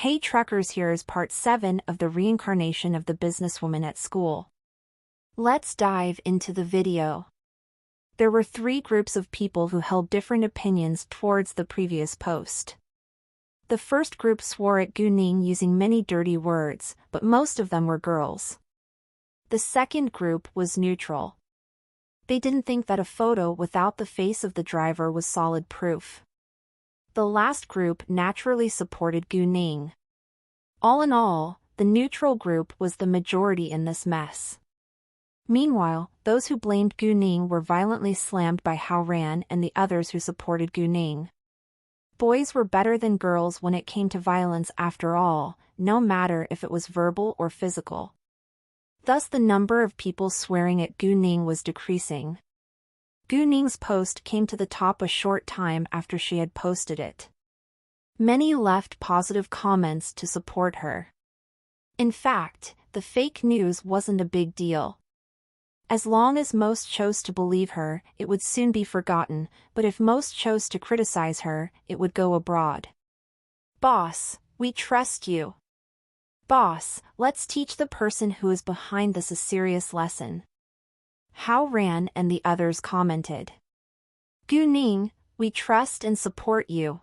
Hey truckers, here is part 7 of the reincarnation of the businesswoman at school. Let's dive into the video. There were 3 groups of people who held different opinions towards the previous post. The first group swore at Gu Ning using many dirty words, but most of them were girls. The second group was neutral. They didn't think that a photo without the face of the driver was solid proof. The last group naturally supported Gu Ning. All in all, the neutral group was the majority in this mess. Meanwhile, those who blamed Gu Ning were violently slammed by Hao Ran and the others who supported Gu Ning. Boys were better than girls when it came to violence after all, no matter if it was verbal or physical. Thus the number of people swearing at Gu Ning was decreasing. Gu Ning's post came to the top a short time after she had posted it. Many left positive comments to support her. In fact, the fake news wasn't a big deal. As long as most chose to believe her, it would soon be forgotten, but if most chose to criticize her, it would go abroad. Boss, we trust you. Boss, let's teach the person who is behind this a serious lesson. Hao Ran and the others commented. Gu Ning, we trust and support you.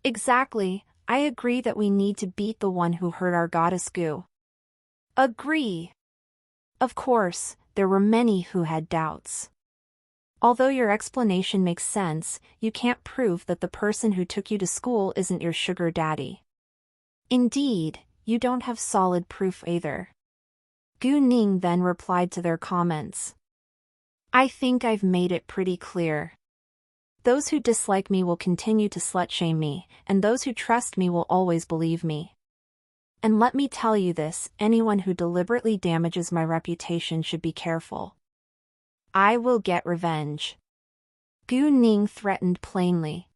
Exactly, I agree that we need to beat the one who hurt our goddess Gu. Agree. Of course, there were many who had doubts. Although your explanation makes sense, you can't prove that the person who took you to school isn't your sugar daddy. Indeed, you don't have solid proof either. Gu Ning then replied to their comments. I think I've made it pretty clear. Those who dislike me will continue to slut-shame me, and those who trust me will always believe me. And let me tell you this, anyone who deliberately damages my reputation should be careful. I will get revenge. Gu Ning threatened plainly.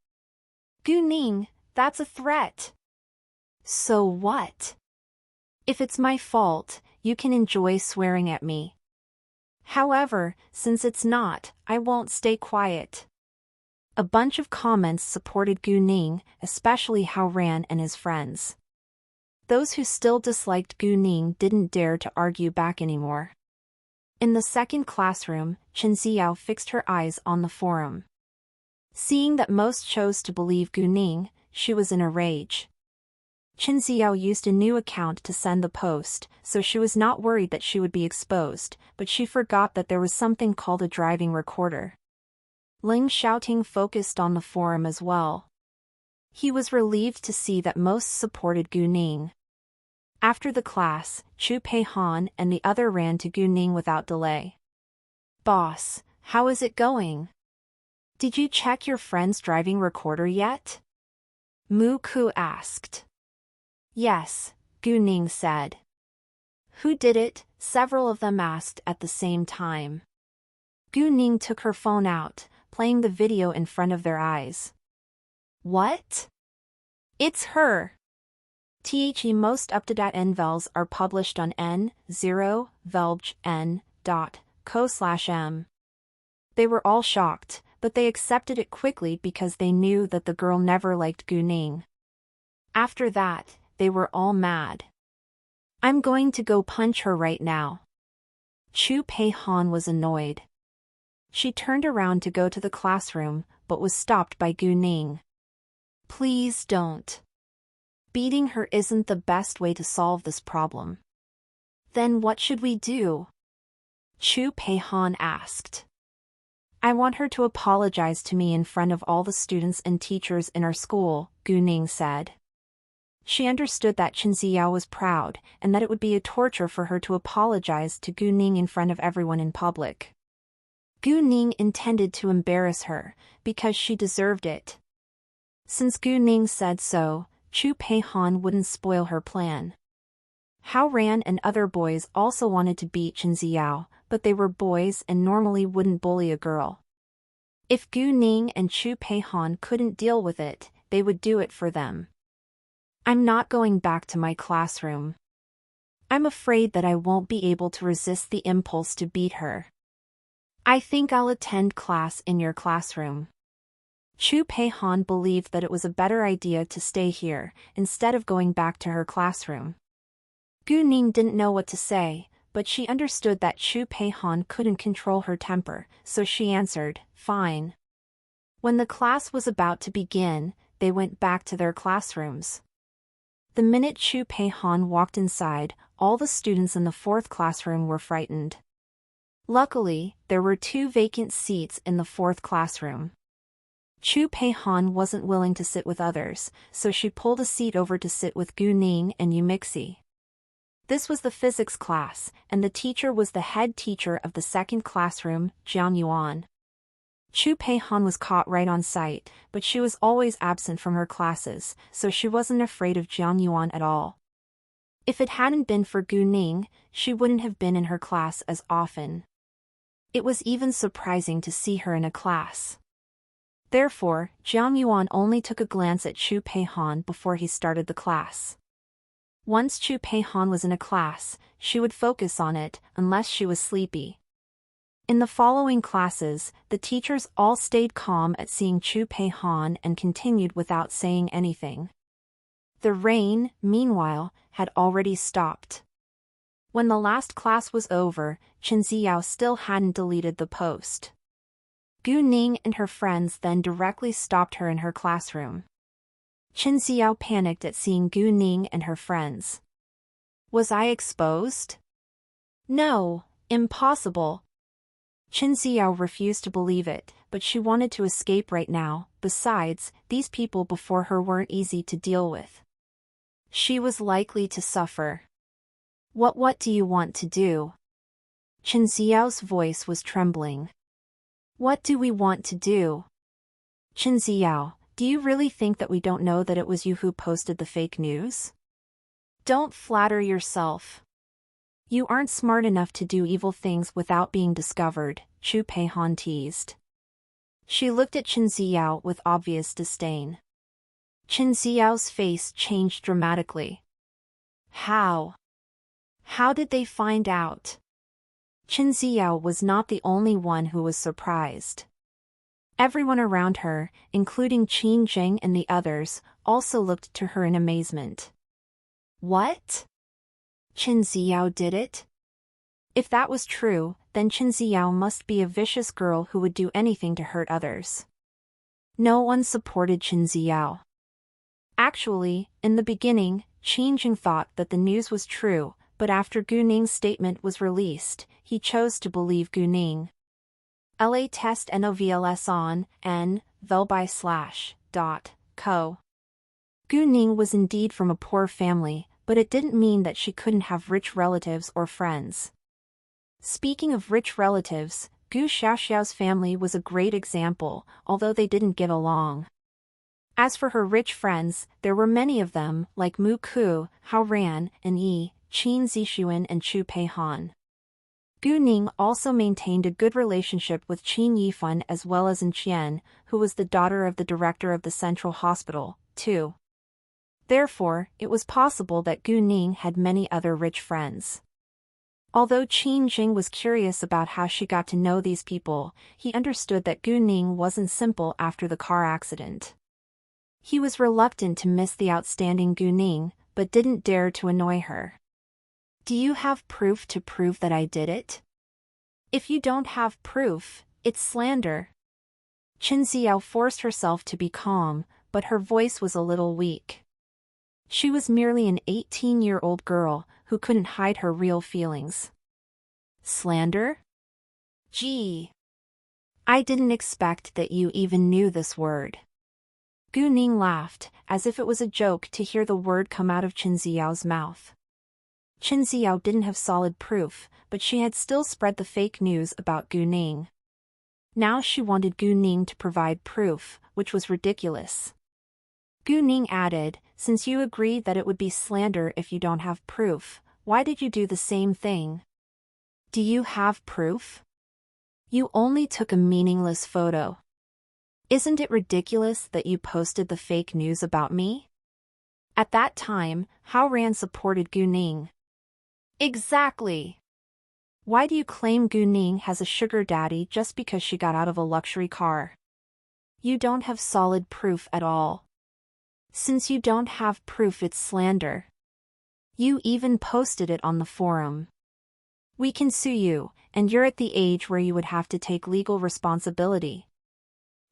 Gu Ning, that's a threat. So what? If it's my fault, you can enjoy swearing at me. However, since it's not, I won't stay quiet. A bunch of comments supported Gu Ning, especially Hao Ran and his friends. Those who still disliked Gu Ning didn't dare to argue back anymore. In the second classroom, Chen Xiao fixed her eyes on the forum. Seeing that most chose to believe Gu Ning, she was in a rage. Chen Xiao used a new account to send the post, so she was not worried that she would be exposed, but she forgot that there was something called a driving recorder. Ling Xiaoting focused on the forum as well. He was relieved to see that most supported Gu Ning. After the class, Chu Peihan and the other ran to Gu Ning without delay. Boss, how is it going? Did you check your friend's driving recorder yet? Mu Ku asked. Yes, Gu Ning said. Who did it? Several of them asked at the same time. Gu Ning took her phone out, playing the video in front of their eyes. What? It's her. The most up-to-date NVELs are published on n0velgen.co/m. They were all shocked, but they accepted it quickly because they knew that the girl never liked Gu Ning. After that, they were all mad. I'm going to go punch her right now. Chu Peihan was annoyed. She turned around to go to the classroom, but was stopped by Gu Ning. Please don't. Beating her isn't the best way to solve this problem. Then what should we do? Chu Peihan asked. I want her to apologize to me in front of all the students and teachers in our school, Gu Ning said. She understood that Chen Xiao was proud, and that it would be a torture for her to apologize to Gu Ning in front of everyone in public. Gu Ning intended to embarrass her, because she deserved it. Since Gu Ning said so, Chu Peihan wouldn't spoil her plan. Hao Ran and other boys also wanted to beat Chen Xiao, but they were boys and normally wouldn't bully a girl. If Gu Ning and Chu Peihan couldn't deal with it, they would do it for them. I'm not going back to my classroom. I'm afraid that I won't be able to resist the impulse to beat her. I think I'll attend class in your classroom. Chu Pei-han believed that it was a better idea to stay here, instead of going back to her classroom. Gu Ning didn't know what to say, but she understood that Chu Pei-han couldn't control her temper, so she answered, "Fine." When the class was about to begin, they went back to their classrooms. The minute Chu Pei-han walked inside, all the students in the fourth classroom were frightened. Luckily, there were 2 vacant seats in the fourth classroom. Chu Pei-han wasn't willing to sit with others, so she pulled a seat over to sit with Gu Ning and Yu Mixi. This was the physics class, and the teacher was the head teacher of the second classroom, Jiang Yuan. Chu Pei-han was caught right on sight, but she was always absent from her classes, so she wasn't afraid of Jiang Yuan at all. If it hadn't been for Gu Ning, she wouldn't have been in her class as often. It was even surprising to see her in a class. Therefore, Jiang Yuan only took a glance at Chu Pei-han before he started the class. Once Chu Pei-han was in a class, she would focus on it, unless she was sleepy. In the following classes, the teachers all stayed calm at seeing Chu Pei-han and continued without saying anything. The rain, meanwhile, had already stopped. When the last class was over, Chen Ziyao still hadn't deleted the post. Gu Ning and her friends then directly stopped her in her classroom. Chen Ziyao panicked at seeing Gu Ning and her friends. "Was I exposed?" "No, impossible." Chen Ziyao refused to believe it, but she wanted to escape right now. Besides, these people before her weren't easy to deal with. She was likely to suffer. What do you want to do?" Chen Ziyao's voice was trembling. "What do we want to do?" "Chen Ziyao, do you really think that we don't know that it was you who posted the fake news? Don't flatter yourself. You aren't smart enough to do evil things without being discovered," Chu Pei-han teased. She looked at Chen Ziyao with obvious disdain. Chen Ziyao's face changed dramatically. How? How did they find out?" Chen Ziyao was not the only one who was surprised. Everyone around her, including Qin Zheng and the others, also looked to her in amazement. What? Chen Ziyao did it? If that was true, then Chen Ziyao must be a vicious girl who would do anything to hurt others. No one supported Chen Ziyao. Actually, in the beginning, Qin Zheng thought that the news was true, but after Gu Ning's statement was released, he chose to believe Gu Ning. LA test NOVLS on n/co. Gu Ning was indeed from a poor family, but it didn't mean that she couldn't have rich relatives or friends. Speaking of rich relatives, Gu Xiaoxiao's family was a great example, although they didn't get along. As for her rich friends, there were many of them, like Mu Ku, Hao Ran, and Yi, Qin Zixuan and Chu Pei-han. Gu Ning also maintained a good relationship with Qin Yifan as well as An Qian, who was the daughter of the director of the central hospital, too. Therefore, it was possible that Gu Ning had many other rich friends. Although Qin Zheng was curious about how she got to know these people, he understood that Gu Ning wasn't simple after the car accident. He was reluctant to miss the outstanding Gu Ning, but didn't dare to annoy her. Do you have proof to prove that I did it? If you don't have proof, it's slander. Chen Ziyao forced herself to be calm, but her voice was a little weak. She was merely an 18-year-old girl who couldn't hide her real feelings. Slander? Gee. I didn't expect that you even knew this word. Gu Ning laughed, as if it was a joke to hear the word come out of Chen Ziyao's mouth. Chen Ziyao didn't have solid proof, but she had still spread the fake news about Gu Ning. Now she wanted Gu Ning to provide proof, which was ridiculous. Gu Ning added, since you agreed that it would be slander if you don't have proof, why did you do the same thing? Do you have proof? You only took a meaningless photo. Isn't it ridiculous that you posted the fake news about me? At that time, Hao Ran supported Gu Ning. Exactly. Why do you claim Gu Ning has a sugar daddy just because she got out of a luxury car? You don't have solid proof at all. Since you don't have proof, it's slander. You even posted it on the forum. We can sue you, and you're at the age where you would have to take legal responsibility.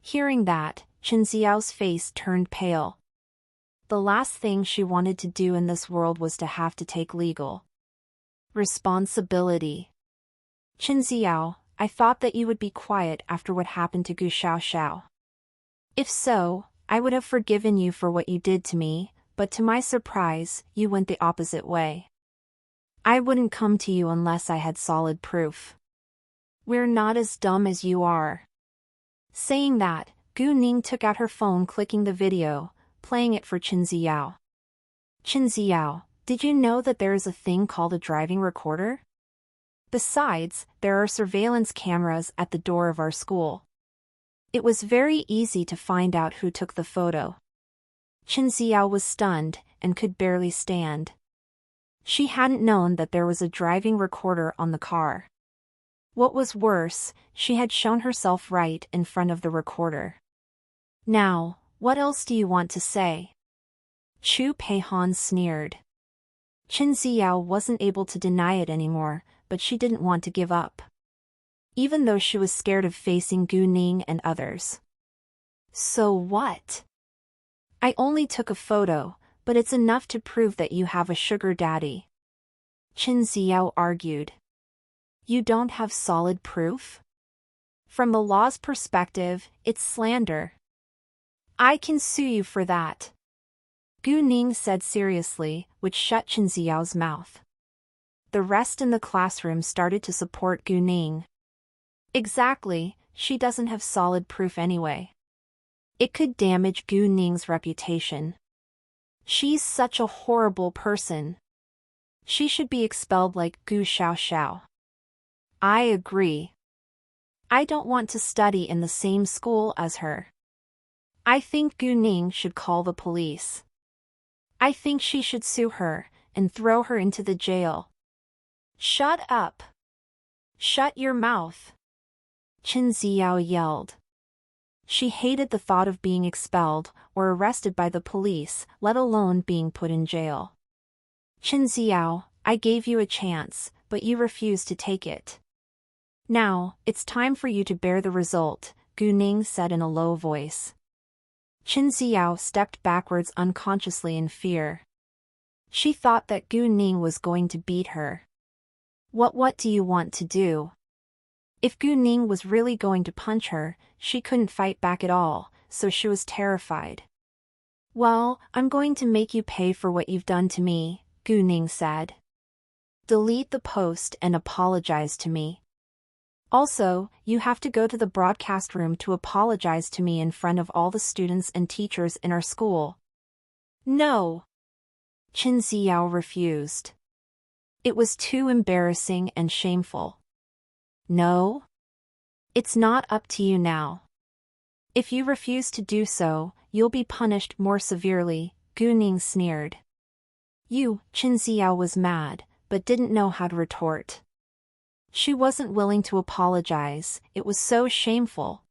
Hearing that, Chen Xiao's face turned pale. The last thing she wanted to do in this world was to have to take legal responsibility. Chen Xiao, I thought that you would be quiet after what happened to Gu Xiaoxiao. If so, I would have forgiven you for what you did to me, but to my surprise, you went the opposite way. I wouldn't come to you unless I had solid proof. We're not as dumb as you are. Saying that, Gu Ning took out her phone, clicking the video, playing it for Chen Xiao. Chen Xiao, did you know that there is a thing called a driving recorder? Besides, there are surveillance cameras at the door of our school. It was very easy to find out who took the photo. Chen Xiao was stunned and could barely stand. She hadn't known that there was a driving recorder on the car. What was worse, she had shown herself right in front of the recorder. Now, what else do you want to say? Chu Peihan sneered. Chen Xiao wasn't able to deny it anymore, but she didn't want to give up. Even though she was scared of facing Gu Ning and others. So what? I only took a photo, but it's enough to prove that you have a sugar daddy. Chen Xiao argued. You don't have solid proof? From the law's perspective, it's slander. I can sue you for that. Gu Ning said seriously, which shut Chen Xiao's mouth. The rest in the classroom started to support Gu Ning. Exactly, she doesn't have solid proof anyway. It could damage Gu Ning's reputation. She's such a horrible person. She should be expelled like Gu Xiaoxiao. I agree. I don't want to study in the same school as her. I think Gu Ning should call the police. I think she should sue her and throw her into the jail. Shut up. Shut your mouth. Chen Xiao yelled. She hated the thought of being expelled or arrested by the police, let alone being put in jail. Chen Xiao, I gave you a chance, but you refused to take it. Now, it's time for you to bear the result, Gu Ning said in a low voice. Chen Xiao stepped backwards unconsciously in fear. She thought that Gu Ning was going to beat her. What do you want to do? If Gu Ning was really going to punch her, she couldn't fight back at all, so she was terrified. Well, I'm going to make you pay for what you've done to me, Gu Ning said. Delete the post and apologize to me. Also, you have to go to the broadcast room to apologize to me in front of all the students and teachers in our school. No. Chen Xiao refused. It was too embarrassing and shameful. No? It's not up to you now. If you refuse to do so, you'll be punished more severely, Gu Ning sneered. Chen Xiao was mad, but didn't know how to retort. She wasn't willing to apologize, it was so shameful.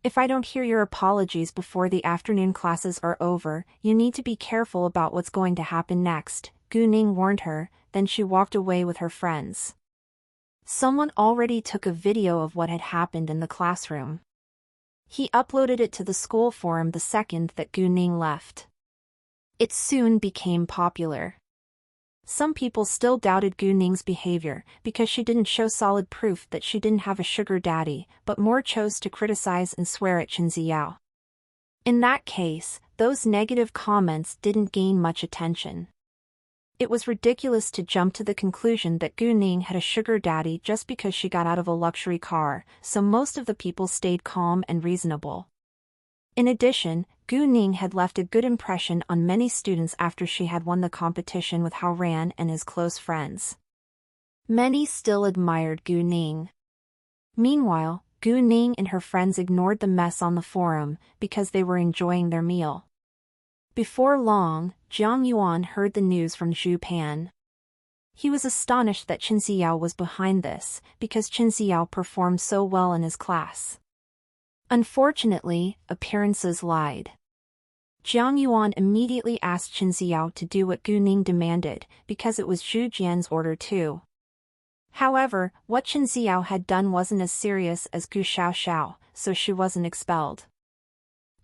If I don't hear your apologies before the afternoon classes are over, you need to be careful about what's going to happen next, Gu Ning warned her, then she walked away with her friends. Someone already took a video of what had happened in the classroom. He uploaded it to the school forum the second that Gu Ning left. It soon became popular. Some people still doubted Gu Ning's behavior because she didn't show solid proof that she didn't have a sugar daddy, but more chose to criticize and swear at Chen Xiao. In that case, those negative comments didn't gain much attention. It was ridiculous to jump to the conclusion that Gu Ning had a sugar daddy just because she got out of a luxury car, so most of the people stayed calm and reasonable. In addition, Gu Ning had left a good impression on many students after she had won the competition with Hao Ran and his close friends. Many still admired Gu Ning. Meanwhile, Gu Ning and her friends ignored the mess on the forum because they were enjoying their meal. Before long, Jiang Yuan heard the news from Zhu Pan. He was astonished that Chen Xiao was behind this, because Chen Xiao performed so well in his class. Unfortunately, appearances lied. Jiang Yuan immediately asked Qin Xiao to do what Gu Ning demanded, because it was Zhu Jian's order too. However, what Qin Xiao had done wasn't as serious as Gu Xiao, so she wasn't expelled.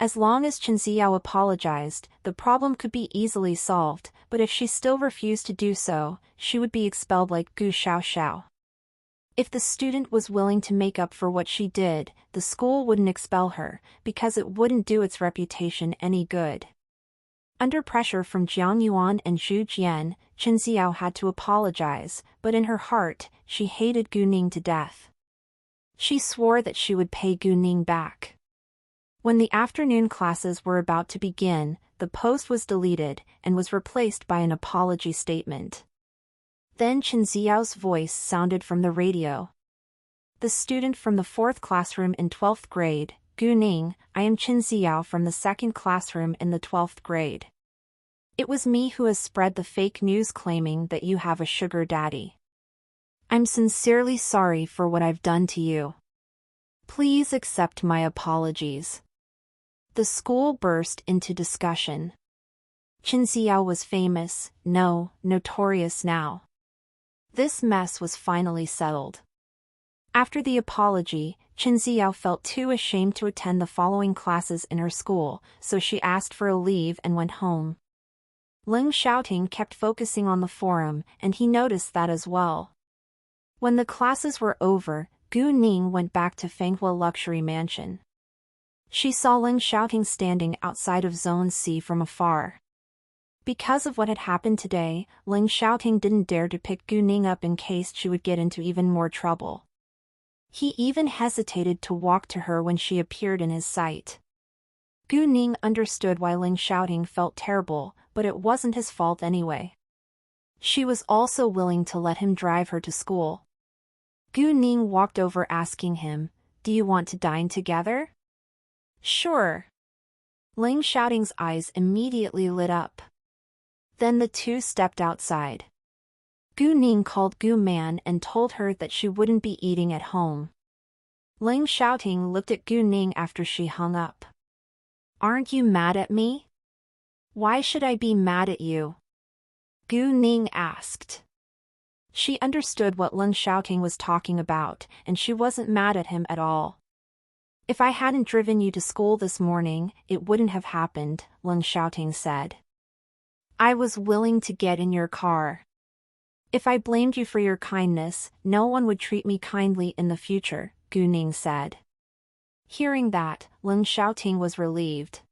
As long as Qin Xiao apologized, the problem could be easily solved, but if she still refused to do so, she would be expelled like Gu Xiao. If the student was willing to make up for what she did, the school wouldn't expel her, because it wouldn't do its reputation any good. Under pressure from Jiang Yuan and Zhu Jian, Qin Xiao had to apologize, but in her heart, she hated Gu Ning to death. She swore that she would pay Gu Ning back. When the afternoon classes were about to begin, the post was deleted and was replaced by an apology statement. Then Qin Xiao's voice sounded from the radio. The student from the 4th classroom in 12th grade, Gu Ning, I am Qin Xiao from the 2nd classroom in the 12th grade. It was me who has spread the fake news claiming that you have a sugar daddy. I'm sincerely sorry for what I've done to you. Please accept my apologies. The school burst into discussion. Qin Xiao was famous, no, notorious now. This mess was finally settled. After the apology, Qin Xiao felt too ashamed to attend the following classes in her school, so she asked for a leave and went home. Ling Xiaoting kept focusing on the forum, and he noticed that as well. When the classes were over, Gu Ning went back to Fenghua Luxury Mansion. She saw Ling Xiaoting standing outside of Zone C from afar. Because of what had happened today, Ling Xiaoting didn't dare to pick Gu Ning up in case she would get into even more trouble. He even hesitated to walk to her when she appeared in his sight. Gu Ning understood why Ling Xiaoting felt terrible, but it wasn't his fault anyway. She was also willing to let him drive her to school. Gu Ning walked over asking him, "Do you want to dine together?" "Sure." Ling Xiaoting's eyes immediately lit up. Then the two stepped outside. Gu Ning called Gu Man and told her that she wouldn't be eating at home. Ling Xiaoting looked at Gu Ning after she hung up. "Aren't you mad at me?" "Why should I be mad at you?" Gu Ning asked. She understood what Ling Xiaoting was talking about, and she wasn't mad at him at all. "If I hadn't driven you to school this morning, it wouldn't have happened," Ling Xiaoting said. "I was willing to get in your car. If I blamed you for your kindness, no one would treat me kindly in the future," Gu Ning said. Hearing that, Ling Xiaoting was relieved.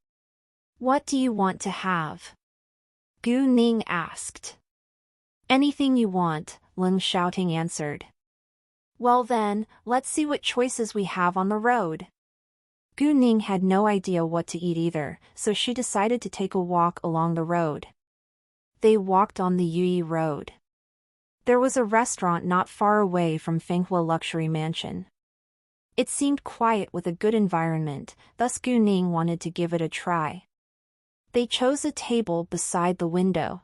"What do you want to have?" Gu Ning asked. "Anything you want," Ling Xiaoting answered. "Well then, let's see what choices we have on the road." Gu Ning had no idea what to eat either, so she decided to take a walk along the road. They walked on the Yui Road. There was a restaurant not far away from Fenghua Luxury Mansion. It seemed quiet with a good environment, thus Gu Ning wanted to give it a try. They chose a table beside the window.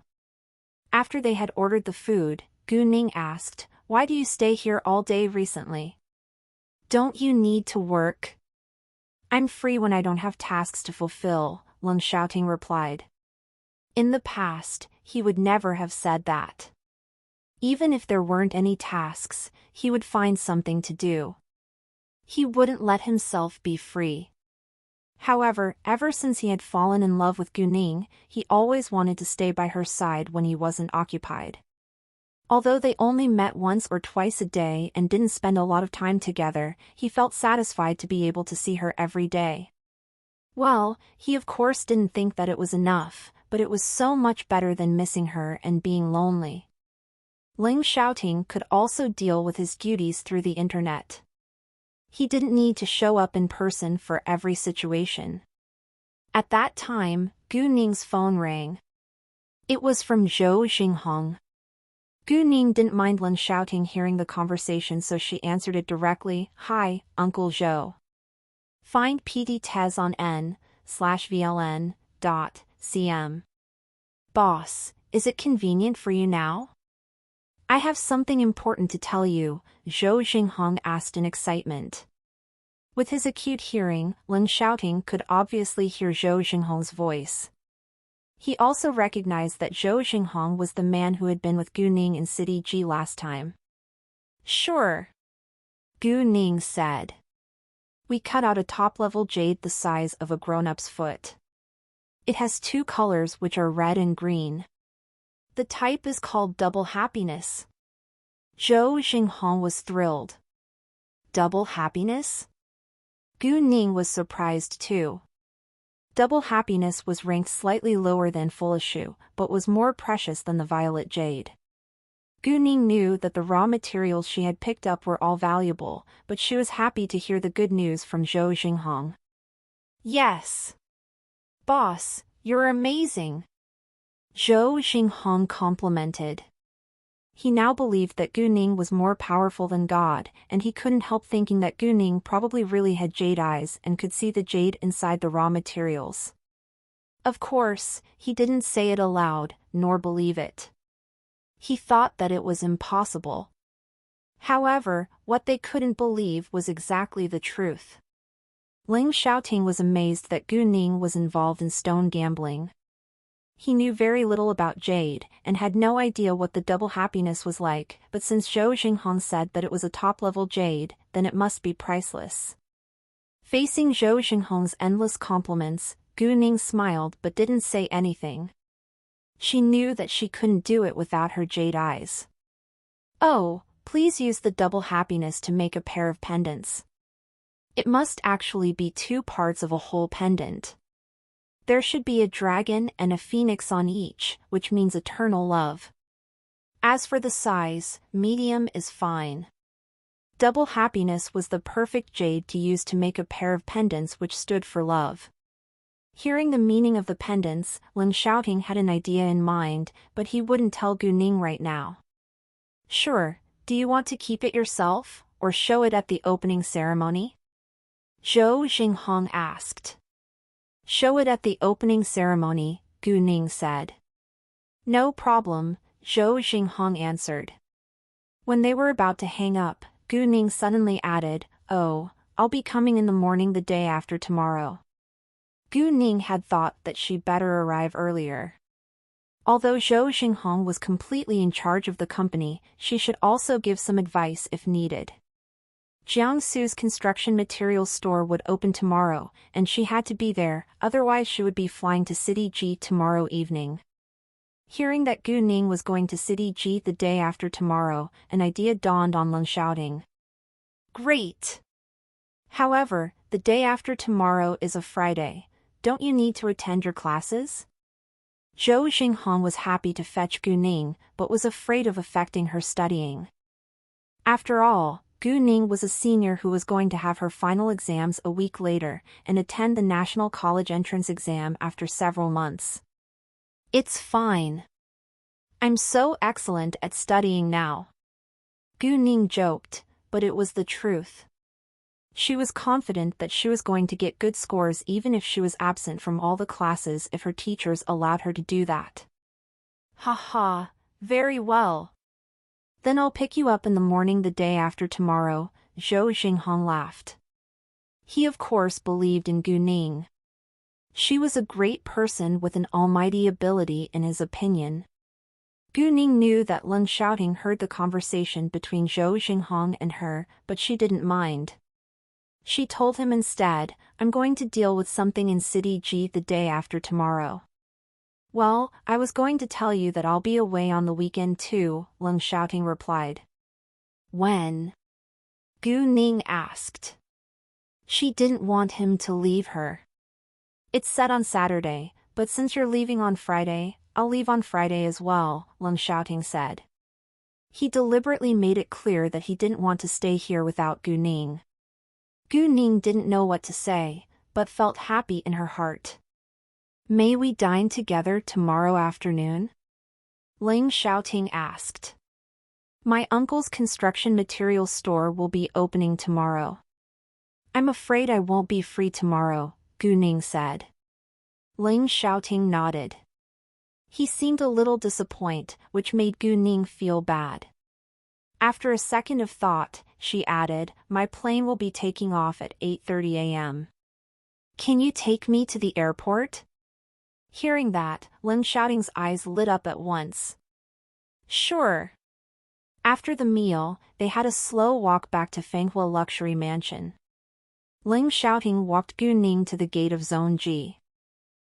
After they had ordered the food, Gu Ning asked, "Why do you stay here all day recently? Don't you need to work?" "I'm free when I don't have tasks to fulfill," Ling Xiaoting replied. In the past, he would never have said that. Even if there weren't any tasks, he would find something to do. He wouldn't let himself be free. However, ever since he had fallen in love with Gu Ning, he always wanted to stay by her side when he wasn't occupied. Although they only met once or twice a day and didn't spend a lot of time together, he felt satisfied to be able to see her every day. Well, he of course didn't think that it was enough, but it was so much better than missing her and being lonely. Ling Xiaoting could also deal with his duties through the internet. He didn't need to show up in person for every situation. At that time, Gu Ning's phone rang. It was from Zhou Xinghong. Gu Ning didn't mind Ling Xiaoting hearing the conversation, so she answered it directly. "Hi, Uncle Zhou. Find PT Tez on n/vln.cm. Boss, is it convenient for you now?" "I have something important to tell you," Zhou Xinghong asked in excitement. With his acute hearing, Ling Xiaoting could obviously hear Zhou Xinghong's voice. He also recognized that Zhou Xinghong was the man who had been with Gu Ning in City G last time. Sure, Gu Ning said. We cut out a top-level jade the size of a grown-up's foot. It has two colors which are red and green. The type is called double happiness. Zhou Xinghong was thrilled. Double happiness? Gu Ning was surprised too. Double happiness was ranked slightly lower than Fulishu, but was more precious than the violet jade. Gu Ning knew that the raw materials she had picked up were all valuable, but she was happy to hear the good news from Zhou Xinghong. Yes. Boss, you're amazing, Zhou Xinghong complimented. He now believed that Gu Ning was more powerful than God, and he couldn't help thinking that Gu Ning probably really had jade eyes and could see the jade inside the raw materials. Of course, he didn't say it aloud, nor believe it. He thought that it was impossible. However, what they couldn't believe was exactly the truth. Ling Xiaoting was amazed that Gu Ning was involved in stone gambling. He knew very little about jade, and had no idea what the double happiness was like, but since Zhou Xinghong said that it was a top-level jade, then it must be priceless. Facing Zhou Xinghong's endless compliments, Gu Ning smiled but didn't say anything. She knew that she couldn't do it without her jade eyes. Oh, please use the double happiness to make a pair of pendants. It must actually be two parts of a whole pendant. There should be a dragon and a phoenix on each, which means eternal love. As for the size, medium is fine. Double happiness was the perfect jade to use to make a pair of pendants which stood for love. Hearing the meaning of the pendants, Ling Xiaoting had an idea in mind, but he wouldn't tell Gu Ning right now. Sure, do you want to keep it yourself, or show it at the opening ceremony? Zhou Xinghong asked. Show it at the opening ceremony, Gu Ning said. No problem, Zhou Xinghong answered. When they were about to hang up, Gu Ning suddenly added, "Oh, I'll be coming in the morning the day after tomorrow." Gu Ning had thought that she'd better arrive earlier. Although Zhou Xinghong was completely in charge of the company, she should also give some advice if needed. Jiangsu's construction materials store would open tomorrow, and she had to be there, otherwise she would be flying to City G tomorrow evening. Hearing that Gu Ning was going to City G the day after tomorrow, an idea dawned on Ling Xiaoting. Great! However, the day after tomorrow is a Friday. Don't you need to attend your classes? Zhou Xinghong was happy to fetch Gu Ning, but was afraid of affecting her studying. After all, Gu Ning was a senior who was going to have her final exams a week later, and attend the National College entrance exam after several months. It's fine. I'm so excellent at studying now, Gu Ning joked, but it was the truth. She was confident that she was going to get good scores even if she was absent from all the classes if her teachers allowed her to do that. Ha ha, very well. Then I'll pick you up in the morning the day after tomorrow, Zhou Xinghong laughed. He of course believed in Gu Ning. She was a great person with an almighty ability in his opinion. Gu Ning knew that Ling Xiaoting heard the conversation between Zhou Xinghong and her, but she didn't mind. She told him instead, "I'm going to deal with something in City G the day after tomorrow." Well, I was going to tell you that I'll be away on the weekend too, Ling Xiaoting replied. When? Gu Ning asked. She didn't want him to leave her. It's set on Saturday, but since you're leaving on Friday, I'll leave on Friday as well, Ling Xiaoting said. He deliberately made it clear that he didn't want to stay here without Gu Ning. Gu Ning didn't know what to say, but felt happy in her heart. May we dine together tomorrow afternoon? Ling Xiaoting asked. My uncle's construction materials store will be opening tomorrow. I'm afraid I won't be free tomorrow, Gu Ning said. Ling Xiaoting nodded. He seemed a little disappointed, which made Gu Ning feel bad. After a second of thought, she added, "My plane will be taking off at 8:30 a.m. Can you take me to the airport?" Hearing that, Lin Xiaoting's eyes lit up at once. Sure. After the meal, they had a slow walk back to Fanghua Luxury Mansion. Ling Xiaoting walked Gu Ning to the gate of Zone G.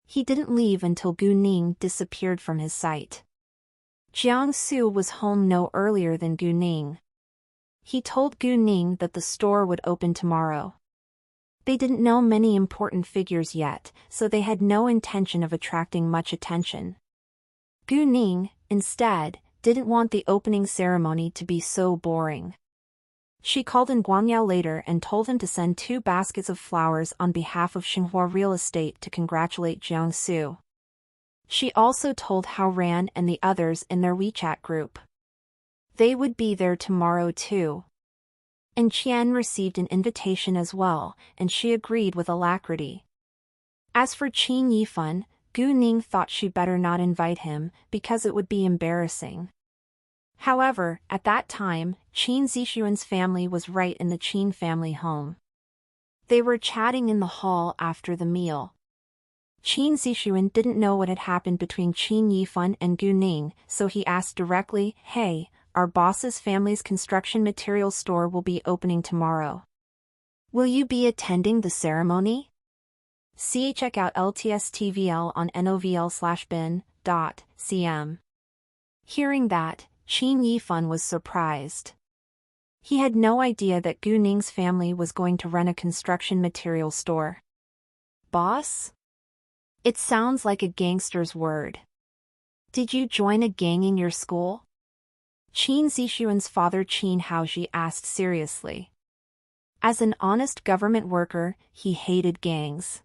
He didn't leave until Gu Ning disappeared from his sight. Jiang Su was home no earlier than Gu Ning. He told Gu Ning that the store would open tomorrow. They didn't know many important figures yet, so they had no intention of attracting much attention. Gu Ning, instead, didn't want the opening ceremony to be so boring. She called in Guangyao later and told him to send 2 baskets of flowers on behalf of Xinhua Real Estate to congratulate Jiang Su. She also told Hao Ran and the others in their WeChat group. They would be there tomorrow too. And Qian received an invitation as well, and she agreed with alacrity. As for Qin Yifan, Gu Ning thought she better not invite him, because it would be embarrassing. However, at that time, Qin Zixuan's family was right in the Qin family home. They were chatting in the hall after the meal. Qin Zixuan didn't know what had happened between Qin Yifan and Gu Ning, so he asked directly, "Hey, our boss's family's construction materials store will be opening tomorrow. Will you be attending the ceremony?" Check out LTSTVL on novl/bin.cm. Hearing that, Qin Yifan was surprised. He had no idea that Gu Ning's family was going to run a construction material store. Boss? It sounds like a gangster's word. Did you join a gang in your school? Qin Zixuan's father Qin Haoji asked seriously. As an honest government worker, he hated gangs.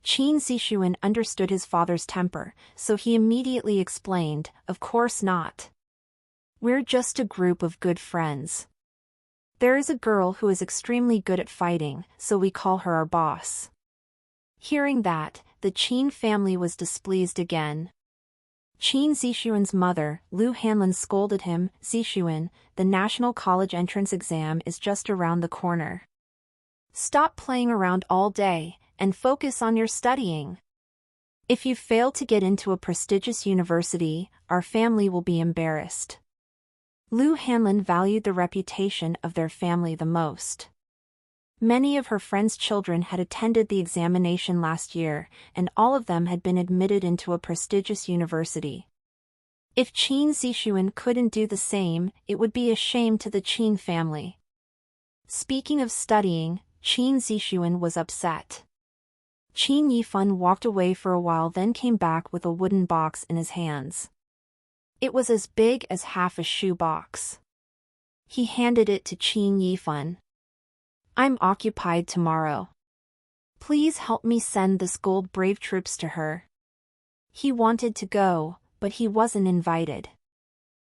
Qin Zixuan understood his father's temper, so he immediately explained, "Of course not. We're just a group of good friends. There is a girl who is extremely good at fighting, so we call her our boss." Hearing that, the Qin family was displeased again. Qin Zixuan's mother, Lu Hanlin, scolded him, "Zixuan, the National College entrance exam is just around the corner. Stop playing around all day, and focus on your studying. If you fail to get into a prestigious university, our family will be embarrassed." Lu Hanlin valued the reputation of their family the most. Many of her friends' children had attended the examination last year, and all of them had been admitted into a prestigious university. If Qin Zixuan couldn't do the same, it would be a shame to the Qin family. Speaking of studying, Qin Zixuan was upset. Qin Yifan walked away for a while, then came back with a wooden box in his hands. It was as big as half a shoe box. He handed it to Qin Yifan. "I'm occupied tomorrow. Please help me send this gold brave troops to her." He wanted to go, but he wasn't invited.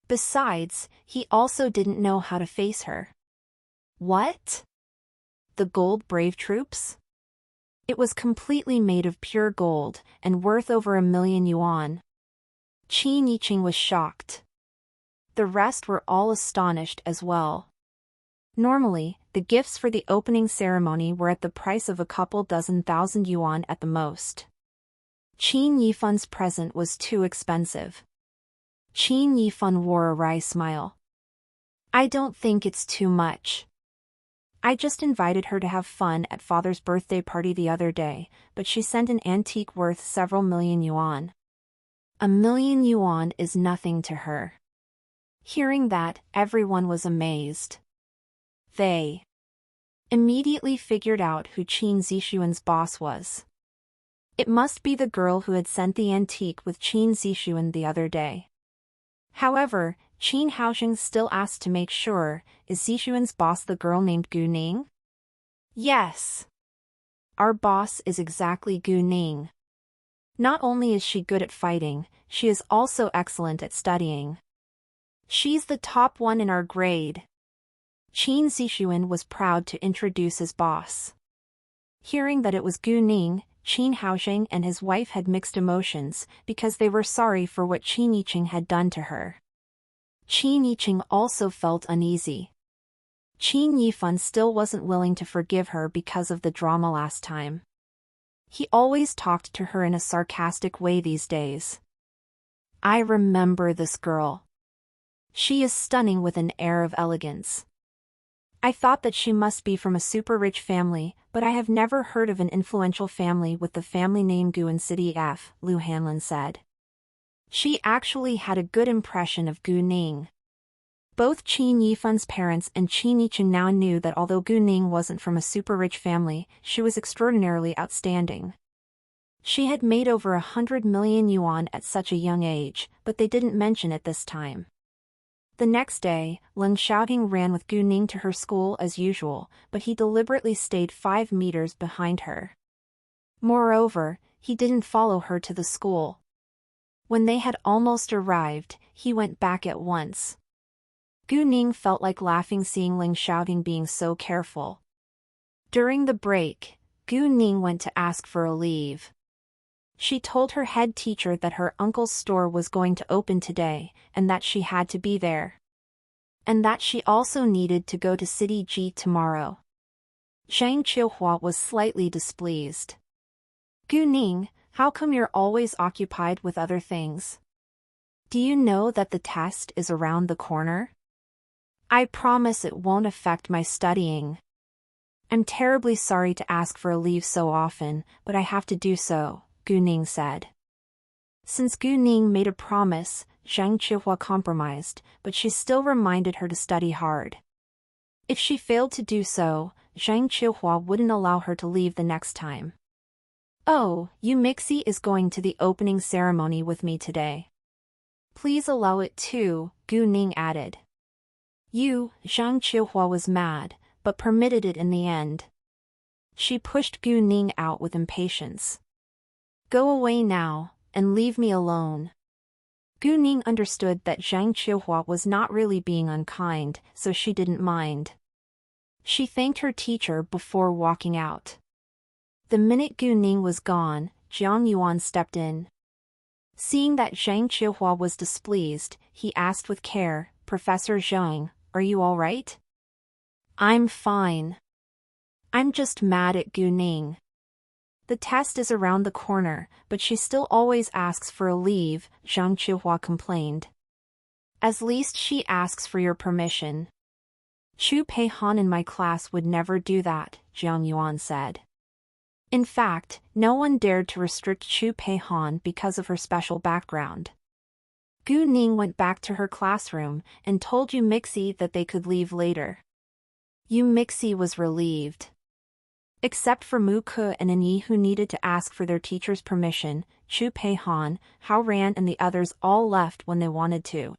Besides, he also didn't know how to face her. What? The gold brave troops? It was completely made of pure gold, and worth over 1,000,000 yuan. Qin Yiqing was shocked. The rest were all astonished as well. Normally, the gifts for the opening ceremony were at the price of a couple dozen thousand yuan at the most. Qin Yifan's present was too expensive. Qin Yifan wore a wry smile. "I don't think it's too much. I just invited her to have fun at father's birthday party the other day, but she sent an antique worth several million yuan. 1,000,000 yuan is nothing to her." Hearing that, everyone was amazed. They immediately figured out who Qin Zixuan's boss was. It must be the girl who had sent the antique with Qin Zixuan the other day. However, Qin Haoxing still asked to make sure, "Is Zixuan's boss the girl named Gu Ning?" "Yes. Our boss is exactly Gu Ning. Not only is she good at fighting, she is also excellent at studying. She's the top one in our grade." Qin Zixuan was proud to introduce his boss. Hearing that it was Gu Ning, Qin Haoxing and his wife had mixed emotions, because they were sorry for what Qin Yiqing had done to her. Qin Yiqing also felt uneasy. Qin Yifan still wasn't willing to forgive her because of the drama last time. He always talked to her in a sarcastic way these days. I remember this girl. She is stunning with an air of elegance. I thought that she must be from a super rich family, but I have never heard of an influential family with the family name Gu in City F, Lu Hanlin said. She actually had a good impression of Gu Ning. Both Qin Yifan's parents and Qin Yiqing now knew that although Gu Ning wasn't from a super rich family, she was extraordinarily outstanding. She had made over 100 million yuan at such a young age, but they didn't mention it this time. The next day, Leng Xiaoting ran with Gu Ning to her school as usual, but he deliberately stayed 5 meters behind her. Moreover, he didn't follow her to the school. When they had almost arrived, he went back at once. Gu Ning felt like laughing seeing Leng Xiaoting being so careful. During the break, Gu Ning went to ask for a leave. She told her head teacher that her uncle's store was going to open today, and that she had to be there. And that she also needed to go to City G tomorrow. Zhang Qiuhua was slightly displeased. Gu Ning, how come you're always occupied with other things? Do you know that the test is around the corner? I promise it won't affect my studying. I'm terribly sorry to ask for a leave so often, but I have to do so, Gu Ning said. Since Gu Ning made a promise, Zhang Qiuhua compromised, but she still reminded her to study hard. If she failed to do so, Zhang Qiuhua wouldn't allow her to leave the next time. Oh, Yu Mixi is going to the opening ceremony with me today. Please allow it too, Gu Ning added. Zhang Qiuhua was mad, but permitted it in the end. She pushed Gu Ning out with impatience. Go away now, and leave me alone. Gu Ning understood that Zhang Qiuhua was not really being unkind, so she didn't mind. She thanked her teacher before walking out. The minute Gu Ning was gone, Jiang Yuan stepped in. Seeing that Zhang Qiuhua was displeased, he asked with care, Professor Zhang, are you all right? I'm fine. I'm just mad at Gu Ning. The test is around the corner, but she still always asks for a leave, Zhang Qiuhua complained. At least she asks for your permission. Chu Pei Han in my class would never do that, Jiang Yuan said. In fact, no one dared to restrict Chu Pei Han because of her special background. Gu Ning went back to her classroom and told Yu Mixi that they could leave later. Yu Mixi was relieved. Except for Mu Ke and An Yi who needed to ask for their teacher's permission, Chu Pei Han, Hao Ran and the others all left when they wanted to.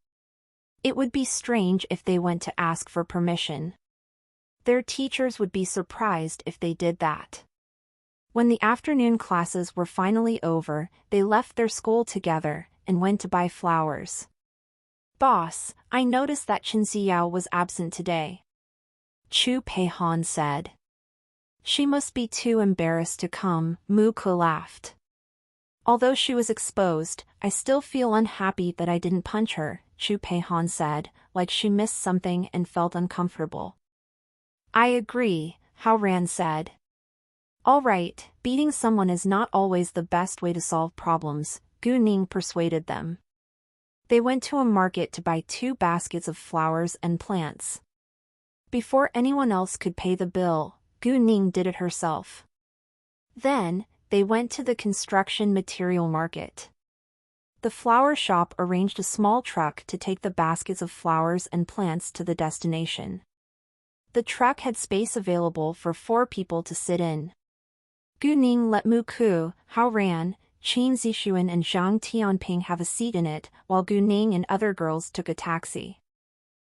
It would be strange if they went to ask for permission. Their teachers would be surprised if they did that. When the afternoon classes were finally over, they left their school together and went to buy flowers. Boss, I noticed that Chen Ziyao was absent today. Chu Pei Han said. She must be too embarrassed to come, Mu Ke laughed. Although she was exposed, I still feel unhappy that I didn't punch her, Chu Pei Han said, like she missed something and felt uncomfortable. I agree, Hao Ran said. All right, beating someone is not always the best way to solve problems, Gu Ning persuaded them. They went to a market to buy 2 baskets of flowers and plants. Before anyone else could pay the bill, Gu Ning did it herself. Then, they went to the construction material market. The flower shop arranged a small truck to take the baskets of flowers and plants to the destination. The truck had space available for 4 people to sit in. Gu Ning let Mu Ke, Hao Ran, Qin Zixuan and Zhang Tianping have a seat in it, while Gu Ning and other girls took a taxi.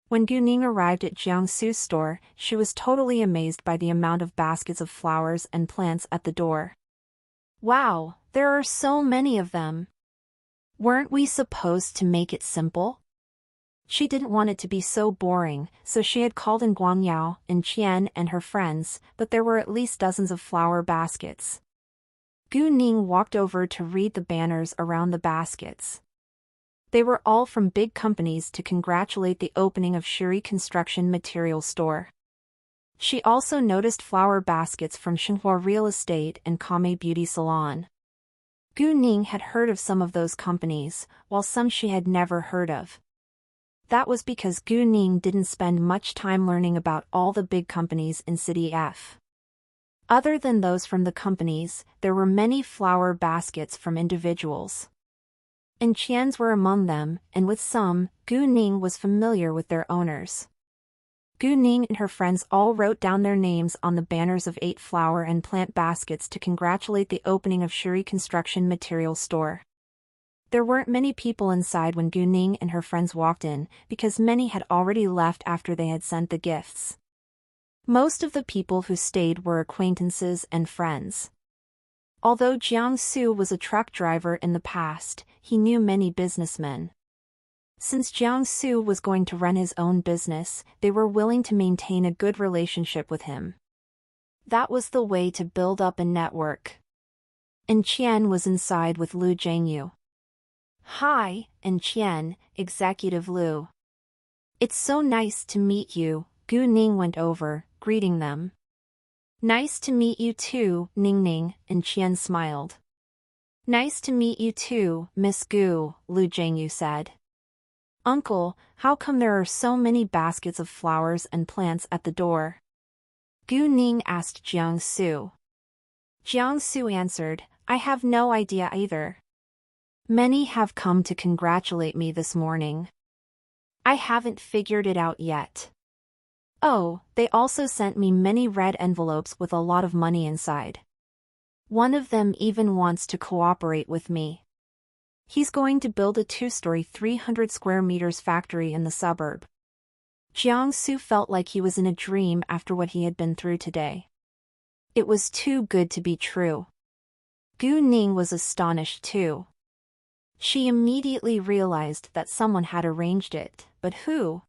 When Gu Ning arrived at Jiangsu's store, she was totally amazed by the amount of baskets of flowers and plants at the door. Wow, there are so many of them. Weren't we supposed to make it simple? She didn't want it to be so boring, so she had called in Guangyao and Qian and her friends, but there were at least dozens of flower baskets. Gu Ning walked over to read the banners around the baskets. They were all from big companies to congratulate the opening of Shuri Construction Materials Store. She also noticed flower baskets from Xinhua Real Estate and Kame Beauty Salon. Gu Ning had heard of some of those companies, while some she had never heard of. That was because Gu Ning didn't spend much time learning about all the big companies in City F. Other than those from the companies, there were many flower baskets from individuals. And Qian's were among them, and with some, Gu Ning was familiar with their owners. Gu Ning and her friends all wrote down their names on the banners of 8 flower and plant baskets to congratulate the opening of Shuri Construction Materials Store. There weren't many people inside when Gu Ning and her friends walked in, because many had already left after they had sent the gifts. Most of the people who stayed were acquaintances and friends. Although Jiang Su was a truck driver in the past, he knew many businessmen. Since Jiang Su was going to run his own business, they were willing to maintain a good relationship with him. That was the way to build up a network. And Qian was inside with Lu Zhengyu. "Hi, and Qian, Executive Lu. It's so nice to meet you," Gu Ning went over, greeting them. "Nice to meet you too, Ning Ning," and Qian smiled. "Nice to meet you too, Miss Gu," Lu Zhengyu said. "Uncle, how come there are so many baskets of flowers and plants at the door?" Gu Ning asked Jiang Su. Jiang Su answered, "I have no idea either. Many have come to congratulate me this morning. I haven't figured it out yet. Oh, they also sent me many red envelopes with a lot of money inside. One of them even wants to cooperate with me. He's going to build a 2-story 300 square meters factory in the suburb." Jiang Su felt like he was in a dream after what he had been through today. It was too good to be true. Gu Ning was astonished too. She immediately realized that someone had arranged it, but who?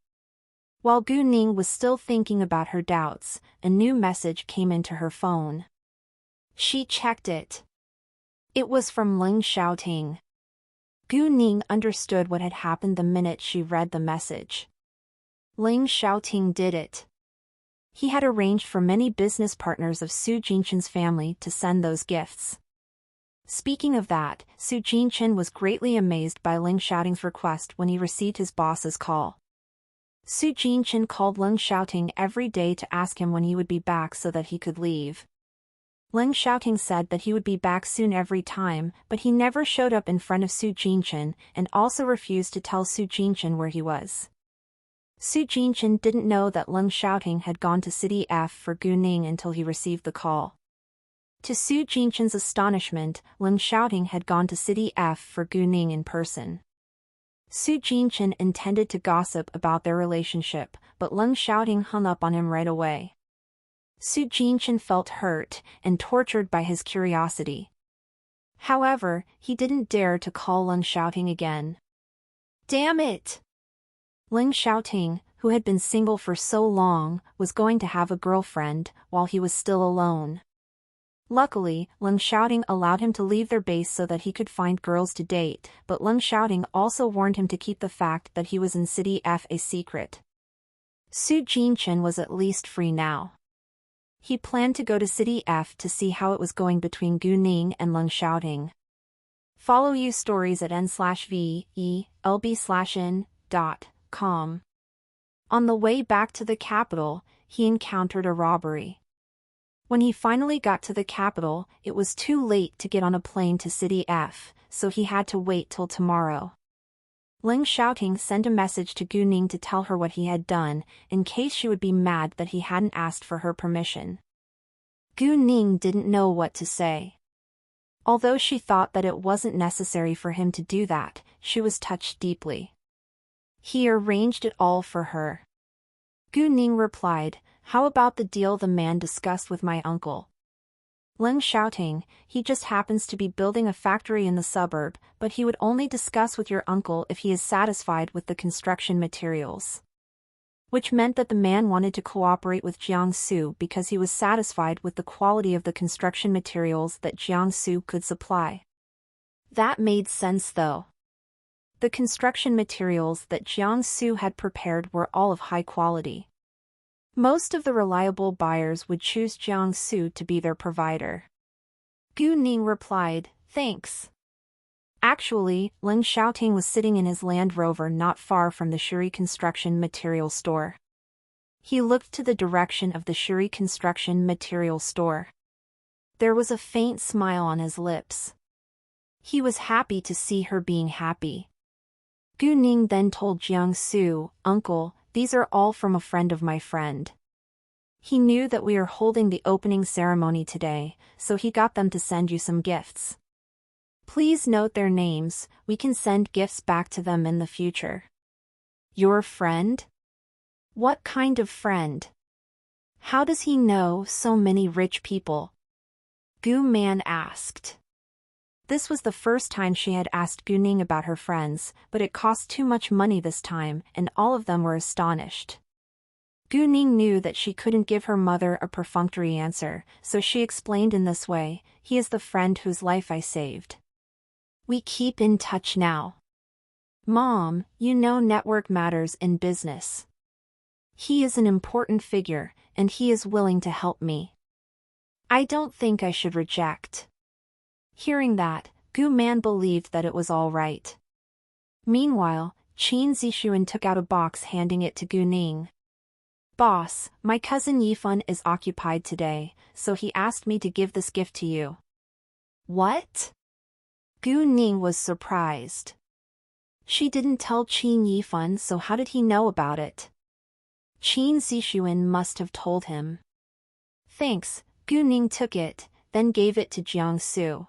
While Gu Ning was still thinking about her doubts, a new message came into her phone. She checked it. It was from Ling Xiaoting. Gu Ning understood what had happened the minute she read the message. Ling Xiaoting did it. He had arranged for many business partners of Su Jinqian's family to send those gifts. Speaking of that, Su Jinqian was greatly amazed by Ling Xiaoting's request when he received his boss's call. Su Jinqian called Ling Xiaoting every day to ask him when he would be back so that he could leave. Ling Xiaoting said that he would be back soon every time, but he never showed up in front of Su Jinqian and also refused to tell Su Jinqian where he was. Su Jinqian didn't know that Ling Xiaoting had gone to City F for Gu Ning until he received the call. To Su Jinqian's astonishment, Ling Xiaoting had gone to City F for Gu Ning in person. Su Jinqian intended to gossip about their relationship, but Ling Xiaoting hung up on him right away. Su Jinqian felt hurt and tortured by his curiosity. However, he didn't dare to call Ling Xiaoting again. Damn it! Ling Xiaoting, who had been single for so long, was going to have a girlfriend while he was still alone. Luckily, Ling Xiaoting allowed him to leave their base so that he could find girls to date, but Ling Xiaoting also warned him to keep the fact that he was in City F a secret. Su Jinqian was at least free now. He planned to go to City F to see how it was going between Gu Ning and Ling Xiaoting. Follow you stories at n/VELB/in.com. On the way back to the capital, he encountered a robbery. When he finally got to the capital, it was too late to get on a plane to City F, so he had to wait till tomorrow. Ling Xiaoting sent a message to Gu Ning to tell her what he had done, in case she would be mad that he hadn't asked for her permission. Gu Ning didn't know what to say. Although she thought that it wasn't necessary for him to do that, she was touched deeply. He arranged it all for her. Gu Ning replied, "How about the deal the man discussed with my uncle?" Ling Xiaoting, "He just happens to be building a factory in the suburb, but he would only discuss with your uncle if he is satisfied with the construction materials." Which meant that the man wanted to cooperate with Jiang Su because he was satisfied with the quality of the construction materials that Jiang Su could supply. That made sense though. The construction materials that Jiangsu had prepared were all of high quality. Most of the reliable buyers would choose Jiangsu to be their provider. Gu Ning replied, "Thanks." Actually, Lin Xiaoting was sitting in his Land Rover not far from the Shuri construction material store. He looked to the direction of the Shuri construction material store. There was a faint smile on his lips. He was happy to see her being happy. Gu Ning then told Jiangsu, "Uncle, these are all from a friend of my friend. He knew that we are holding the opening ceremony today, so he got them to send you some gifts. Please note their names, we can send gifts back to them in the future." "Your friend? What kind of friend? How does he know so many rich people?" Gu Man asked. This was the first time she had asked Gu Ning about her friends, but it cost too much money this time, and all of them were astonished. Gu Ning knew that she couldn't give her mother a perfunctory answer, so she explained in this way, "He is the friend whose life I saved. We keep in touch now. Mom, you know network matters in business. He is an important figure, and he is willing to help me. I don't think I should reject." Hearing that, Gu Man believed that it was all right. Meanwhile, Qin Zixuan took out a box handing it to Gu Ning. "Boss, my cousin Yifan is occupied today, so he asked me to give this gift to you." "What?" Gu Ning was surprised. She didn't tell Qin Yifan, so how did he know about it? Qin Zixuan must have told him. "Thanks." Gu Ning took it, then gave it to Jiangsu.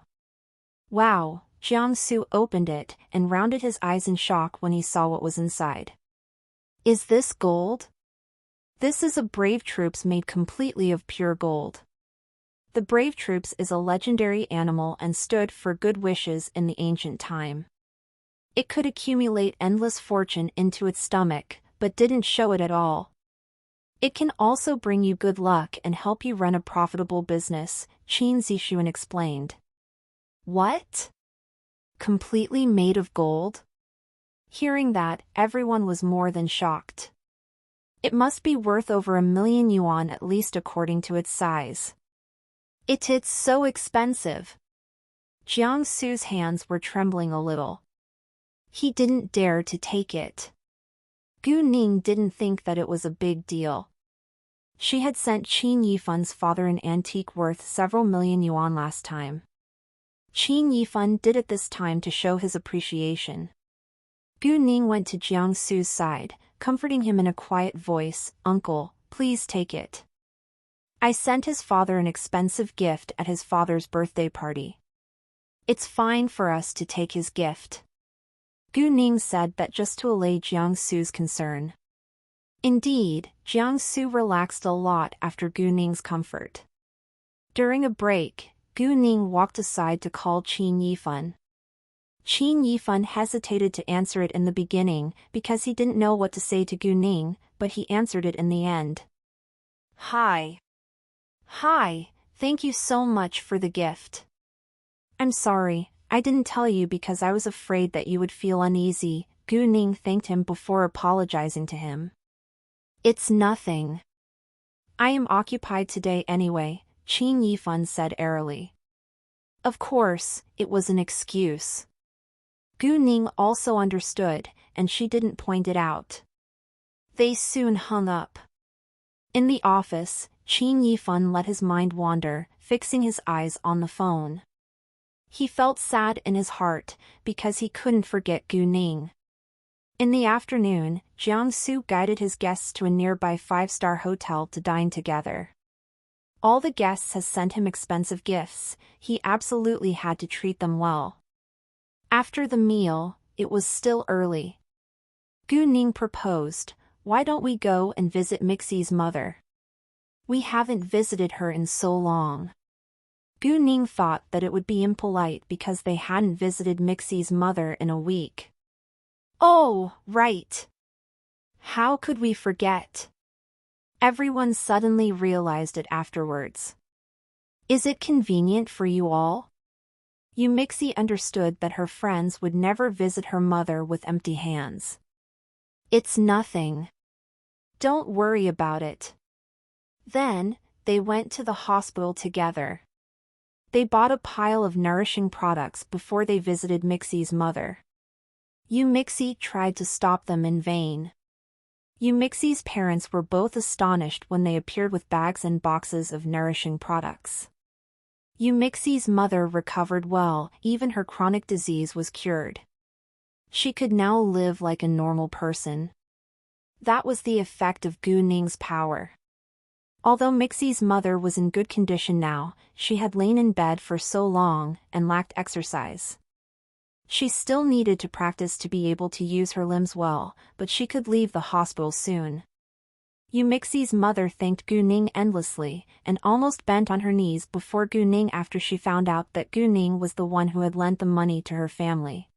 Wow, Jiangsu opened it and rounded his eyes in shock when he saw what was inside. "Is this gold?" "This is a Brave Troops made completely of pure gold." The Brave Troops is a legendary animal and stood for good wishes in the ancient time. It could accumulate endless fortune into its stomach, but didn't show it at all. It can also bring you good luck and help you run a profitable business, Qin Zixuan explained. "What? Completely made of gold?" Hearing that, everyone was more than shocked. "It must be worth over 1,000,000 yuan at least according to its size. It's so expensive." Jiangsu's hands were trembling a little. He didn't dare to take it. Gu Ning didn't think that it was a big deal. She had sent Qin Yifan's father an antique worth several million yuan last time. Qin Yifan did it this time to show his appreciation. Gu Ning went to Jiangsu's side, comforting him in a quiet voice, "Uncle, please take it. I sent his father an expensive gift at his father's birthday party. It's fine for us to take his gift." Gu Ning said that just to allay Jiangsu's concern. Indeed, Jiangsu relaxed a lot after Gu Ning's comfort. During a break, Gu Ning walked aside to call Qin Yifan. Qin Yifan hesitated to answer it in the beginning because he didn't know what to say to Gu Ning, but he answered it in the end. "Hi. Hi, thank you so much for the gift. I'm sorry, I didn't tell you because I was afraid that you would feel uneasy." Gu Ning thanked him before apologizing to him. "It's nothing. I am occupied today anyway," Qin Yifan said airily. Of course, it was an excuse. Gu Ning also understood, and she didn't point it out. They soon hung up. In the office, Qin Yifan let his mind wander, fixing his eyes on the phone. He felt sad in his heart, because he couldn't forget Gu Ning. In the afternoon, Jiangsu guided his guests to a nearby 5-star hotel to dine together. All the guests had sent him expensive gifts, he absolutely had to treat them well. After the meal, it was still early. Gu Ning proposed, "Why don't we go and visit Mixie's mother? We haven't visited her in so long." Gu Ning thought that it would be impolite because they hadn't visited Mixie's mother in a week. "Oh, right. How could we forget?" Everyone suddenly realized it afterwards. "Is it convenient for you all?" Yu Mixi understood that her friends would never visit her mother with empty hands. It's nothing. Don't worry about it. Then, they went to the hospital together. They bought a pile of nourishing products before they visited Mixi's mother. Yu Mixi tried to stop them in vain. Yu Mixi's parents were both astonished when they appeared with bags and boxes of nourishing products. Yu Mixi's mother recovered well, even her chronic disease was cured. She could now live like a normal person. That was the effect of Gu Ning's power. Although Mixi's mother was in good condition now, she had lain in bed for so long and lacked exercise. She still needed to practice to be able to use her limbs well, but she could leave the hospital soon. Yu Mixi's mother thanked Gu Ning endlessly, and almost bent on her knees before Gu Ning after she found out that Gu Ning was the one who had lent the money to her family.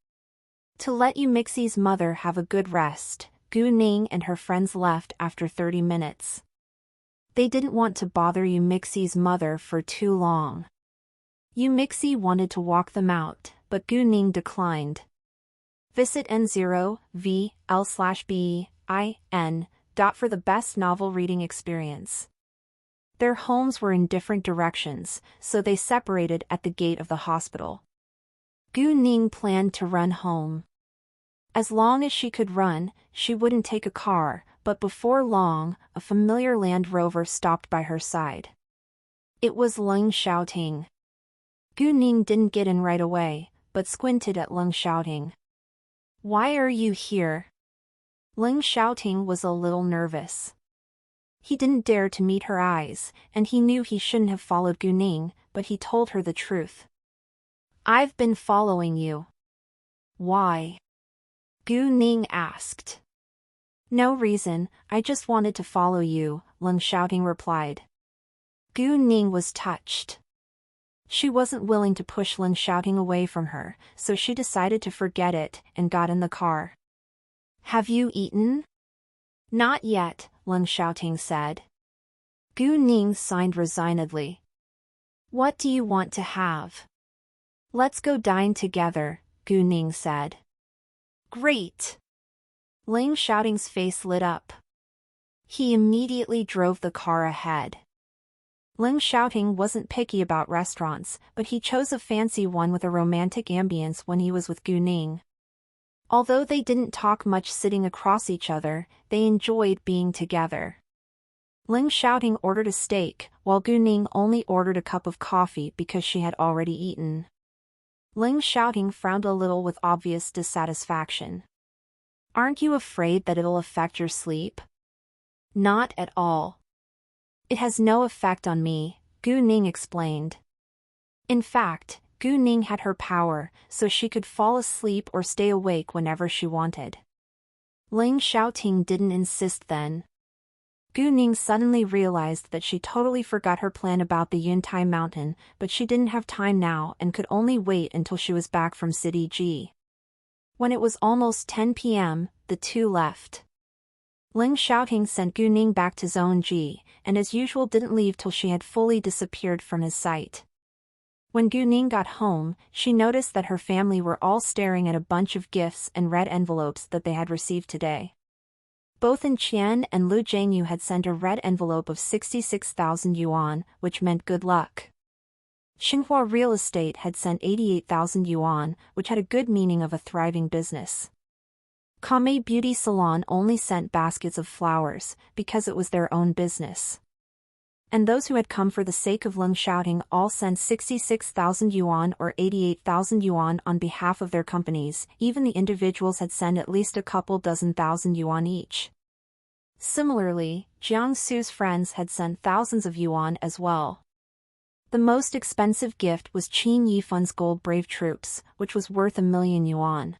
To let Yu Mixi's mother have a good rest, Gu Ning and her friends left after 30 minutes. They didn't want to bother Yu Mixi's mother for too long. Yu Mixi wanted to walk them out, but Gu Ning declined. Visit N0VL/BEIN. For the best novel reading experience. Their homes were in different directions, so they separated at the gate of the hospital. Gu Ning planned to run home. As long as she could run, she wouldn't take a car, but before long, a familiar Land Rover stopped by her side. It was Leng Xiaoting. Gu Ning didn't get in right away, but squinted at Leng Xiaoting. "Why are you here?" Leng Xiaoting was a little nervous. He didn't dare to meet her eyes, and he knew he shouldn't have followed Gu Ning, but he told her the truth. "I've been following you." "Why?" Gu Ning asked. "No reason, I just wanted to follow you," Leng Xiaoting replied. Gu Ning was touched. She wasn't willing to push Leng Xiaoting away from her, so she decided to forget it and got in the car. "Have you eaten?" "Not yet," Leng Xiaoting said. Gu Ning signed resignedly. "What do you want to have?" "Let's go dine together," Gu Ning said. "Great!" Leng Xiaoting's face lit up. He immediately drove the car ahead. Leng Xiaoting wasn't picky about restaurants, but he chose a fancy one with a romantic ambience when he was with Gu Ning. Although they didn't talk much sitting across each other, they enjoyed being together. Leng Xiaoting ordered a steak, while Gu Ning only ordered a cup of coffee because she had already eaten. Leng Xiaoting frowned a little with obvious dissatisfaction. "Aren't you afraid that it'll affect your sleep?" "Not at all. It has no effect on me," Gu Ning explained. In fact, Gu Ning had her power, so she could fall asleep or stay awake whenever she wanted. Leng Xiaoting didn't insist then. Gu Ning suddenly realized that she totally forgot her plan about the Yuntai mountain, but she didn't have time now and could only wait until she was back from City G. When it was almost 10 p.m., the two left. Leng Xiaoting sent Gu Ning back to Zone G, and as usual didn't leave till she had fully disappeared from his sight. When Gu Ning got home, she noticed that her family were all staring at a bunch of gifts and red envelopes that they had received today. Both Qian and Lu Jiangyu had sent a red envelope of 66,000 yuan, which meant good luck. Xinhua Real Estate had sent 88,000 yuan, which had a good meaning of a thriving business. Kame Beauty Salon only sent baskets of flowers, because it was their own business. And those who had come for the sake of Leng Xiaoting all sent 66,000 yuan or 88,000 yuan on behalf of their companies. Even the individuals had sent at least a couple dozen thousand yuan each. Similarly, Jiangsu's friends had sent thousands of yuan as well. The most expensive gift was Qin Yifun's Gold Brave Troops, which was worth 1 million yuan.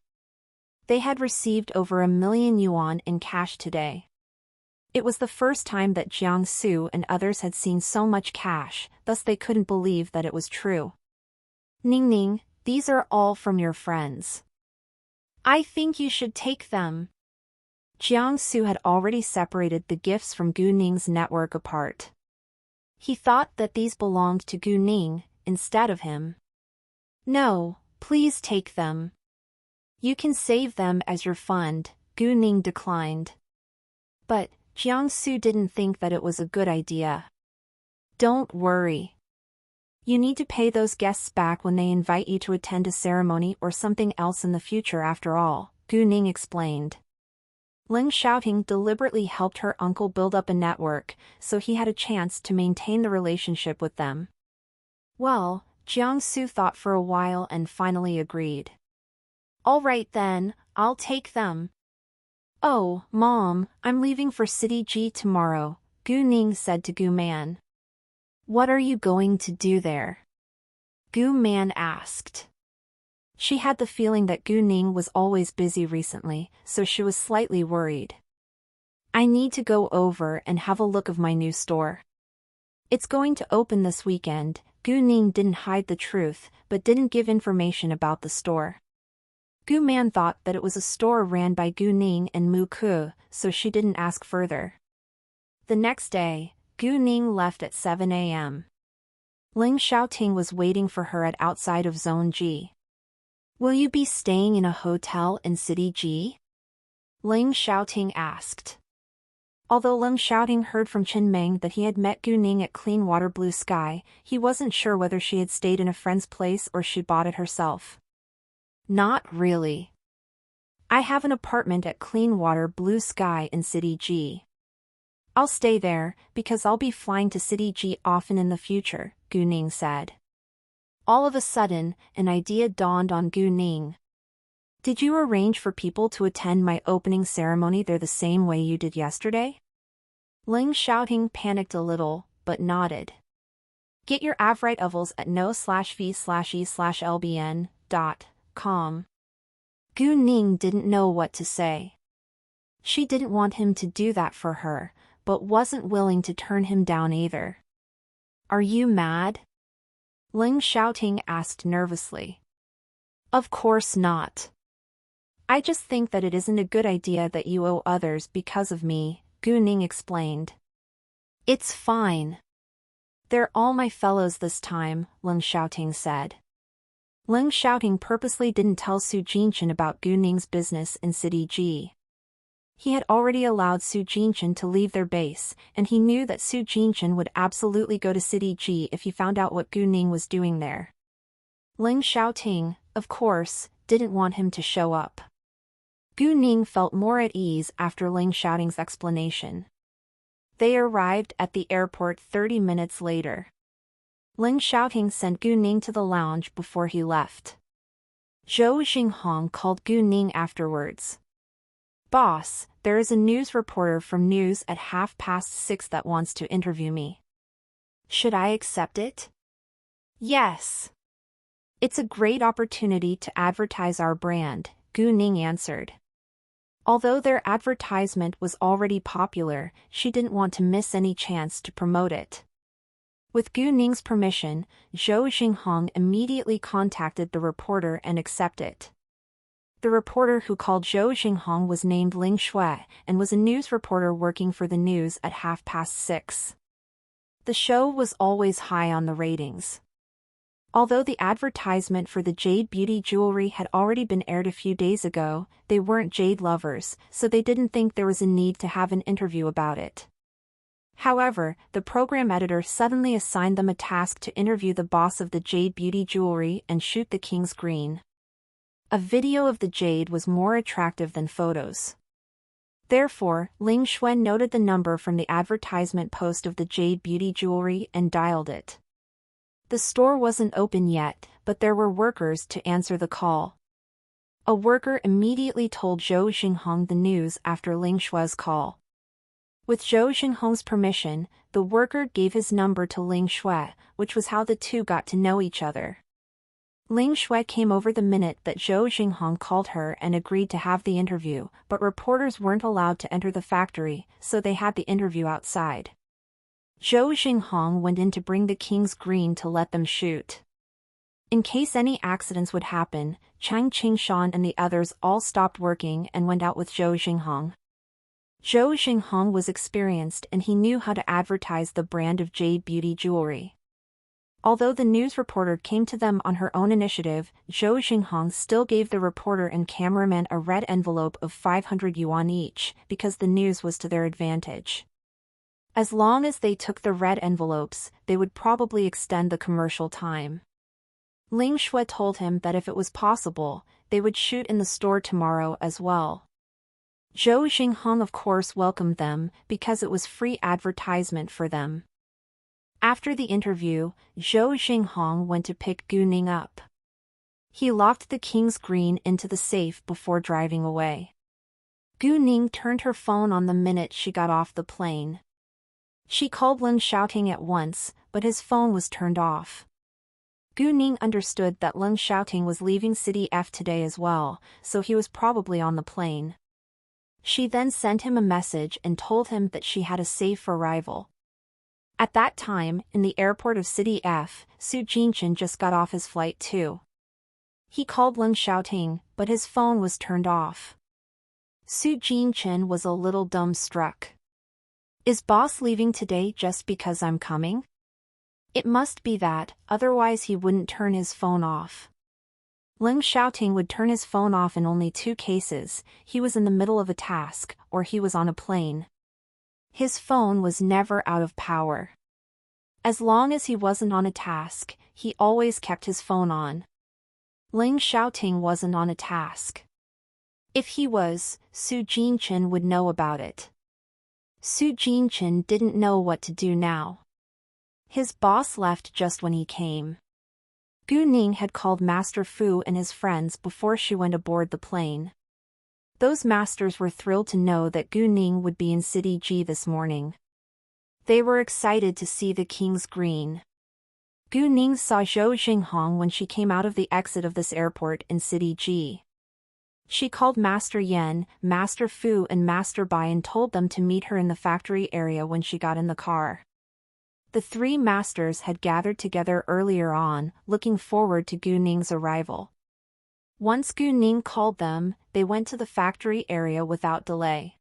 They had received over 1 million yuan in cash today. It was the first time that Jiangsu and others had seen so much cash, thus they couldn't believe that it was true. "Ning Ning, these are all from your friends. I think you should take them." Jiangsu had already separated the gifts from Gu Ning's network apart. He thought that these belonged to Gu Ning, instead of him. No, please take them. You can save them as your fund, Gu Ning declined. But Jiangsu didn't think that it was a good idea. Don't worry. You need to pay those guests back when they invite you to attend a ceremony or something else in the future after all, Gu Ning explained. Ling Xiaoting deliberately helped her uncle build up a network, so he had a chance to maintain the relationship with them. Well, Jiangsu thought for a while and finally agreed. All right then, I'll take them. Oh, Mom, I'm leaving for City G tomorrow, Gu Ning said to Gu Man. What are you going to do there? Gu Man asked. She had the feeling that Gu Ning was always busy recently, so she was slightly worried. I need to go over and have a look of my new store. It's going to open this weekend. Gu Ning didn't hide the truth, but didn't give information about the store. Gu Man thought that it was a store ran by Gu Ning and Mu Ku, so she didn't ask further. The next day, Gu Ning left at 7 a.m. Ling Xiaoting was waiting for her at outside of Zone G. Will you be staying in a hotel in City G? Ling Xiaoting asked. Although Ling Xiaoting heard from Chen Meng that he had met Gu Ning at Clean Water Blue Sky, he wasn't sure whether she had stayed in a friend's place or she bought it herself. Not really. I have an apartment at Clean Water Blue Sky in City G. I'll stay there, because I'll be flying to City G often in the future, Gu Ning said. All of a sudden, an idea dawned on Gu Ning. Did you arrange for people to attend my opening ceremony there the same way you did yesterday? Ling Xiaoting panicked a little, but nodded. Get your Avrite Ovals at no/v/e/lbn.com. Gu Ning didn't know what to say. She didn't want him to do that for her, but wasn't willing to turn him down either. Are you mad? Ling Xiaoting asked nervously. Of course not. I just think that it isn't a good idea that you owe others because of me, Gu Ning explained. It's fine. They're all my fellows this time, Ling Xiaoting said. Ling Xiaoting purposely didn't tell Su Jinchen about Gu Ning's business in City G. He had already allowed Su Jinchen to leave their base, and he knew that Su Jinchen would absolutely go to City G if he found out what Gu Ning was doing there. Ling Xiaoting, of course, didn't want him to show up. Gu Ning felt more at ease after Ling Xiaoting's explanation. They arrived at the airport 30 minutes later. Ling Xiaoting sent Gu Ning to the lounge before he left. Zhou Xinghong called Gu Ning afterwards. Boss, there is a news reporter from News at 6:30 that wants to interview me. Should I accept it? Yes. It's a great opportunity to advertise our brand, Gu Ning answered. Although their advertisement was already popular, she didn't want to miss any chance to promote it. With Gu Ning's permission, Zhou Xinghong immediately contacted the reporter and accepted it. The reporter who called Zhou Xinghong was named Ling Shui and was a news reporter working for the News at 6:30. The show was always high on the ratings. Although the advertisement for the Jade Beauty jewelry had already been aired a few days ago, they weren't Jade lovers, so they didn't think there was a need to have an interview about it. However, the program editor suddenly assigned them a task to interview the boss of the Jade Beauty jewelry and shoot the King's Green. A video of the jade was more attractive than photos. Therefore, Ling Shui noted the number from the advertisement post of the Jade Beauty jewelry and dialed it. The store wasn't open yet, but there were workers to answer the call. A worker immediately told Zhou Xinghong the news after Ling Shui's call. With Zhou Xinghong's permission, the worker gave his number to Ling Shui, which was how the two got to know each other. Ling Shui came over the minute that Zhou Xinghong called her and agreed to have the interview, but reporters weren't allowed to enter the factory, so they had the interview outside. Zhou Xinghong went in to bring the King's Green to let them shoot. In case any accidents would happen, Chang Qingshan and the others all stopped working and went out with Zhou Xinghong. Zhou Xinghong was experienced and he knew how to advertise the brand of Jade Beauty jewelry. Although the news reporter came to them on her own initiative, Zhou Xinghong still gave the reporter and cameraman a red envelope of 500 yuan each, because the news was to their advantage. As long as they took the red envelopes, they would probably extend the commercial time. Ling Shui told him that if it was possible, they would shoot in the store tomorrow as well. Zhou Xinghong of course welcomed them, because it was free advertisement for them. After the interview, Zhou Xinghong went to pick Gu Ning up. He locked the King's Green into the safe before driving away. Gu Ning turned her phone on the minute she got off the plane. She called Lin Xiaoting at once, but his phone was turned off. Gu Ning understood that Lin Xiaoting was leaving City F today as well, so he was probably on the plane. She then sent him a message and told him that she had a safe arrival. At that time, in the airport of City F, Su Jinchen just got off his flight too. He called Lin Xiaoting, but his phone was turned off. Su Jinchen was a little dumbstruck. Is boss leaving today just because I'm coming? It must be that, otherwise he wouldn't turn his phone off. Lin Xiaoting would turn his phone off in only 2 cases: he was in the middle of a task, or he was on a plane. His phone was never out of power. As long as he wasn't on a task, he always kept his phone on. Ling Xiaoting wasn't on a task. If he was, Su Jinchen would know about it. Su Jinchen didn't know what to do now. His boss left just when he came. Gu Ning had called Master Fu and his friends before she went aboard the plane. Those masters were thrilled to know that Gu Ning would be in City G this morning. They were excited to see the King's Green. Gu Ning saw Zhou Xinghong when she came out of the exit of this airport in City G. She called Master Yan, Master Fu and Master Bai and told them to meet her in the factory area when she got in the car. The 3 masters had gathered together earlier on, looking forward to Gu Ning's arrival. Once Gu Ning called them, they went to the factory area without delay.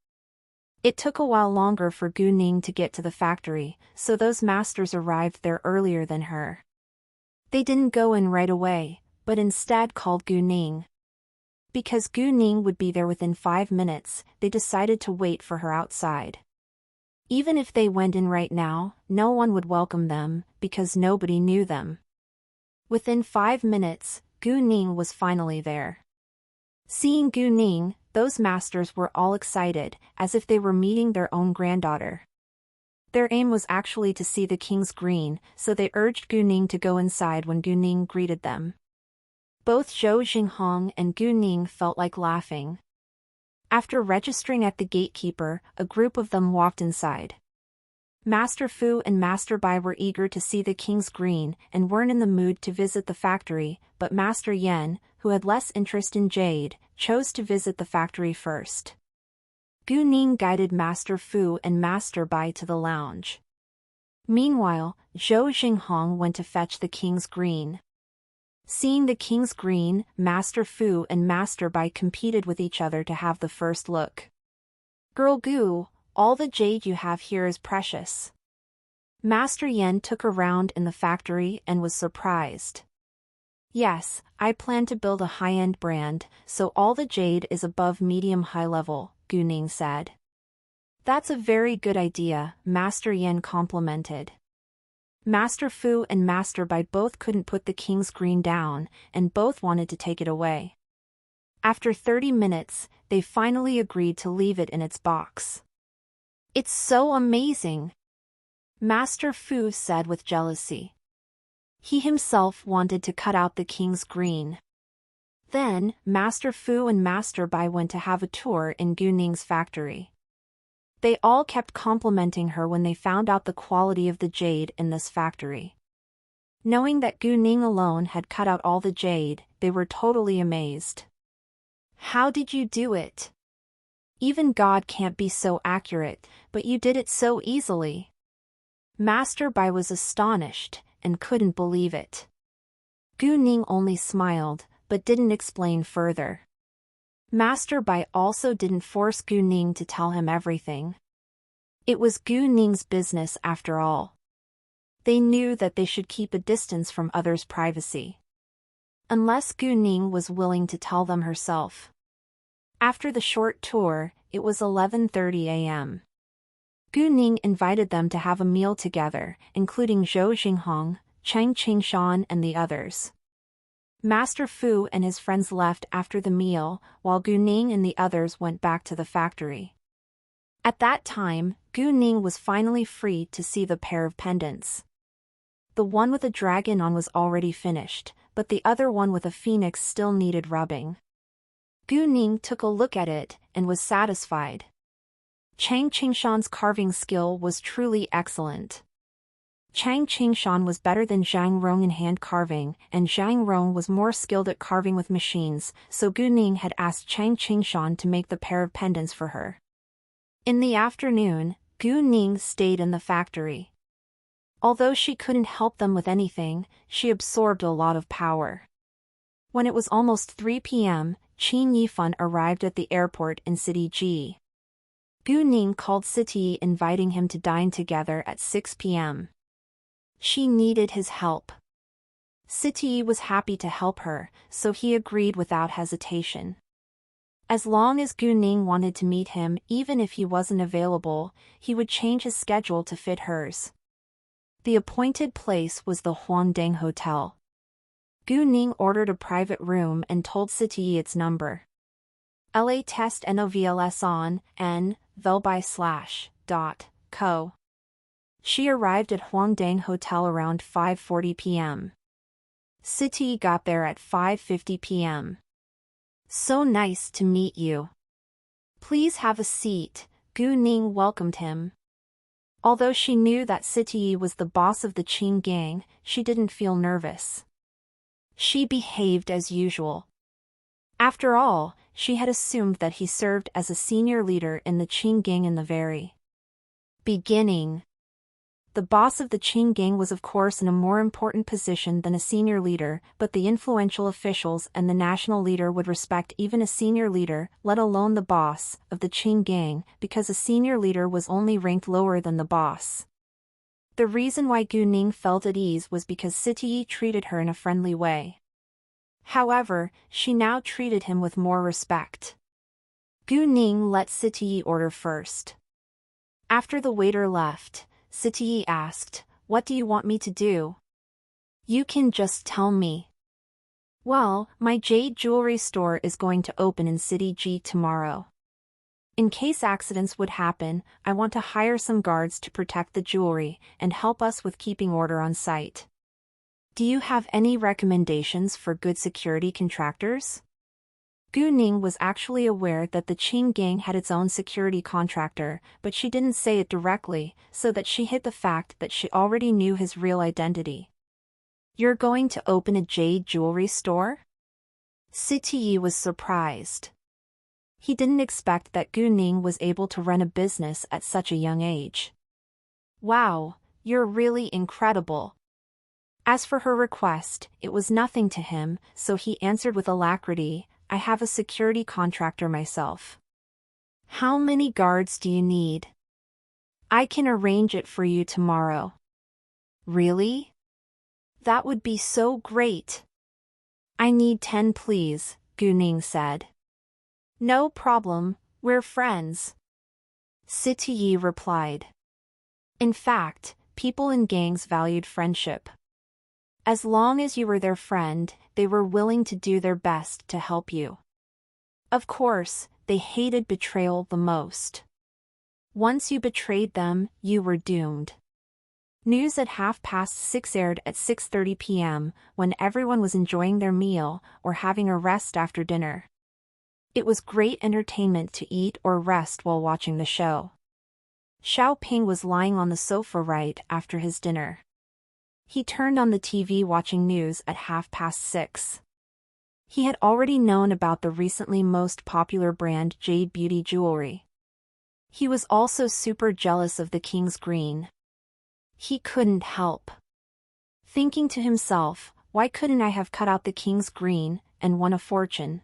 It took a while longer for Gu Ning to get to the factory, so those masters arrived there earlier than her. They didn't go in right away, but instead called Gu Ning. Because Gu Ning would be there within 5 minutes, they decided to wait for her outside. Even if they went in right now, no one would welcome them, because nobody knew them. Within 5 minutes, Gu Ning was finally there. Seeing Gu Ning, those masters were all excited, as if they were meeting their own granddaughter. Their aim was actually to see the King's Green, so they urged Gu Ning to go inside when Gu Ning greeted them. Both Zhou Xinghong and Gu Ning felt like laughing. After registering at the gatekeeper, a group of them walked inside. Master Fu and Master Bai were eager to see the King's Green and weren't in the mood to visit the factory, but Master Yan, who had less interest in jade, chose to visit the factory first. Gu Ning guided Master Fu and Master Bai to the lounge. Meanwhile, Zhou Xinghong went to fetch the King's Green. Seeing the King's Green, Master Fu and Master Bai competed with each other to have the first look. "Girl Gu, all the jade you have here is precious." Master Yan took a round in the factory and was surprised. "Yes, I plan to build a high-end brand, so all the jade is above medium-high level," Gu Ning said. "That's a very good idea," Master Yan complimented. Master Fu and Master Bai both couldn't put the King's Green down, and both wanted to take it away. After 30 minutes, they finally agreed to leave it in its box. "It's so amazing," Master Fu said with jealousy. He himself wanted to cut out the King's Green. Then, Master Fu and Master Bai went to have a tour in Gu Ning's factory. They all kept complimenting her when they found out the quality of the jade in this factory. Knowing that Gu Ning alone had cut out all the jade, they were totally amazed. "How did you do it? Even God can't be so accurate, but you did it so easily." Master Bai was astonished, and couldn't believe it. Gu Ning only smiled, but didn't explain further. Master Bai also didn't force Gu Ning to tell him everything. It was Gu Ning's business after all. They knew that they should keep a distance from others' privacy. Unless Gu Ning was willing to tell them herself. After the short tour, it was 11:30 a.m. Gu Ning invited them to have a meal together, including Zhou Jinghong, Chang Qingshan and the others. Master Fu and his friends left after the meal, while Gu Ning and the others went back to the factory. At that time, Gu Ning was finally free to see the pair of pendants. The one with a dragon on was already finished, but the other one with a phoenix still needed rubbing. Gu Ning took a look at it, and was satisfied. Chang Qingshan's carving skill was truly excellent. Chang Qingshan was better than Zhang Rong in hand carving, and Zhang Rong was more skilled at carving with machines, so Gu Ning had asked Chang Qingshan to make the pair of pendants for her. In the afternoon, Gu Ning stayed in the factory. Although she couldn't help them with anything, she absorbed a lot of power. When it was almost 3 p.m., Qin Yifan arrived at the airport in City G. Gu Ning called City inviting him to dine together at 6 p.m. She needed his help. City was happy to help her, so he agreed without hesitation. As long as Gu Ning wanted to meet him, even if he wasn't available, he would change his schedule to fit hers. The appointed place was the Huangdang Hotel. Gu Ning ordered a private room and told City its number. La test novls on n vel/.co. She arrived at Huangdang Hotel around 5:40 p.m. City got there at 5:50 p.m. So nice to meet you. Please have a seat, Gu Ning welcomed him. Although she knew that City was the boss of the Qin gang, she didn't feel nervous. She behaved as usual. After all, she had assumed that he served as a senior leader in the Qin gang in the very beginning. The boss of the Qin gang was of course in a more important position than a senior leader, but the influential officials and the national leader would respect even a senior leader, let alone the boss, of the Qin gang, because a senior leader was only ranked lower than the boss. The reason why Gu Ning felt at ease was because City treated her in a friendly way. However, she now treated him with more respect. Gu Ning let City order first. After the waiter left, City asked, "What do you want me to do?" "You can just tell me." "Well, my jade jewelry store is going to open in City G tomorrow. In case accidents would happen, I want to hire some guards to protect the jewelry and help us with keeping order on site. Do you have any recommendations for good security contractors?" Gu Ning was actually aware that the Qin gang had its own security contractor, but she didn't say it directly, so that she hid the fact that she already knew his real identity. "You're going to open a jade jewelry store?" City was surprised. He didn't expect that Gu Ning was able to run a business at such a young age. "Wow, you're really incredible." As for her request, it was nothing to him, so he answered with alacrity, "I have a security contractor myself." "How many guards do you need?" "I can arrange it for you tomorrow." "Really? That would be so great." "I need 10 please," Gu Ning said. "No problem, we're friends," City replied. In fact, people in gangs valued friendship. As long as you were their friend, they were willing to do their best to help you. Of course, they hated betrayal the most. Once you betrayed them, you were doomed. News at 6:30 aired at 6:30 p.m., when everyone was enjoying their meal or having a rest after dinner. It was great entertainment to eat or rest while watching the show. Xiao Ping was lying on the sofa right after his dinner. He turned on the TV watching news at 6:30. He had already known about the recently most popular brand Jade Beauty Jewelry. He was also super jealous of the King's Green. He couldn't help thinking to himself, why couldn't I have cut out the King's Green and won a fortune?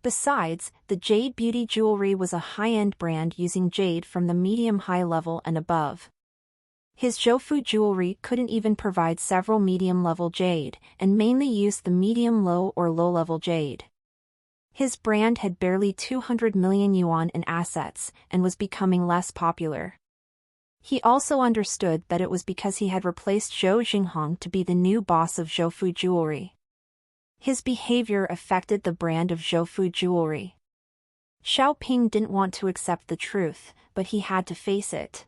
Besides, the Jade Beauty Jewelry was a high-end brand using jade from the medium-high level and above. His Zhoufu jewelry couldn't even provide several medium-level jade, and mainly used the medium-low or low-level jade. His brand had barely 200 million yuan in assets, and was becoming less popular. He also understood that it was because he had replaced Zhou Xinghong to be the new boss of Zhoufu jewelry. His behavior affected the brand of Zhoufu jewelry. Xiaoping didn't want to accept the truth, but he had to face it.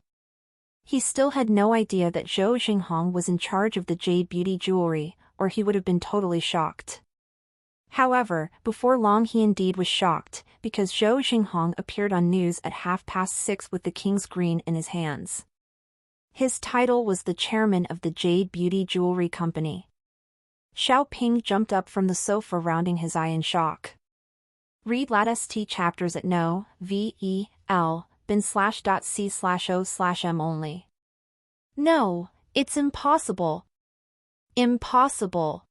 He still had no idea that Zhou Xinghong was in charge of the jade beauty jewelry, or he would have been totally shocked. However, before long he indeed was shocked, because Zhou Xinghong appeared on news at 6:30 with the king's green in his hands. His title was the chairman of the Jade Beauty Jewelry Company. Xiaoping jumped up from the sofa, rounding his eye in shock. Read latest chapters at bin/c/o/m only. No, it's impossible. Impossible.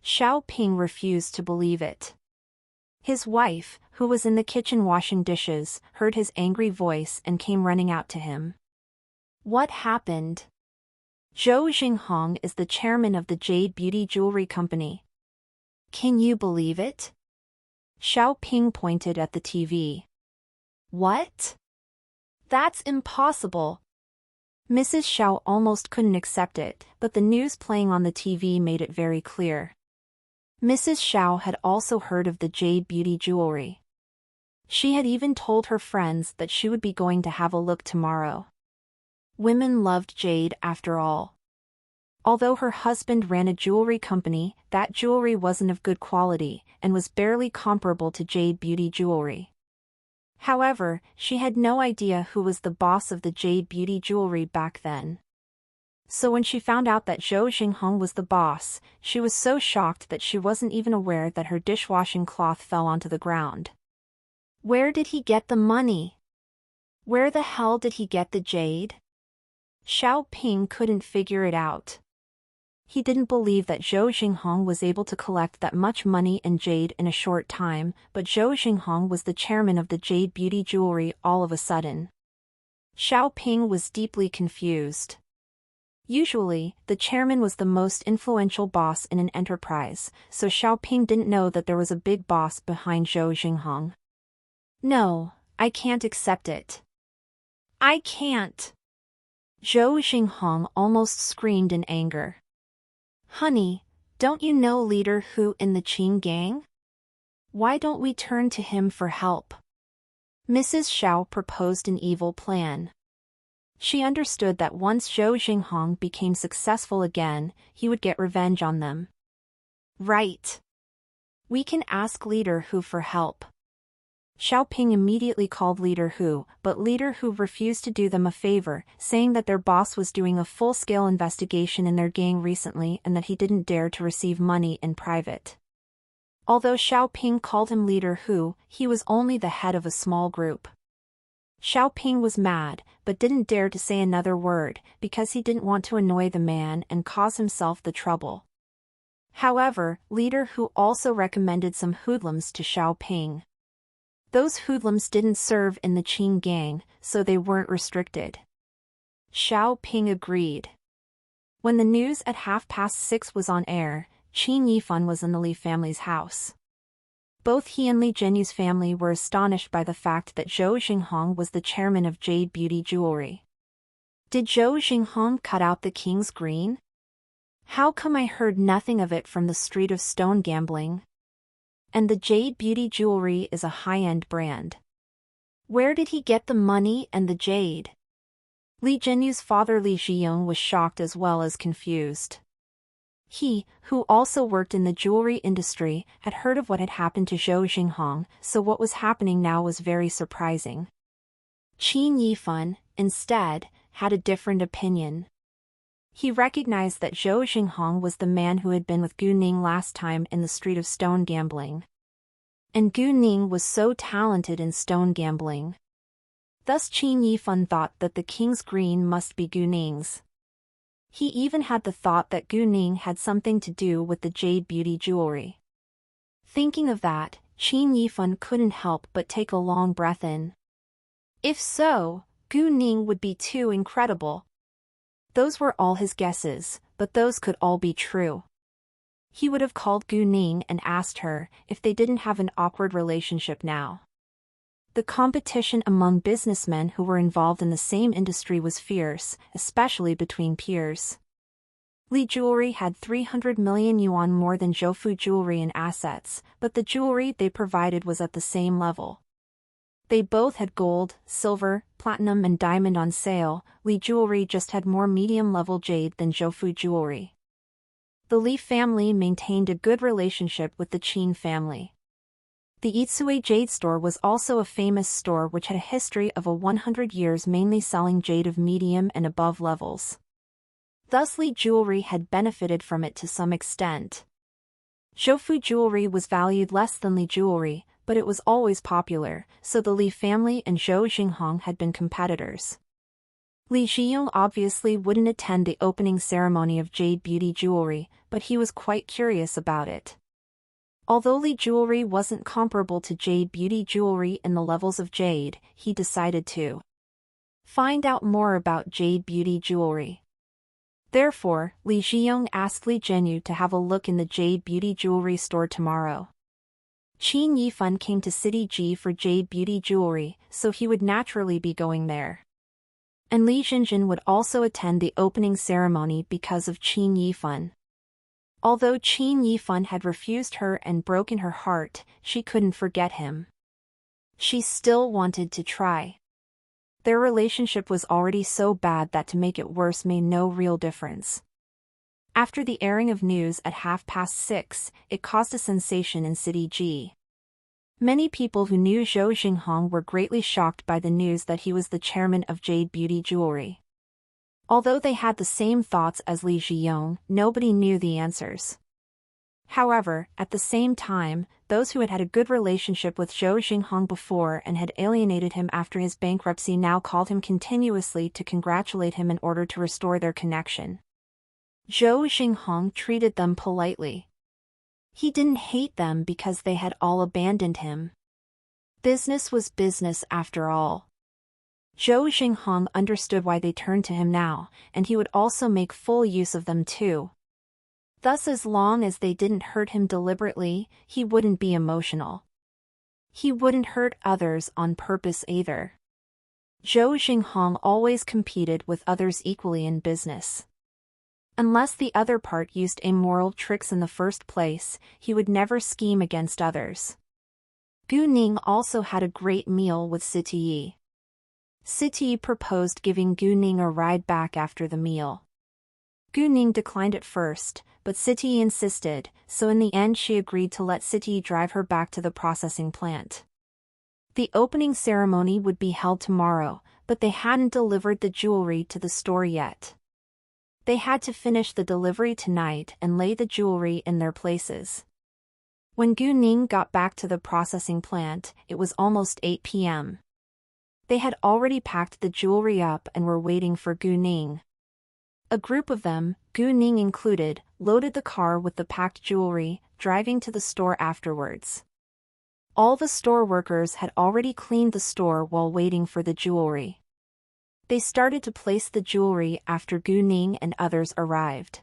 Xiaoping refused to believe it. His wife, who was in the kitchen washing dishes, heard his angry voice and came running out to him. What happened? Zhou Xinghong is the chairman of the Jade Beauty Jewelry Company. Can you believe it? Xiaoping pointed at the TV. What? That's impossible. Mrs. Xiao almost couldn't accept it, but the news playing on the TV made it very clear. Mrs. Xiao had also heard of the Jade Beauty Jewelry. She had even told her friends that she would be going to have a look tomorrow. Women loved jade after all. Although her husband ran a jewelry company, that jewelry wasn't of good quality, and was barely comparable to Jade Beauty Jewelry. However, she had no idea who was the boss of the Jade Beauty Jewelry back then. So when she found out that Zhou Xinghong was the boss, she was so shocked that she wasn't even aware that her dishwashing cloth fell onto the ground. Where did he get the money? Where the hell did he get the jade? Xiaoping couldn't figure it out. He didn't believe that Zhou Xinghong was able to collect that much money and jade in a short time, but Zhou Xinghong was the chairman of the Jade Beauty Jewelry all of a sudden. Xiaoping was deeply confused. Usually, the chairman was the most influential boss in an enterprise, so Xiaoping didn't know that there was a big boss behind Zhou Xinghong. No, I can't accept it. I can't. Zhou Xinghong almost screamed in anger. Honey, don't you know Leader Hu in the Qing gang? Why don't we turn to him for help? Mrs. Xiao proposed an evil plan. She understood that once Zhou Xinghong became successful again, he would get revenge on them. Right. We can ask Leader Hu for help. Xiaoping immediately called Leader Hu, but Leader Hu refused to do them a favor, saying that their boss was doing a full-scale investigation in their gang recently and that he didn't dare to receive money in private. Although Xiaoping called him Leader Hu, he was only the head of a small group. Xiaoping was mad, but didn't dare to say another word, because he didn't want to annoy the man and cause himself the trouble. However, Leader Hu also recommended some hoodlums to Xiaoping. Those hoodlums didn't serve in the Qing gang, so they weren't restricted. Xiaoping agreed. When the news at 6:30 was on air, Qin Yifan was in the Li family's house. Both he and Li Jianyu's family were astonished by the fact that Zhou Xinghong was the chairman of Jade Beauty Jewelry. Did Zhou Xinghong cut out the king's green? How come I heard nothing of it from the street of stone gambling? And the Jade Beauty Jewelry is a high-end brand. Where did he get the money and the jade? Li Jianyu's father Li Zhiyong was shocked as well as confused. He, who also worked in the jewelry industry, had heard of what had happened to Zhou Xinghong, so what was happening now was very surprising. Qin Yifan, instead, had a different opinion. He recognized that Zhou Xinghong was the man who had been with Gu Ning last time in the street of stone gambling. And Gu Ning was so talented in stone gambling. Thus Qin Yifan thought that the king's green must be Gu Ning's. He even had the thought that Gu Ning had something to do with the Jade Beauty Jewelry. Thinking of that, Qin Yifan couldn't help but take a long breath in. If so, Gu Ning would be too incredible. Those were all his guesses, but those could all be true. He would have called Gu Ning and asked her if they didn't have an awkward relationship now. The competition among businessmen who were involved in the same industry was fierce, especially between peers. Li Jewelry had 300 million yuan more than Zhoufu Jewelry in assets, but the jewelry they provided was at the same level. They both had gold, silver, platinum and diamond on sale. Li Jewelry just had more medium-level jade than Zhoufu Jewelry. The Li family maintained a good relationship with the Qin family. The Itsue Jade Store was also a famous store which had a history of 100 years mainly selling jade of medium and above levels. Thus Li Jewelry had benefited from it to some extent. Zhoufu Jewelry was valued less than Li Jewelry, but it was always popular, so the Li family and Zhou Xinghong had been competitors. Li Zhiyong obviously wouldn't attend the opening ceremony of Jade Beauty Jewelry, but he was quite curious about it. Although Li Jewelry wasn't comparable to Jade Beauty Jewelry in the levels of jade, he decided to find out more about Jade Beauty Jewelry. Therefore, Li Zhiyong asked Li Zhenyu to have a look in the Jade Beauty Jewelry store tomorrow. Qin Yifan came to City G for Jade Beauty Jewelry, so he would naturally be going there. And Li Zhenjin would also attend the opening ceremony because of Qin Yifan. Although Qin Yifan had refused her and broken her heart, she couldn't forget him. She still wanted to try. Their relationship was already so bad that to make it worse made no real difference. After the airing of news at 6:30, it caused a sensation in City G. Many people who knew Zhou Xinghong were greatly shocked by the news that he was the chairman of Jade Beauty Jewelry. Although they had the same thoughts as Li Zhiyong, nobody knew the answers. However, at the same time, those who had had a good relationship with Zhou Xinghong before and had alienated him after his bankruptcy now called him continuously to congratulate him in order to restore their connection. Zhou Xinghong treated them politely. He didn't hate them because they had all abandoned him. Business was business after all. Zhou Xinghong understood why they turned to him now, and he would also make full use of them too. Thus, as long as they didn't hurt him deliberately, he wouldn't be emotional. He wouldn't hurt others on purpose either. Zhou Xinghong always competed with others equally in business. Unless the other part used immoral tricks in the first place, he would never scheme against others. Gu Ning also had a great meal with Siti. Siti proposed giving Gu Ning a ride back after the meal. Gu Ning declined at first, but Siti insisted, so in the end she agreed to let Siti drive her back to the processing plant. The opening ceremony would be held tomorrow, but they hadn't delivered the jewelry to the store yet. They had to finish the delivery tonight and lay the jewelry in their places. When Gu Ning got back to the processing plant, it was almost 8 p.m. They had already packed the jewelry up and were waiting for Gu Ning. A group of them, Gu Ning included, loaded the car with the packed jewelry, driving to the store afterwards. All the store workers had already cleaned the store while waiting for the jewelry. They started to place the jewelry after Gu Ning and others arrived.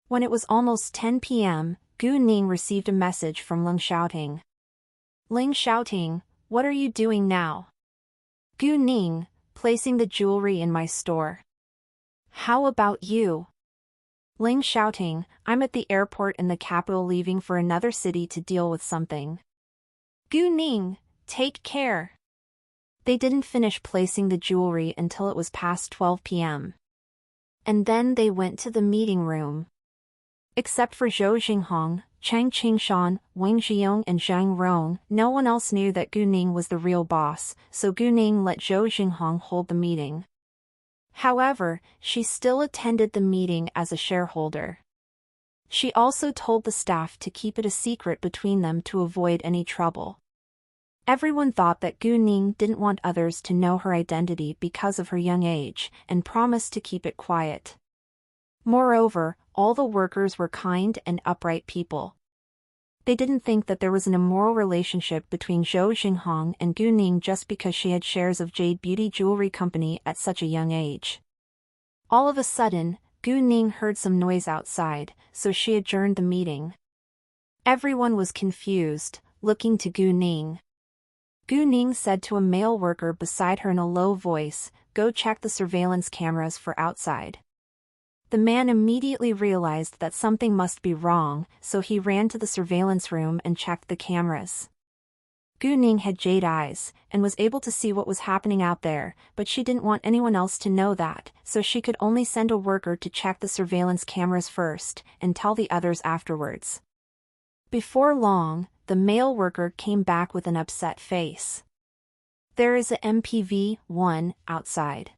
When it was almost 10 p.m., Gu Ning received a message from Ling shouting. Ling shouting, "What are you doing now?" Gu Ning, placing the jewelry in my store. How about you? Ling shouting, I'm at the airport in the capital leaving for another city to deal with something. Gu Ning, take care. They didn't finish placing the jewelry until it was past 12 p.m. And then they went to the meeting room. Except for Zhou Xinghong, Chang Qingshan, Wang Zhiyong and Zhang Rong, no one else knew that Gu Ning was the real boss, so Gu Ning let Zhou Xinghong hold the meeting. However, she still attended the meeting as a shareholder. She also told the staff to keep it a secret between them to avoid any trouble. Everyone thought that Gu Ning didn't want others to know her identity because of her young age, and promised to keep it quiet. Moreover, all the workers were kind and upright people. They didn't think that there was an immoral relationship between Zhou Xinghong and Gu Ning just because she had shares of Jade Beauty Jewelry Company at such a young age. All of a sudden, Gu Ning heard some noise outside, so she adjourned the meeting. Everyone was confused, looking to Gu Ning. Gu Ning said to a male worker beside her in a low voice, "Go check the surveillance cameras for outside." The man immediately realized that something must be wrong, so he ran to the surveillance room and checked the cameras. Gu Ning had jade eyes, and was able to see what was happening out there, but she didn't want anyone else to know that, so she could only send a worker to check the surveillance cameras first, and tell the others afterwards. Before long, the male worker came back with an upset face. "There is a MPV-1 outside.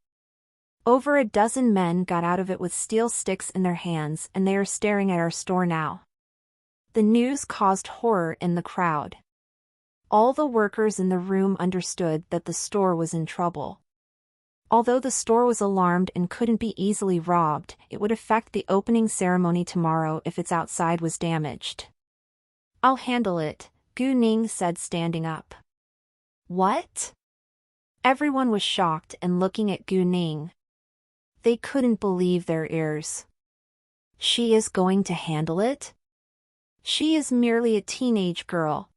Over a dozen men got out of it with steel sticks in their hands and they are staring at our store now." The news caused horror in the crowd. All the workers in the room understood that the store was in trouble. Although the store was alarmed and couldn't be easily robbed, it would affect the opening ceremony tomorrow if its outside was damaged. "I'll handle it," Gu Ning said, standing up. "What?" Everyone was shocked and looking at Gu Ning. They couldn't believe their ears. She is going to handle it? She is merely a teenage girl.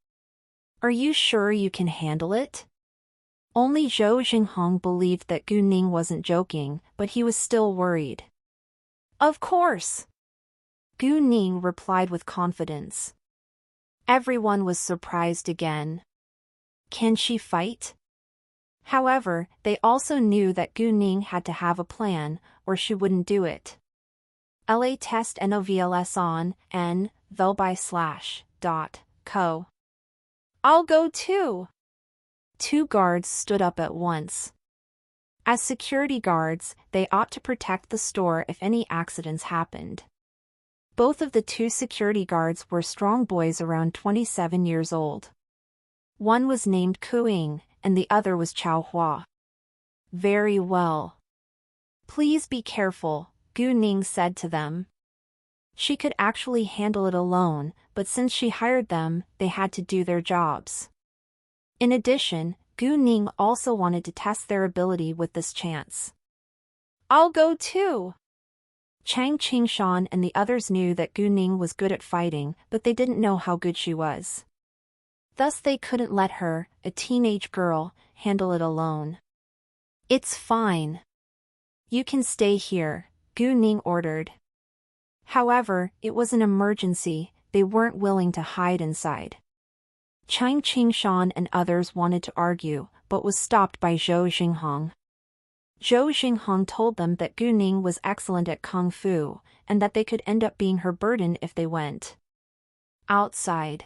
Are you sure you can handle it? Only Zhou Xinghong believed that Gu Ning wasn't joking, but he was still worried. "Of course," Gu Ning replied with confidence. Everyone was surprised again. Can she fight? However, they also knew that Gu Ning had to have a plan, or she wouldn't do it. La test novls on n/co. "I'll go too." Two guards stood up at once. As security guards, they ought to protect the store if any accidents happened. Both of the two security guards were strong boys around 27 years old. One was named Kuing, and the other was Chao Hua. "Very well. Please be careful," Gu Ning said to them. She could actually handle it alone, but since she hired them, they had to do their jobs. In addition, Gu Ning also wanted to test their ability with this chance. "I'll go too." Chang Qingshan and the others knew that Gu Ning was good at fighting, but they didn't know how good she was. Thus they couldn't let her, a teenage girl, handle it alone. "It's fine. You can stay here," Gu Ning ordered. However, it was an emergency, they weren't willing to hide inside. Chang Qingshan and others wanted to argue, but was stopped by Zhou Xinghong. Zhou Xinghong told them that Gu Ning was excellent at kung fu, and that they could end up being her burden if they went outside.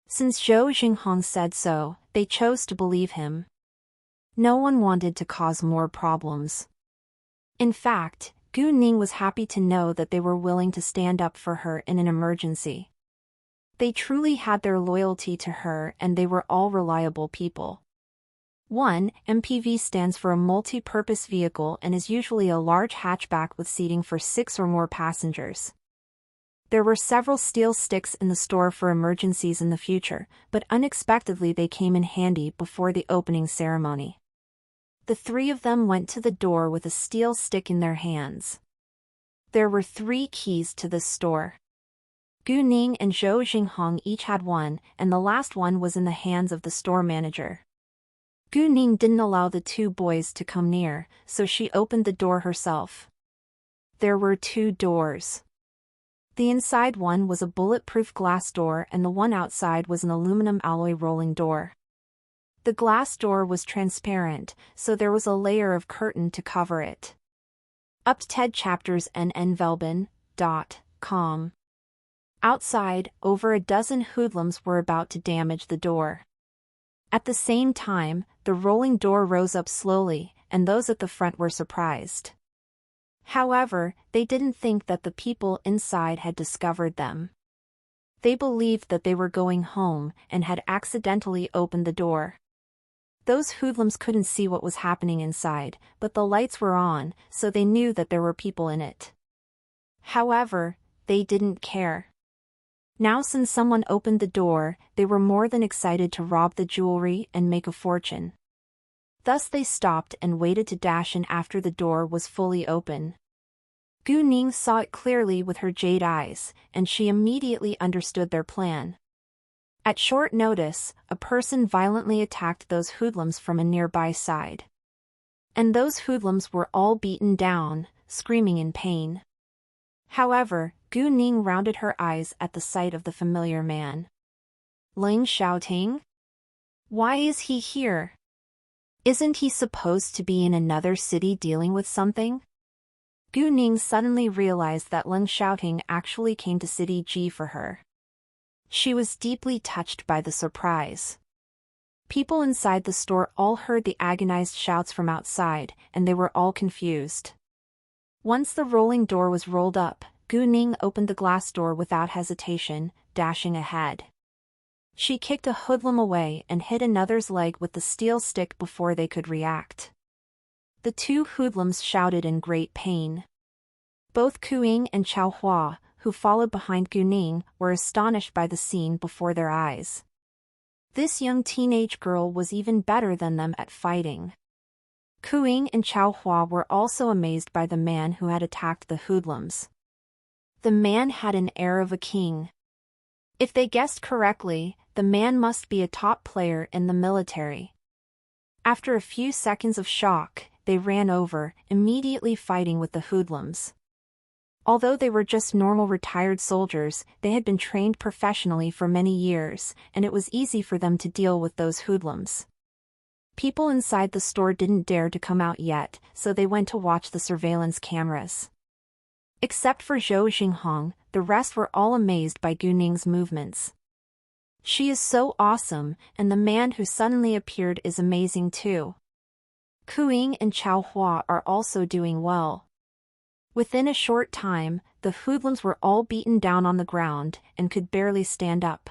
Since Zhou Xinghong said so, they chose to believe him. No one wanted to cause more problems. In fact, Gu Ning was happy to know that they were willing to stand up for her in an emergency. They truly had their loyalty to her and they were all reliable people. 1. MPV stands for a multi-purpose vehicle and is usually a large hatchback with seating for 6 or more passengers. There were several steel sticks in the store for emergencies in the future, but unexpectedly they came in handy before the opening ceremony. The three of them went to the door with a steel stick in their hands. There were 3 keys to this store. Gu Ning and Zhou Xinghong each had one, and the last one was in the hands of the store manager. Gu Ning didn't allow the 2 boys to come near, so she opened the door herself. There were 2 doors. The inside one was a bulletproof glass door and the one outside was an aluminum alloy rolling door. The glass door was transparent, so there was a layer of curtain to cover it. Upted chapters nnvelben.com. Outside, over a dozen hoodlums were about to damage the door. At the same time, the rolling door rose up slowly, and those at the front were surprised. However, they didn't think that the people inside had discovered them. They believed that they were going home and had accidentally opened the door. Those hoodlums couldn't see what was happening inside, but the lights were on, so they knew that there were people in it. However, they didn't care. Now since someone opened the door, they were more than excited to rob the jewelry and make a fortune. Thus they stopped and waited to dash in after the door was fully open. Gu Ning saw it clearly with her jade eyes, and she immediately understood their plan. At short notice, a person violently attacked those hoodlums from a nearby side. And those hoodlums were all beaten down, screaming in pain. However, Gu Ning rounded her eyes at the sight of the familiar man. Ling Xiaoting? Why is he here? Isn't he supposed to be in another city dealing with something? Gu Ning suddenly realized that Ling Xiaoting actually came to City G for her. She was deeply touched by the surprise. People inside the store all heard the agonized shouts from outside, and they were all confused. Once the rolling door was rolled up, Gu Ning opened the glass door without hesitation, dashing ahead. She kicked a hoodlum away and hit another's leg with the steel stick before they could react. The two hoodlums shouted in great pain. Both Kuing and Chao Hua, who followed behind Gu Ning, were astonished by the scene before their eyes. This young teenage girl was even better than them at fighting. Kuing and Chao Hua were also amazed by the man who had attacked the hoodlums. The man had an air of a king. If they guessed correctly, the man must be a top player in the military. After a few seconds of shock, they ran over, immediately fighting with the hoodlums. Although they were just normal retired soldiers, they had been trained professionally for many years, and it was easy for them to deal with those hoodlums. People inside the store didn't dare to come out yet, so they went to watch the surveillance cameras. Except for Zhou Xinghong, the rest were all amazed by Gu Ning's movements. She is so awesome, and the man who suddenly appeared is amazing too. Kuing and Chao Hua are also doing well. Within a short time, the hoodlums were all beaten down on the ground and could barely stand up.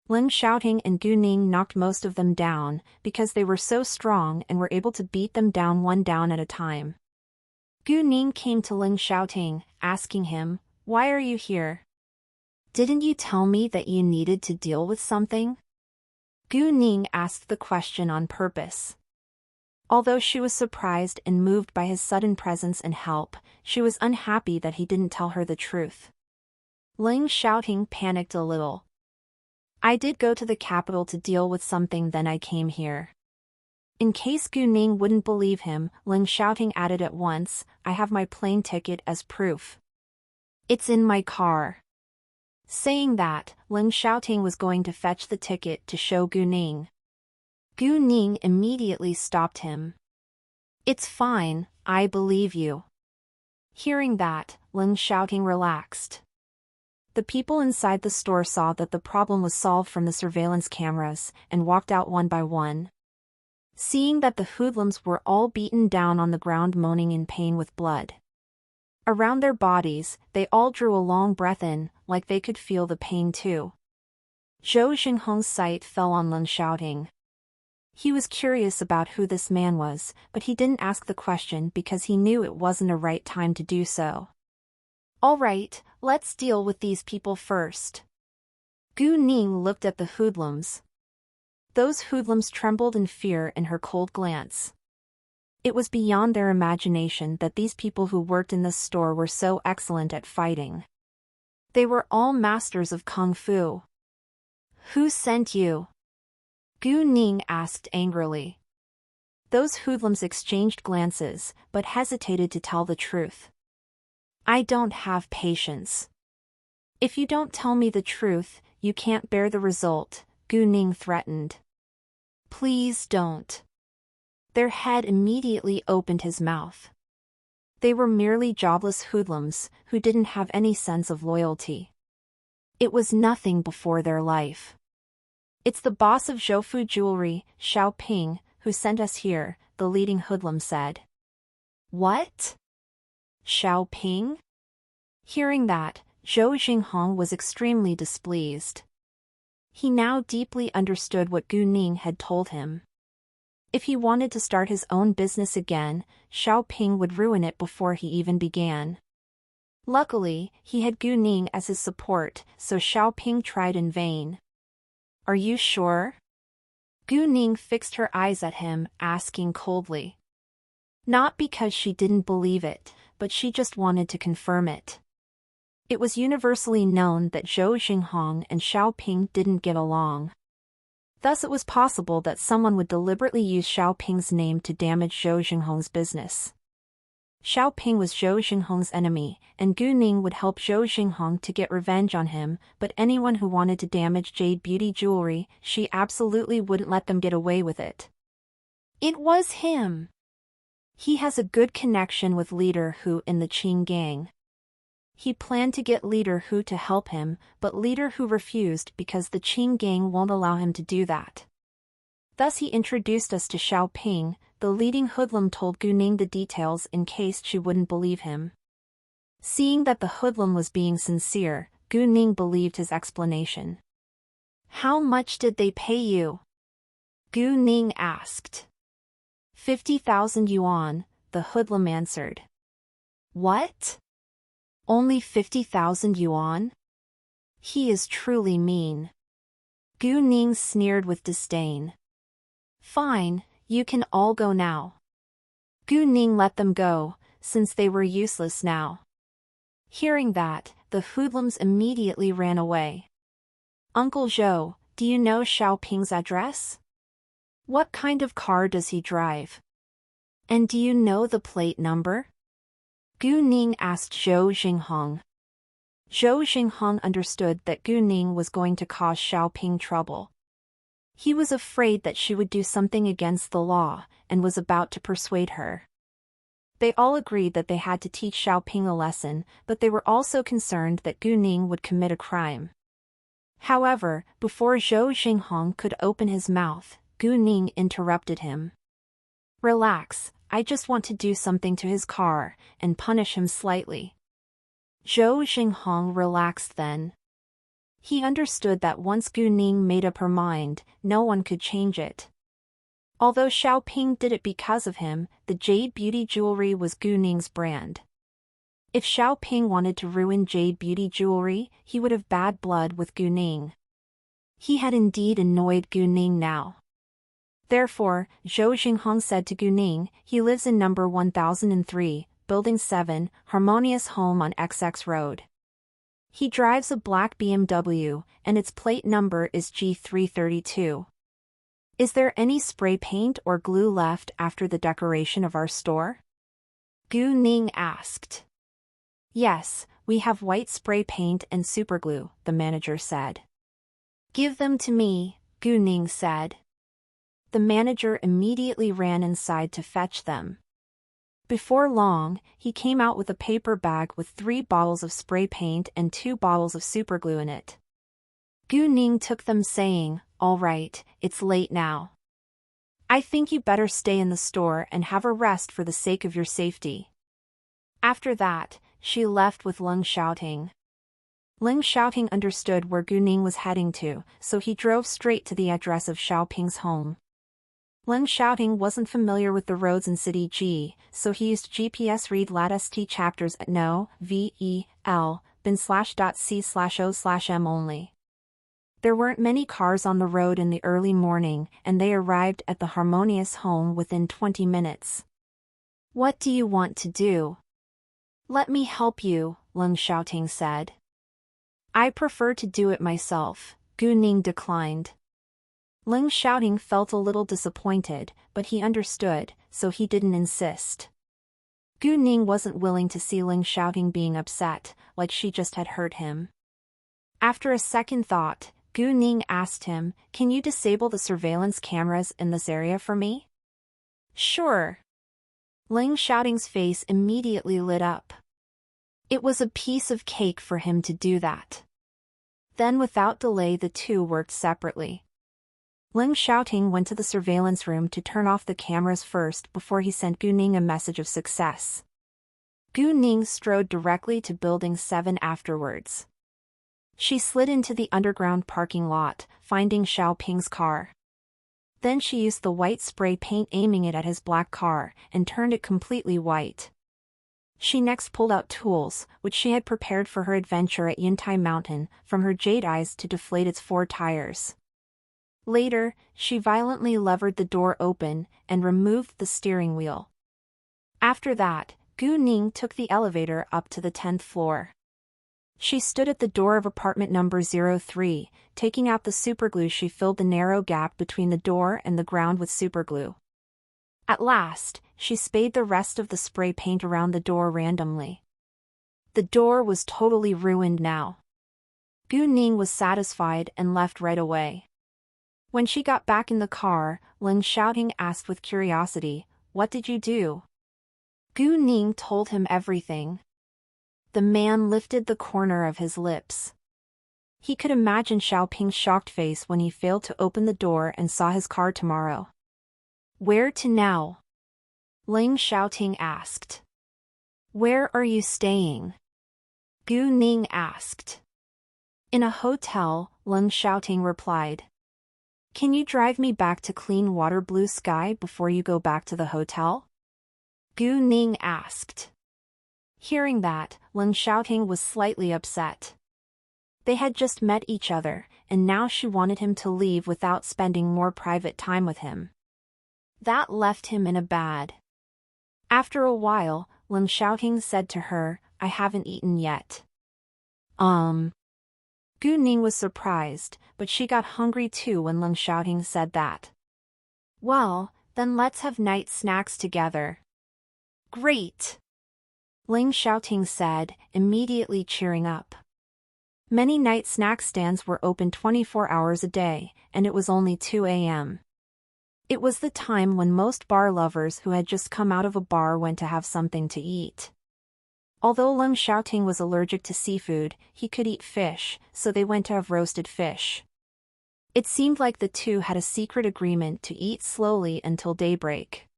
Ling Xiaoting and Gu Ning knocked most of them down because they were so strong and were able to beat them down one down at a time. Gu Ning came to Ling Xiaoting, asking him, "Why are you here? Didn't you tell me that you needed to deal with something?" Gu Ning asked the question on purpose. Although she was surprised and moved by his sudden presence and help, she was unhappy that he didn't tell her the truth. Ling Xiaoting panicked a little. "I did go to the capital to deal with something, then I came here." In case Gu Ning wouldn't believe him, Ling Xiaoting added at once, "I have my plane ticket as proof. It's in my car." Saying that, Ling Xiaoting was going to fetch the ticket to show Gu Ning. Gu Ning immediately stopped him. "It's fine, I believe you." Hearing that, Ling Xiaoting relaxed. The people inside the store saw that the problem was solved from the surveillance cameras, and walked out one by one. Seeing that the hoodlums were all beaten down on the ground moaning in pain with blood around their bodies, they all drew a long breath in, like they could feel the pain too. Zhou Xinghong's sight fell on Ling Xiaoting. He was curious about who this man was, but he didn't ask the question because he knew it wasn't a right time to do so. "All right, let's deal with these people first." Gu Ning looked at the hoodlums. Those hoodlums trembled in fear in her cold glance. It was beyond their imagination that these people who worked in this store were so excellent at fighting. They were all masters of kung fu. "Who sent you?" Gu Ning asked angrily. Those hoodlums exchanged glances, but hesitated to tell the truth. "I don't have patience. If you don't tell me the truth, you can't bear the result," Gu Ning threatened. "Please don't." Their head immediately opened his mouth. They were merely jobless hoodlums, who didn't have any sense of loyalty. It was nothing before their life. "It's the boss of Zhoufu Jewelry, Xiao Ping, who sent us here," the leading hoodlum said. "What? Xiao Ping?" Hearing that, Zhou Xinghong was extremely displeased. He now deeply understood what Gu Ning had told him. If he wanted to start his own business again, Xiao Ping would ruin it before he even began. Luckily, he had Gu Ning as his support, so Xiao Ping tried in vain. "Are you sure?" Gu Ning fixed her eyes at him, asking coldly. Not because she didn't believe it, but she just wanted to confirm it. It was universally known that Zhou Xinghong and Xiaoping didn't get along. Thus it was possible that someone would deliberately use Xiaoping's name to damage Zhou Xinghong's business. Xiaoping was Zhou Xinghong's enemy, and Gu Ning would help Zhou Xinghong to get revenge on him, but anyone who wanted to damage Jade Beauty Jewelry, she absolutely wouldn't let them get away with it. It was him. He has a good connection with Leader Hu in the Qing gang. He planned to get Leader Hu to help him, but Leader Hu refused because the Qing gang won't allow him to do that. Thus he introduced us to Xiaoping. The leading hoodlum told Gu Ning the details in case she wouldn't believe him. Seeing that the hoodlum was being sincere, Gu Ning believed his explanation. How much did they pay you? Gu Ning asked. 50,000 yuan, the hoodlum answered. What? Only 50,000 yuan? He is truly mean. Gu Ning sneered with disdain. Fine, you can all go now. Gu Ning let them go, since they were useless now. Hearing that, the hoodlums immediately ran away. Uncle Zhou, do you know Xiaoping's address? What kind of car does he drive? And do you know the plate number? Gu Ning asked Zhou Xinghong. Zhou Xinghong understood that Gu Ning was going to cause Xiaoping trouble. He was afraid that she would do something against the law, and was about to persuade her. They all agreed that they had to teach Xiaoping a lesson, but they were also concerned that Gu Ning would commit a crime. However, before Zhou Xinghong could open his mouth, Gu Ning interrupted him. Relax, I just want to do something to his car, and punish him slightly. Zhou Xinghong relaxed then. He understood that once Gu Ning made up her mind, no one could change it. Although Xiaoping did it because of him, the Jade Beauty Jewelry was Gu Ning's brand. If Xiaoping wanted to ruin Jade Beauty Jewelry, he would have bad blood with Gu Ning. He had indeed annoyed Gu Ning now. Therefore, Zhou Xinghong said to Gu Ning, he lives in number 1003, Building 7, Harmonious Home on XX Road. He drives a black BMW, and its plate number is G332. Is there any spray paint or glue left after the decoration of our store? Gu Ning asked. Yes, we have white spray paint and superglue, the manager said. Give them to me, Gu Ning said. The manager immediately ran inside to fetch them. Before long, he came out with a paper bag with 3 bottles of spray paint and 2 bottles of superglue in it. Gu Ning took them saying, all right, it's late now. I think you better stay in the store and have a rest for the sake of your safety. After that, she left with Leng Xiaoting. Leng Xiaoting understood where Gu Ning was heading to, so he drove straight to the address of Xiaoping's home. Leng Xiaoting wasn't familiar with the roads in City G, so he used GPS read lat.st chapters at no, vel, bin/.c/o/m only. There weren't many cars on the road in the early morning, and they arrived at the Harmonious Home within 20 minutes. What do you want to do? Let me help you, Leng Xiaoting said. I prefer to do it myself, Gu Ning declined. Leng Xiaoting felt a little disappointed, but he understood, so he didn't insist. Gu Ning wasn't willing to see Leng Xiaoting being upset, like she just had hurt him. After a second thought, Gu Ning asked him, can you disable the surveillance cameras in this area for me? Sure. Leng Xiaoting's face immediately lit up. It was a piece of cake for him to do that. Then without delay the two worked separately. Leng Xiaoting went to the surveillance room to turn off the cameras first before he sent Gu Ning a message of success. Gu Ning strode directly to Building 7 afterwards. She slid into the underground parking lot, finding Xiaoping's car. Then she used the white spray paint aiming it at his black car, and turned it completely white. She next pulled out tools, which she had prepared for her adventure at Yintai Mountain, from her jade eyes to deflate its 4 tires. Later, she violently levered the door open and removed the steering wheel. After that, Gu Ning took the elevator up to the 10th floor. She stood at the door of apartment number 03, taking out the superglue. She filled the narrow gap between the door and the ground with superglue. At last, she sprayed the rest of the spray paint around the door randomly. The door was totally ruined now. Gu Ning was satisfied and left right away. When she got back in the car, Ling Xiaoting asked with curiosity, "What did you do?" Gu Ning told him everything. The man lifted the corner of his lips. He could imagine Xiaoping's shocked face when he failed to open the door and saw his car tomorrow. "Where to now?" Ling Xiaoting asked. "Where are you staying?" Gu Ning asked. "In a hotel," Ling Xiaoting replied. "Can you drive me back to clean water blue sky before you go back to the hotel?" Gu Ning asked. Hearing that, Ling Xiaoting was slightly upset. They had just met each other, and now she wanted him to leave without spending more private time with him. That left him in a bad. After a while, Ling Xiaoting said to her, "I haven't eaten yet." Gu Ning was surprised, but she got hungry too when Ling Xiaoting said that. "Well, then let's have night snacks together." "Great!" Ling Xiaoting said, immediately cheering up. Many night snack stands were open 24 hours a day, and it was only 2 a.m. It was the time when most bar lovers who had just come out of a bar went to have something to eat. Although Ling Xiaoting was allergic to seafood, he could eat fish, so they went to have roasted fish. It seemed like the two had a secret agreement to eat slowly until daybreak.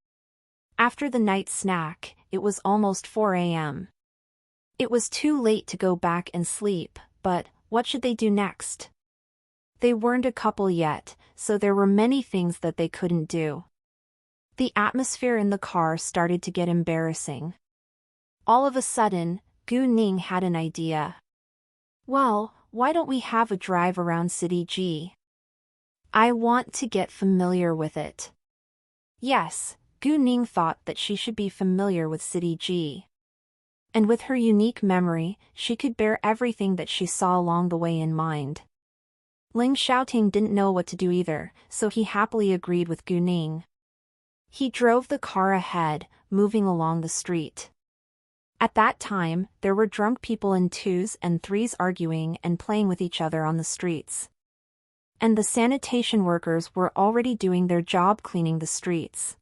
After the night snack, it was almost 4 a.m. It was too late to go back and sleep, but what should they do next? They weren't a couple yet, so there were many things that they couldn't do. The atmosphere in the car started to get embarrassing. All of a sudden, Gu Ning had an idea. "Well, why don't we have a drive around City G? I want to get familiar with it." Yes, Gu Ning thought that she should be familiar with City G. And with her unique memory, she could bear everything that she saw along the way in mind. Ling Xiaoting didn't know what to do either, so he happily agreed with Gu Ning. He drove the car ahead, moving along the street. At that time, there were drunk people in 2s and 3s arguing and playing with each other on the streets. And the sanitation workers were already doing their job cleaning the streets.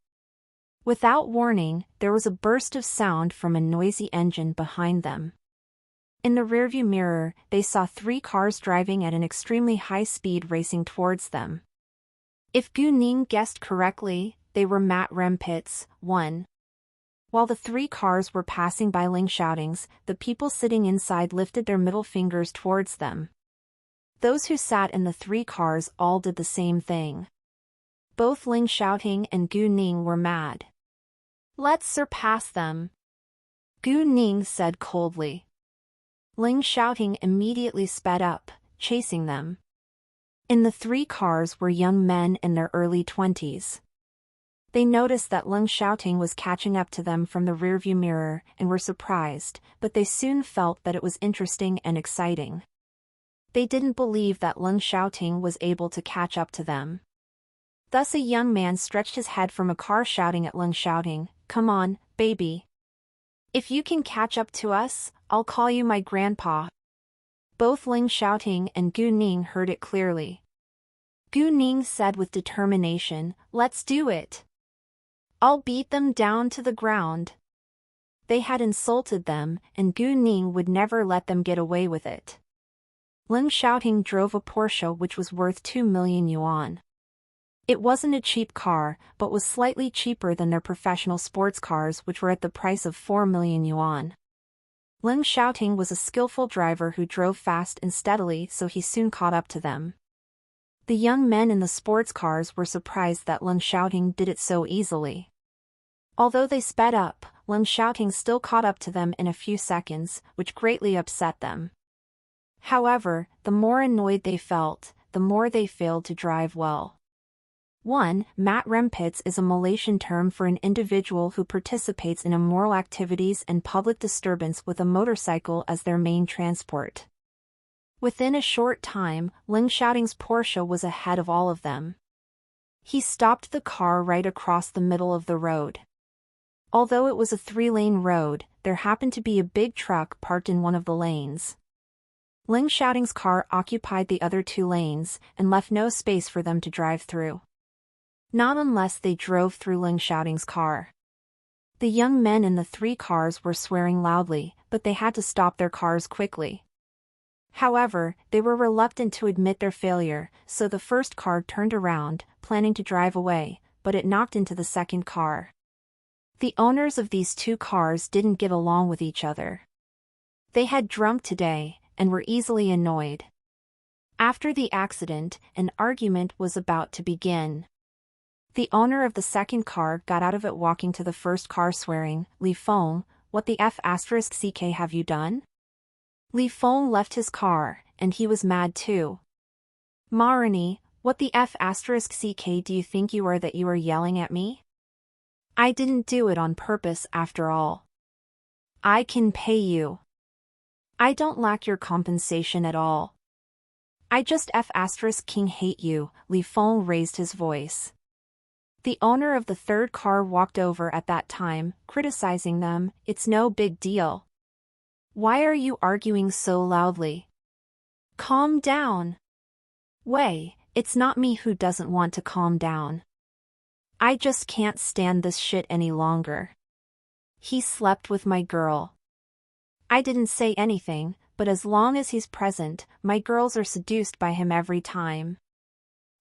Without warning, there was a burst of sound from a noisy engine behind them. In the rearview mirror, they saw 3 cars driving at an extremely high speed racing towards them. If Gu Ning guessed correctly, they were Matt Rempit's, 1. While the 3 cars were passing by Ling Xiaoting's, the people sitting inside lifted their middle fingers towards them. Those who sat in the 3 cars all did the same thing. Both Ling Xiaoting and Gu Ning were mad. "Let's surpass them," Gu Ning said coldly. Ling Xiaoting immediately sped up, chasing them. In the 3 cars were young men in their early 20s. They noticed that Ling Xiaoting was catching up to them from the rearview mirror and were surprised, but they soon felt that it was interesting and exciting. They didn't believe that Ling Xiaoting was able to catch up to them. Thus a young man stretched his head from a car shouting at Ling Xiaoting, "Come on, baby. If you can catch up to us, I'll call you my grandpa." Both Ling Xiaoting and Gu Ning heard it clearly. Gu Ning said with determination, "Let's do it. I'll beat them down to the ground." They had insulted them, and Gu Ning would never let them get away with it. Ling Xiaoting drove a Porsche which was worth 2 million yuan. It wasn't a cheap car, but was slightly cheaper than their professional sports cars which were at the price of 4 million yuan. Ling Xiaoting was a skillful driver who drove fast and steadily, so he soon caught up to them. The young men in the sports cars were surprised that Ling Xiaoting did it so easily. Although they sped up, Ling Xiaoting still caught up to them in a few seconds, which greatly upset them. However, the more annoyed they felt, the more they failed to drive well. 1. Mat rempits is a Malaysian term for an individual who participates in immoral activities and public disturbance with a motorcycle as their main transport. Within a short time, Ling Xiaoting's Porsche was ahead of all of them. He stopped the car right across the middle of the road. Although it was a 3-lane road, there happened to be a big truck parked in one of the lanes. Ling Xiaoting's car occupied the other 2 lanes and left no space for them to drive through. Not unless they drove through Ling Xiaoting's car. The young men in the 3 cars were swearing loudly, but they had to stop their cars quickly. However, they were reluctant to admit their failure, so the first car turned around, planning to drive away, but it knocked into the second car. The owners of these 2 cars didn't get along with each other. They had drunk today, and were easily annoyed. After the accident, an argument was about to begin. The owner of the second car got out of it walking to the first car swearing, "Li Feng, what the F***ck have you done?" Li Feng left his car, and he was mad too. "Marini, what the F***ck do you think you are that you are yelling at me? I didn't do it on purpose after all. I can pay you. I don't lack your compensation at all. I just F***king hate you," Li Feng raised his voice. The owner of the third car walked over at that time, criticizing them. "It's no big deal. Why are you arguing so loudly? Calm down." "Wei, it's not me who doesn't want to calm down. I just can't stand this shit any longer. He slept with my girl. I didn't say anything, but as long as he's present, my girls are seduced by him every time.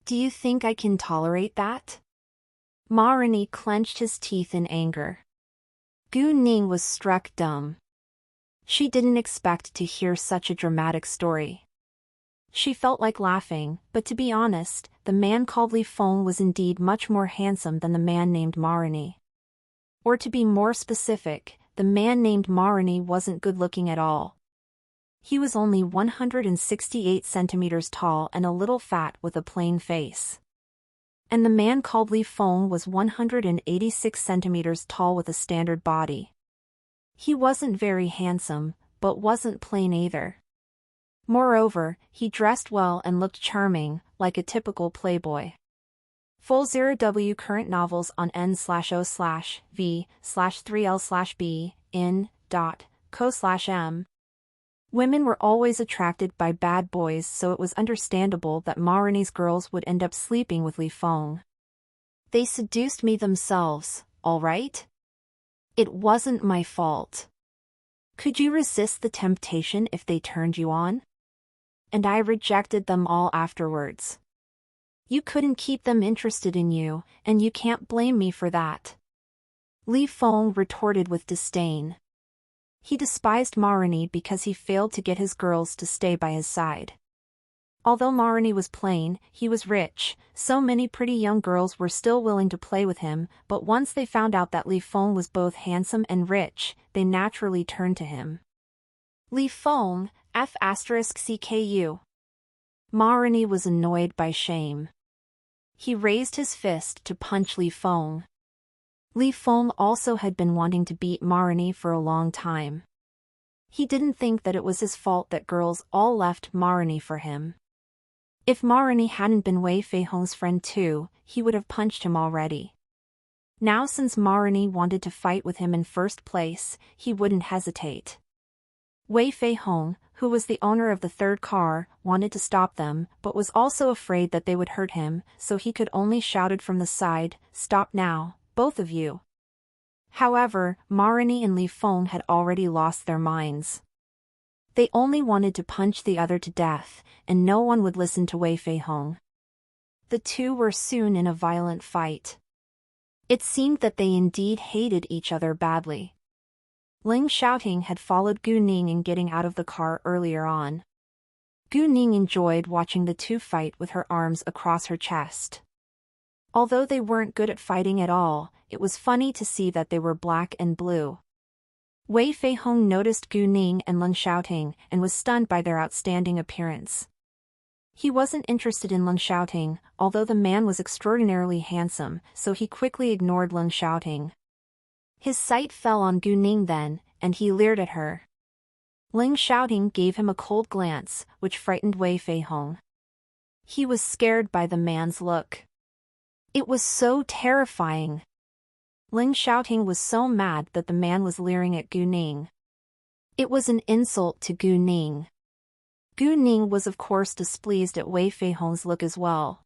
Do you think I can tolerate that?" Marini clenched his teeth in anger. Gu Ning was struck dumb. She didn't expect to hear such a dramatic story. She felt like laughing, but to be honest, the man called Li Feng was indeed much more handsome than the man named Marini. Or to be more specific, the man named Marini wasn't good-looking at all. He was only 168 centimeters tall and a little fat with a plain face. And the man called Li Feng was 186 centimeters tall with a standard body. He wasn't very handsome, but wasn't plain either. Moreover, he dressed well and looked charming, like a typical playboy. Full 0W current novels on n/o/v/3l/b in.co/m. Women were always attracted by bad boys, so it was understandable that Marini's girls would end up sleeping with Li Feng. They seduced me themselves, all right? It wasn't my fault. Could you resist the temptation if they turned you on? And I rejected them all afterwards. You couldn't keep them interested in you, and you can't blame me for that. Li Feng retorted with disdain. He despised Marini because he failed to get his girls to stay by his side. Although Marini was plain, he was rich, so many pretty young girls were still willing to play with him, but once they found out that Li Feng was both handsome and rich, they naturally turned to him. Li Feng, F***cku. Marini was annoyed by shame. He raised his fist to punch Li Feng. Li Feng also had been wanting to beat Marini for a long time. He didn't think that it was his fault that girls all left Marini for him. If Marini hadn't been Wei Fei Hong's friend too, he would have punched him already. Now since Marini wanted to fight with him in first place, he wouldn't hesitate. Wei Fei Hong, who was the owner of the third car, wanted to stop them, but was also afraid that they would hurt him, so he could only shouted from the side, "Stop now, both of you." However, Marini and Li Feng had already lost their minds. They only wanted to punch the other to death, and no one would listen to Wei Fei Hong. The two were soon in a violent fight. It seemed that they indeed hated each other badly. Ling Xiaoting had followed Gu Ning in getting out of the car earlier on. Gu Ning enjoyed watching the two fight with her arms across her chest. Although they weren't good at fighting at all, it was funny to see that they were black and blue. Wei Fei Hong noticed Gu Ning and Ling Xiaoting and was stunned by their outstanding appearance. He wasn't interested in Leng Xiaoting, although the man was extraordinarily handsome, so he quickly ignored Leng Xiaoting. His sight fell on Gu Ning then, and he leered at her. Leng Xiaoting gave him a cold glance, which frightened Wei Fei Hong. He was scared by the man's look. It was so terrifying. Leng Xiaoting was so mad that the man was leering at Gu Ning. It was an insult to Gu Ning. Gu Ning was of course displeased at Wei Fei Hong's look as well.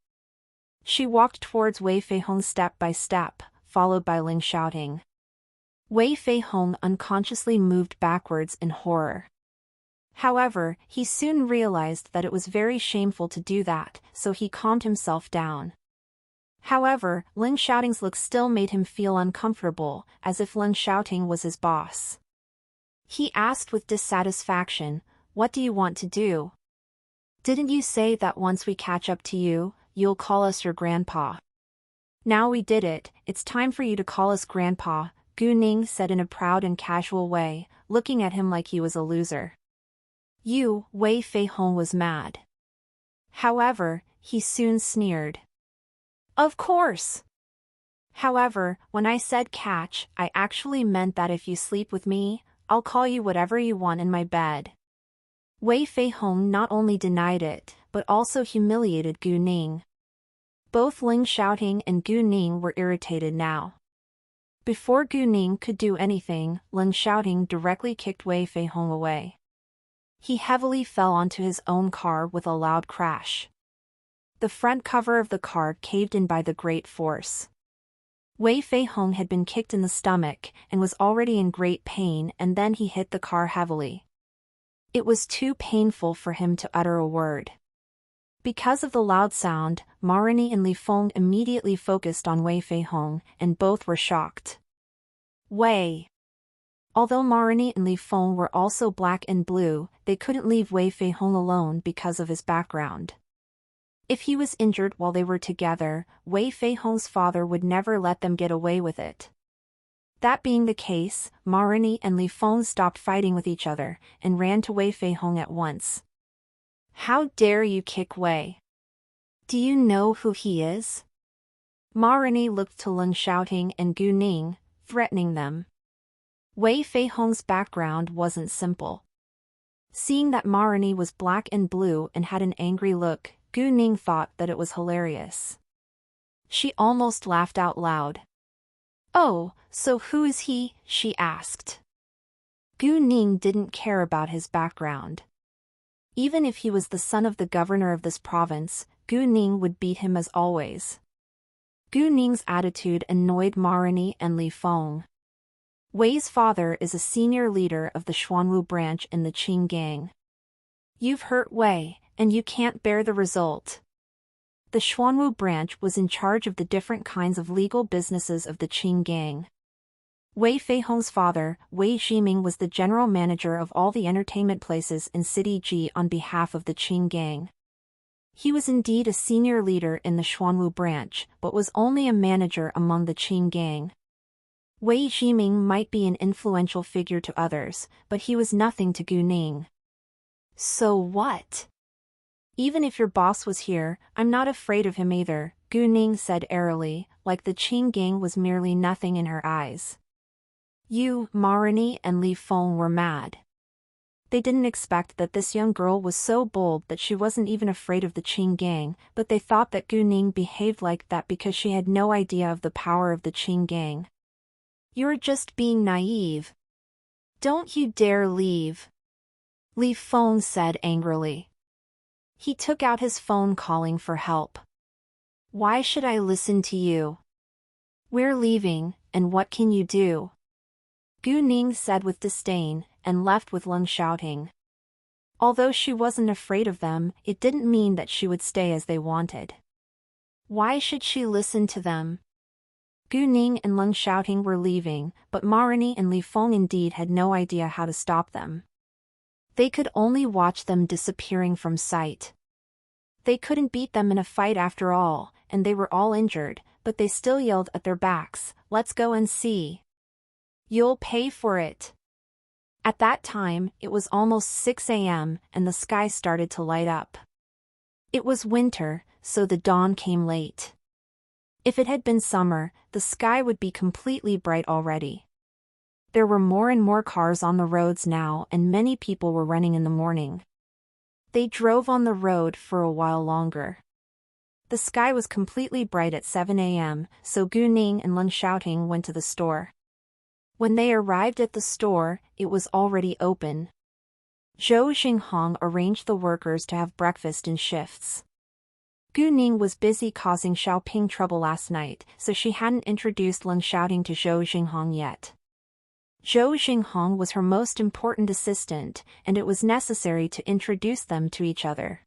She walked towards Wei Fei Hong step by step, followed by Leng Xiaoting. Wei Fei Hong unconsciously moved backwards in horror. However, he soon realized that it was very shameful to do that, so he calmed himself down. However, Leng Xiaoting's look still made him feel uncomfortable, as if Leng Xiaoting was his boss. He asked with dissatisfaction, "What do you want to do? Didn't you say that once we catch up to you, you'll call us your grandpa? Now we did it, it's time for you to call us grandpa," Gu Ning said in a proud and casual way, looking at him like he was a loser. Wei Fei Hong was mad. However, he soon sneered. "Of course. However, when I said catch, I actually meant that if you sleep with me, I'll call you whatever you want in my bed." Wei Fei Hong not only denied it, but also humiliated Gu Ning. Both Leng Xiaoting and Gu Ning were irritated now. Before Gu Ning could do anything, Leng Xiaoting directly kicked Wei Fei Hong away. He heavily fell onto his own car with a loud crash. The front cover of the car caved in by the great force. Wei Fei Hong had been kicked in the stomach and was already in great pain, and then he hit the car heavily. It was too painful for him to utter a word. Because of the loud sound, Ma Rini and Li Feng immediately focused on Wei Fei Hong, and both were shocked. Wei. Although Ma Rini and Li Feng were also black and blue, they couldn't leave Wei Fei Hong alone because of his background. If he was injured while they were together, Wei Fei Hong's father would never let them get away with it. That being the case, Ma Rini and Li Feng stopped fighting with each other, and ran to Wei Fei Hong at once. "How dare you kick Wei? Do you know who he is?" Ma Rini looked to Leng Xiaoting and Gu Ning, threatening them. Wei Fei Hong's background wasn't simple. Seeing that Ma Rini was black and blue and had an angry look, Gu Ning thought that it was hilarious. She almost laughed out loud. "Oh, so who is he?" she asked. Gu Ning didn't care about his background. Even if he was the son of the governor of this province, Gu Ning would beat him as always. Gu Ning's attitude annoyed Ma Rini and Li Feng. Wei's father is a senior leader of the Xuanwu branch in the Qing gang. "You've hurt Wei, and you can't bear the result." The Xuanwu branch was in charge of the different kinds of legal businesses of the Qing gang. Wei Fei Hong's father, Wei Ximing, was the general manager of all the entertainment places in City Ji on behalf of the Qing gang. He was indeed a senior leader in the Xuanwu branch, but was only a manager among the Qing gang. Wei Ximing might be an influential figure to others, but he was nothing to Gu Ning. "So what? Even if your boss was here, I'm not afraid of him either," Gu Ning said airily, like the Qing gang was merely nothing in her eyes. Ma Rini and Li Feng were mad. They didn't expect that this young girl was so bold that she wasn't even afraid of the Qing gang, but they thought that Gu Ning behaved like that because she had no idea of the power of the Qing gang. "You're just being naive. Don't you dare leave," Li Feng said angrily. He took out his phone calling for help. "Why should I listen to you? We're leaving, and what can you do?" Gu Ning said with disdain, and left with Leng Xiaoting. Although she wasn't afraid of them, it didn't mean that she would stay as they wanted. Why should she listen to them? Gu Ning and Leng Xiaoting were leaving, but Ma Rini and Li Feng indeed had no idea how to stop them. They could only watch them disappearing from sight. They couldn't beat them in a fight after all, and they were all injured, but they still yelled at their backs, "Let's go and see. You'll pay for it." At that time, it was almost 6 a.m., and the sky started to light up. It was winter, so the dawn came late. If it had been summer, the sky would be completely bright already. There were more and more cars on the roads now, and many people were running in the morning. They drove on the road for a while longer. The sky was completely bright at 7 a.m., so Gu Ning and Leng Xiaoting went to the store. When they arrived at the store, it was already open. Zhou Xinghong arranged the workers to have breakfast in shifts. Gu Ning was busy causing Xiaoping trouble last night, so she hadn't introduced Leng Xiaoting to Zhou Xinghong yet. Zhou Xinghong was her most important assistant, and it was necessary to introduce them to each other.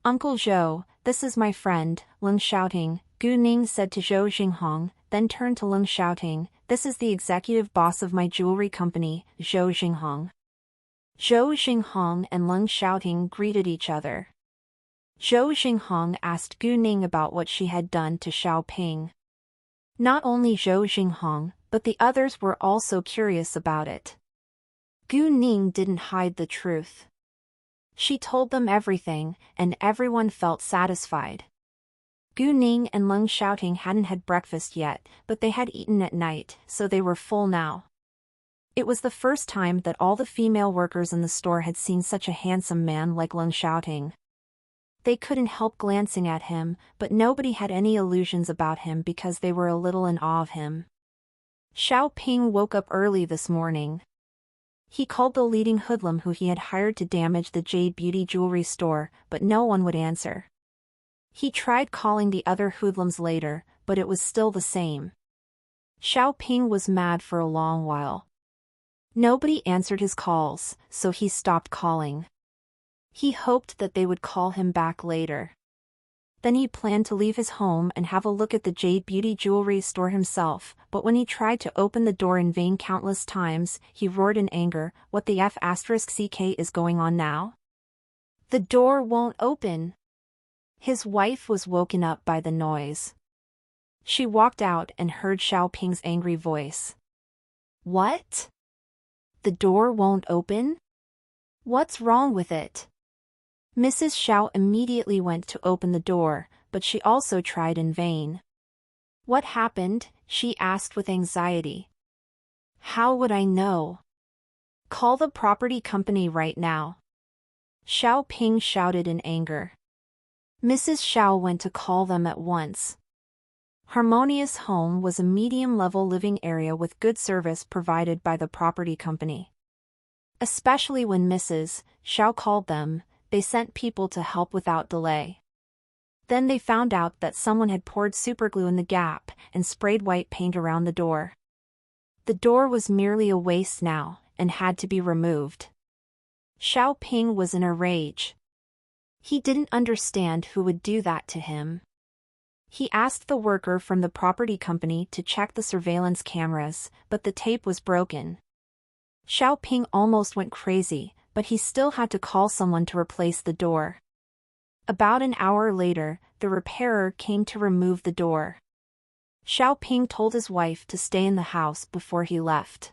"Uncle Zhou, this is my friend, Leng Xiaoting," Gu Ning said to Zhou Xinghong, then turned to Leng Xiaoting. "This is the executive boss of my jewelry company, Zhou Xinghong." Zhou Xinghong and Leng Xiaoting greeted each other. Zhou Xinghong asked Gu Ning about what she had done to Xiaoping. Not only Zhou Xinghong, but the others were also curious about it. Gu Ning didn't hide the truth. She told them everything, and everyone felt satisfied. Gu Ning and Leng Xiaoting hadn't had breakfast yet, but they had eaten at night, so they were full now. It was the first time that all the female workers in the store had seen such a handsome man like Leng Xiaoting. They couldn't help glancing at him, but nobody had any illusions about him because they were a little in awe of him. Xiaoping woke up early this morning. He called the leading hoodlum who he had hired to damage the Jade Beauty jewelry store, but no one would answer. He tried calling the other hoodlums later, but it was still the same. Xiaoping was mad for a long while. Nobody answered his calls, so he stopped calling. He hoped that they would call him back later. Then he planned to leave his home and have a look at the Jade Beauty jewelry store himself, but when he tried to open the door in vain countless times, he roared in anger, "What the F***ck is going on now? The door won't open!" His wife was woken up by the noise. She walked out and heard Xiaoping's angry voice. "What? The door won't open? What's wrong with it?" Mrs. Xiao immediately went to open the door, but she also tried in vain. "What happened?" she asked with anxiety. "How would I know? Call the property company right now." Xiaoping shouted in anger. Mrs. Xiao went to call them at once. Harmonious Home was a medium-level living area with good service provided by the property company. Especially when Mrs. Xiao called them, they sent people to help without delay. Then they found out that someone had poured superglue in the gap and sprayed white paint around the door. The door was merely a waste now, and had to be removed. Xiaoping was in a rage. He didn't understand who would do that to him. He asked the worker from the property company to check the surveillance cameras, but the tape was broken. Xiaoping almost went crazy, but he still had to call someone to replace the door. About an hour later, the repairer came to remove the door. Xiaoping told his wife to stay in the house before he left.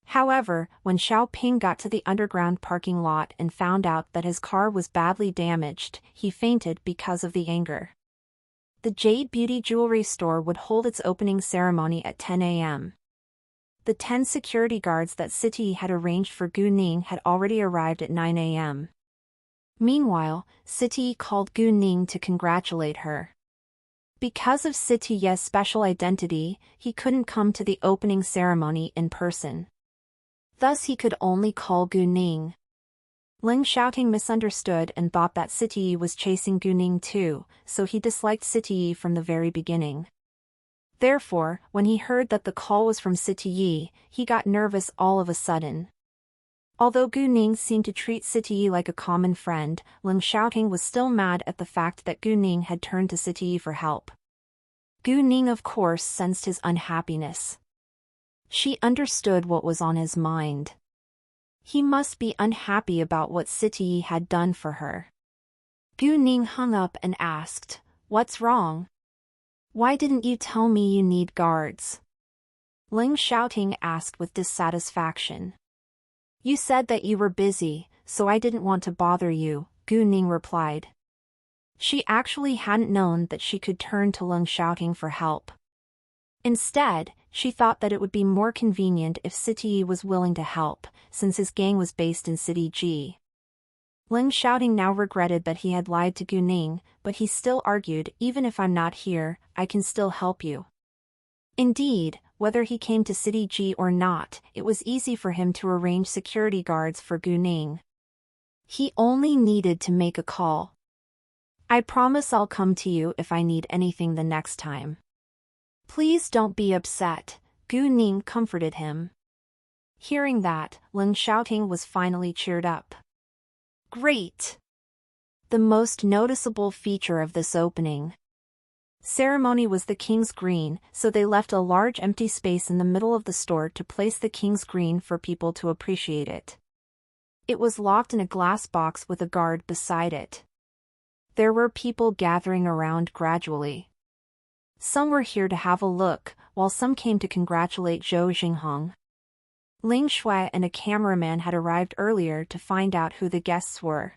However, when Xiaoping got to the underground parking lot and found out that his car was badly damaged, he fainted because of the anger. The Jade Beauty jewelry store would hold its opening ceremony at 10 a.m. The 10 security guards that Siti had arranged for Gu Ning had already arrived at 9 a.m. Meanwhile, Siti called Gu Ning to congratulate her. Because of Siti's special identity, he couldn't come to the opening ceremony in person. Thus he could only call Gu Ning. Leng Xiaoting misunderstood and thought that Siti was chasing Gu Ning too, so he disliked Siti from the very beginning. Therefore, when he heard that the call was from Siti, he got nervous all of a sudden. Although Gu Ning seemed to treat Siti like a common friend, Leng Xiaoting was still mad at the fact that Gu Ning had turned to Siti for help. Gu Ning of course sensed his unhappiness. She understood what was on his mind. He must be unhappy about what Siti had done for her. Gu Ning hung up and asked, "What's wrong? Why didn't you tell me you need guards?" Leng Xiaoting asked with dissatisfaction. "You said that you were busy, so I didn't want to bother you," Gu Ning replied. She actually hadn't known that she could turn to Leng Xiaoting for help. Instead, she thought that it would be more convenient if City was willing to help, since his gang was based in City G. Leng Xiaoting now regretted that he had lied to Gu Ning, but he still argued, even if I'm not here, I can still help you. Indeed, whether he came to City G or not, it was easy for him to arrange security guards for Gu Ning. He only needed to make a call. I promise I'll come to you if I need anything the next time. Please don't be upset, Gu Ning comforted him. Hearing that, Leng Xiaoting was finally cheered up. Great! The most noticeable feature of this opening ceremony was the King's Green, so they left a large empty space in the middle of the store to place the King's Green for people to appreciate it. It was locked in a glass box with a guard beside it. There were people gathering around gradually. Some were here to have a look, while some came to congratulate Zhou Jinghong. Ling Shui and a cameraman had arrived earlier to find out who the guests were.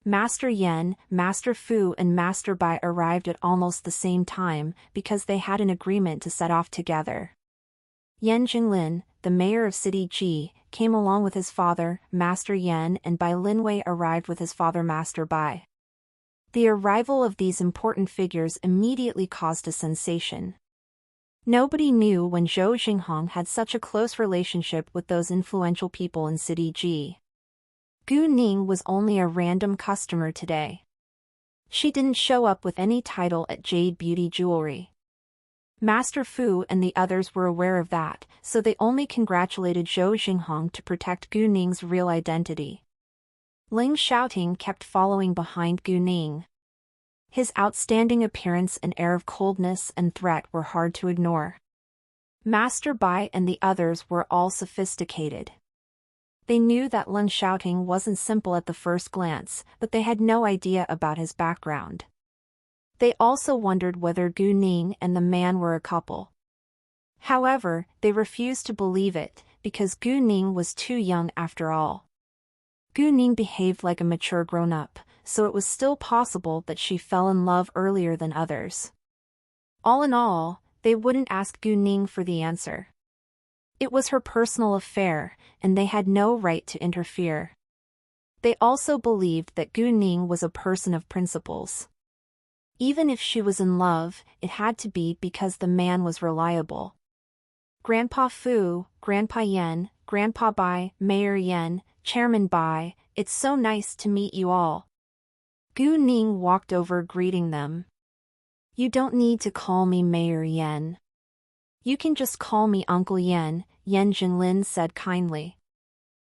Master Yan, Master Fu and Master Bai arrived at almost the same time because they had an agreement to set off together. Yan Jinglin, the mayor of City Ji, came along with his father, Master Yan, and Bai Linwei arrived with his father Master Bai. The arrival of these important figures immediately caused a sensation. Nobody knew when Zhou Jinghong had such a close relationship with those influential people in City G. Gu Ning was only a random customer today. She didn't show up with any title at Jade Beauty Jewelry. Master Fu and the others were aware of that, so they only congratulated Zhou Jinghong to protect Gu Ning's real identity. Leng Xiaoting kept following behind Gu Ning. His outstanding appearance and air of coldness and threat were hard to ignore. Master Bai and the others were all sophisticated. They knew that Leng Xiaoting wasn't simple at the first glance, but they had no idea about his background. They also wondered whether Gu Ning and the man were a couple. However, they refused to believe it, because Gu Ning was too young after all. Gu Ning behaved like a mature grown-up, so it was still possible that she fell in love earlier than others. All in all, they wouldn't ask Gu Ning for the answer. It was her personal affair, and they had no right to interfere. They also believed that Gu Ning was a person of principles. Even if she was in love, it had to be because the man was reliable. Grandpa Fu, Grandpa Yan, Grandpa Bai, Mayor Yan, Chairman Bai, it's so nice to meet you all. Gu Ning walked over greeting them. You don't need to call me Mayor Yan. You can just call me Uncle Yan, Yan Jinlin said kindly.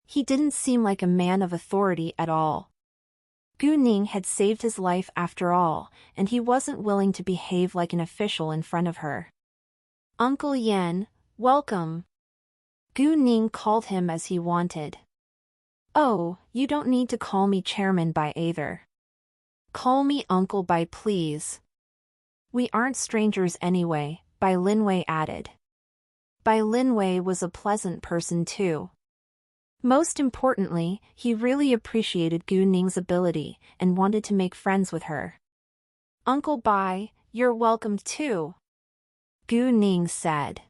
He didn't seem like a man of authority at all. Gu Ning had saved his life after all, and he wasn't willing to behave like an official in front of her. Uncle Yan, welcome. Gu Ning called him as he wanted. Oh, you don't need to call me Chairman Bai either. Call me Uncle Bai please. We aren't strangers anyway, Bai Linwei added. Bai Linwei was a pleasant person too. Most importantly, he really appreciated Gu Ning's ability and wanted to make friends with her. Uncle Bai, you're welcome too, Gu Ning said.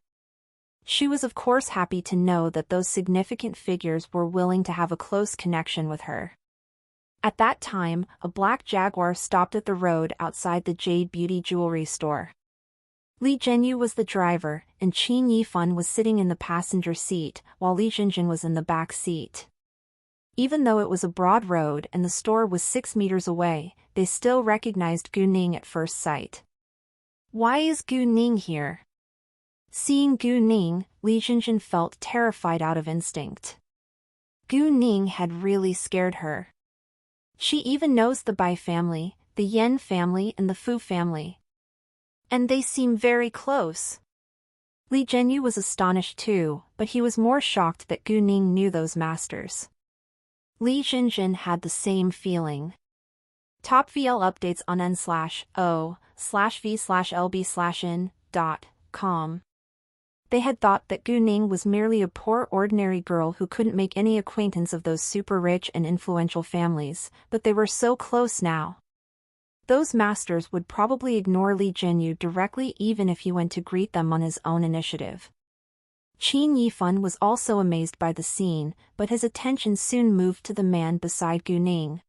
She was of course happy to know that those significant figures were willing to have a close connection with her. At that time, a black Jaguar stopped at the road outside the Jade Beauty Jewelry store. Li Zhenyu was the driver, and Qin Yifan was sitting in the passenger seat, while Li Jinjin was in the back seat. Even though it was a broad road and the store was 6 meters away, they still recognized Gu Ning at first sight. Why is Gu Ning here? Seeing Gu Ning, Li Jinjin felt terrified out of instinct. Gu Ning had really scared her. She even knows the Bai family, the Yan family and the Fu family. And they seem very close. Li Zhenyu was astonished too, but he was more shocked that Gu Ning knew those masters. Li Jinjin had the same feeling. Top VL updates on n/o/v/lb/in.com. They had thought that Gu Ning was merely a poor ordinary girl who couldn't make any acquaintance of those super rich and influential families, but they were so close now. Those masters would probably ignore Li Jinyu directly even if he went to greet them on his own initiative. Qin Yifan was also amazed by the scene, but his attention soon moved to the man beside Gu Ning.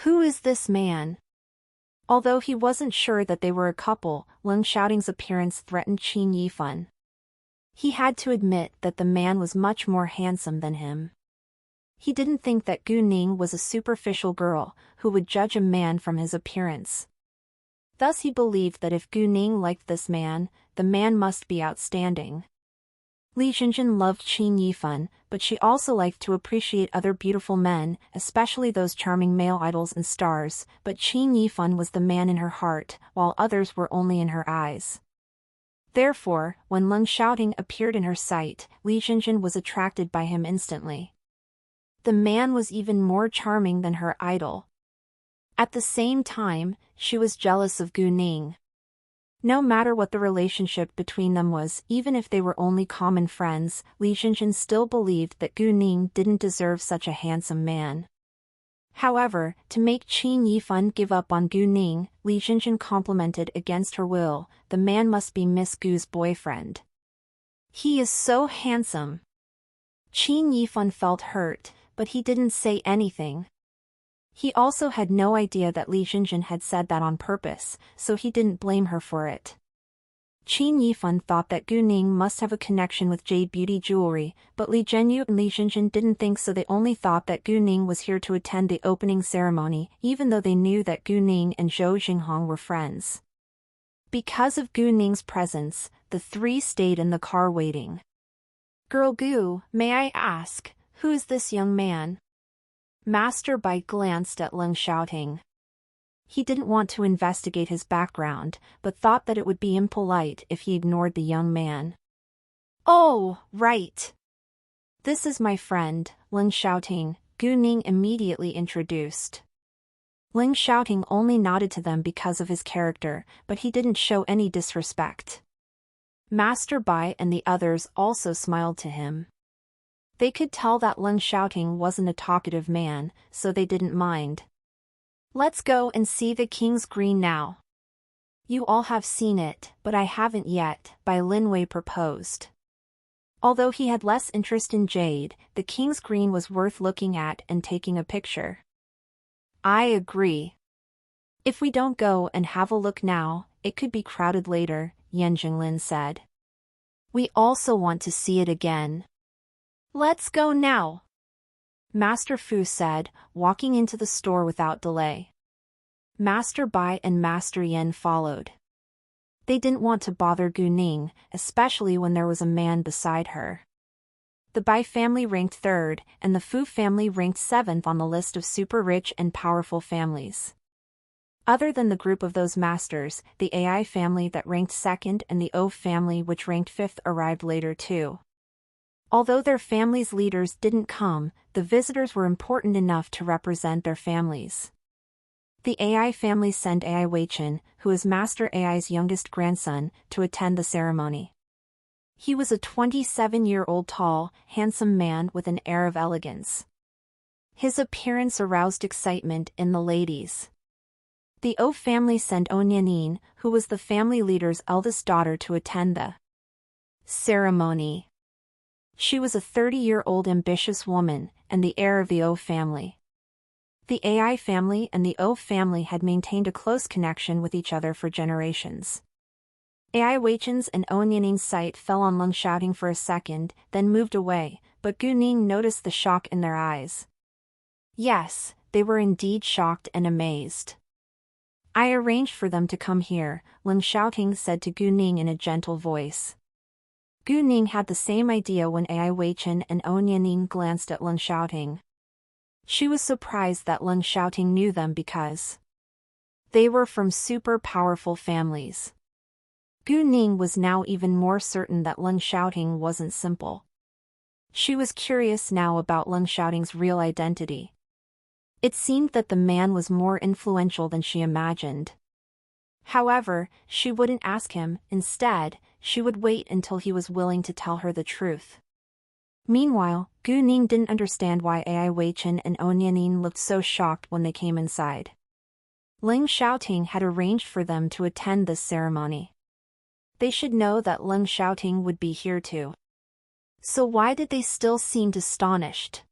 Who is this man? Although he wasn't sure that they were a couple, Leng Xiaoting's appearance threatened Qin Yifan. He had to admit that the man was much more handsome than him. He didn't think that Gu Ning was a superficial girl who would judge a man from his appearance. Thus he believed that if Gu Ning liked this man, the man must be outstanding. Li Jinjin loved Qin Yifan, but she also liked to appreciate other beautiful men, especially those charming male idols and stars, but Qin Yifan was the man in her heart, while others were only in her eyes. Therefore, when Leng Xiaoting appeared in her sight, Li Jinjin was attracted by him instantly. The man was even more charming than her idol. At the same time, she was jealous of Gu Ning. No matter what the relationship between them was, even if they were only common friends, Li Jinjin still believed that Gu Ning didn't deserve such a handsome man. However, to make Qin Yifan give up on Gu Ning, Li Jinjin complimented against her will, the man must be Miss Gu's boyfriend. He is so handsome. Qin Yifan felt hurt, but he didn't say anything. He also had no idea that Li Jinjin had said that on purpose, so he didn't blame her for it. Qin Yifan thought that Gu Ning must have a connection with Jade Beauty Jewelry, but Li Jinyu and Li Jinjin didn't think so. They only thought that Gu Ning was here to attend the opening ceremony, even though they knew that Gu Ning and Zhou Jinghong were friends. Because of Gu Ning's presence, the three stayed in the car waiting. "Girl Gu, may I ask, who is this young man?" Master Bai glanced at Leng Xiaoting. He didn't want to investigate his background, but thought that it would be impolite if he ignored the young man. "Oh, right. This is my friend, Leng Xiaoting," Gu Ning immediately introduced. Leng Xiaoting only nodded to them because of his character, but he didn't show any disrespect. Master Bai and the others also smiled to him. They could tell that Leng Xiaoting wasn't a talkative man, so they didn't mind. "Let's go and see the King's Green now." "You all have seen it, but I haven't yet," Bai Linwei proposed. Although he had less interest in Jade, the King's Green was worth looking at and taking a picture. "I agree. If we don't go and have a look now, it could be crowded later," Yan Jinglin said. "We also want to see it again. Let's go now," Master Fu said, walking into the store without delay. Master Bai and Master Yan followed. They didn't want to bother Gu Ning, especially when there was a man beside her. The Bai family ranked 3rd, and the Fu family ranked 7th on the list of super rich and powerful families. Other than the group of those masters, the AI family that ranked 2nd and the O family which ranked 5th arrived later too. Although their families' leaders didn't come, the visitors were important enough to represent their families. The AI family sent AI Weichen, who is Master AI's youngest grandson, to attend the ceremony. He was a 27-year-old tall, handsome man with an air of elegance. His appearance aroused excitement in the ladies. The O family sent Onyanin, who was the family leader's eldest daughter, to attend the ceremony. She was a 30-year-old ambitious woman, and the heir of the O family. The AI family and the O family had maintained a close connection with each other for generations. AI Weichen's and Onyanin's sight fell on Leng Xiaoting for a second, then moved away, but Gu Ning noticed the shock in their eyes. Yes, they were indeed shocked and amazed. "I arranged for them to come here," Leng Xiaoting said to Gu Ning in a gentle voice. Gu Ning had the same idea when AI Weichen and Onyanin glanced at Leng Xiaoting. She was surprised that Leng Xiaoting knew them because they were from super powerful families. Gu Ning was now even more certain that Leng Xiaoting wasn't simple. She was curious now about Leng Xiaoting's real identity. It seemed that the man was more influential than she imagined. However, she wouldn't ask him. Instead, she would wait until he was willing to tell her the truth. Meanwhile, Gu Ning didn't understand why AI Weichen and Onyanin looked so shocked when they came inside. Ling Xiaoting had arranged for them to attend this ceremony. They should know that Ling Xiaoting would be here too. So why did they still seem astonished?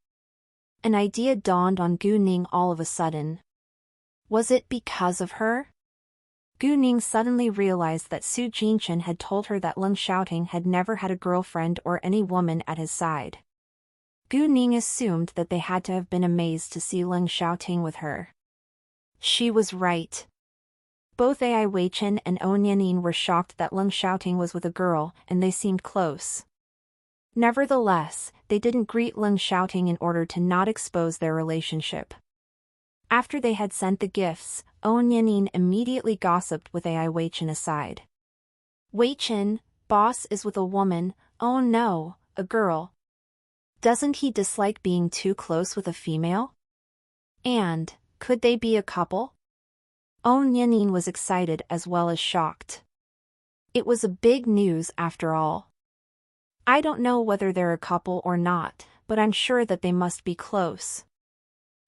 An idea dawned on Gu Ning all of a sudden. Was it because of her? Gu Ning suddenly realized that Su Jinchen had told her that Ling Xiaoting had never had a girlfriend or any woman at his side. Gu Ning assumed that they had to have been amazed to see Ling Xiaoting with her. She was right. Both Ai Weichen and On Yanin were shocked that Ling Xiaoting was with a girl, and they seemed close. Nevertheless, they didn't greet Ling Xiaoting in order to not expose their relationship. After they had sent the gifts, On Yanin immediately gossiped with Ai Weichen aside. Weichen, boss is with a woman, oh no, a girl. Doesn't he dislike being too close with a female? And, could they be a couple? On Yanin was excited as well as shocked. It was a big news after all. I don't know whether they're a couple or not, but I'm sure that they must be close.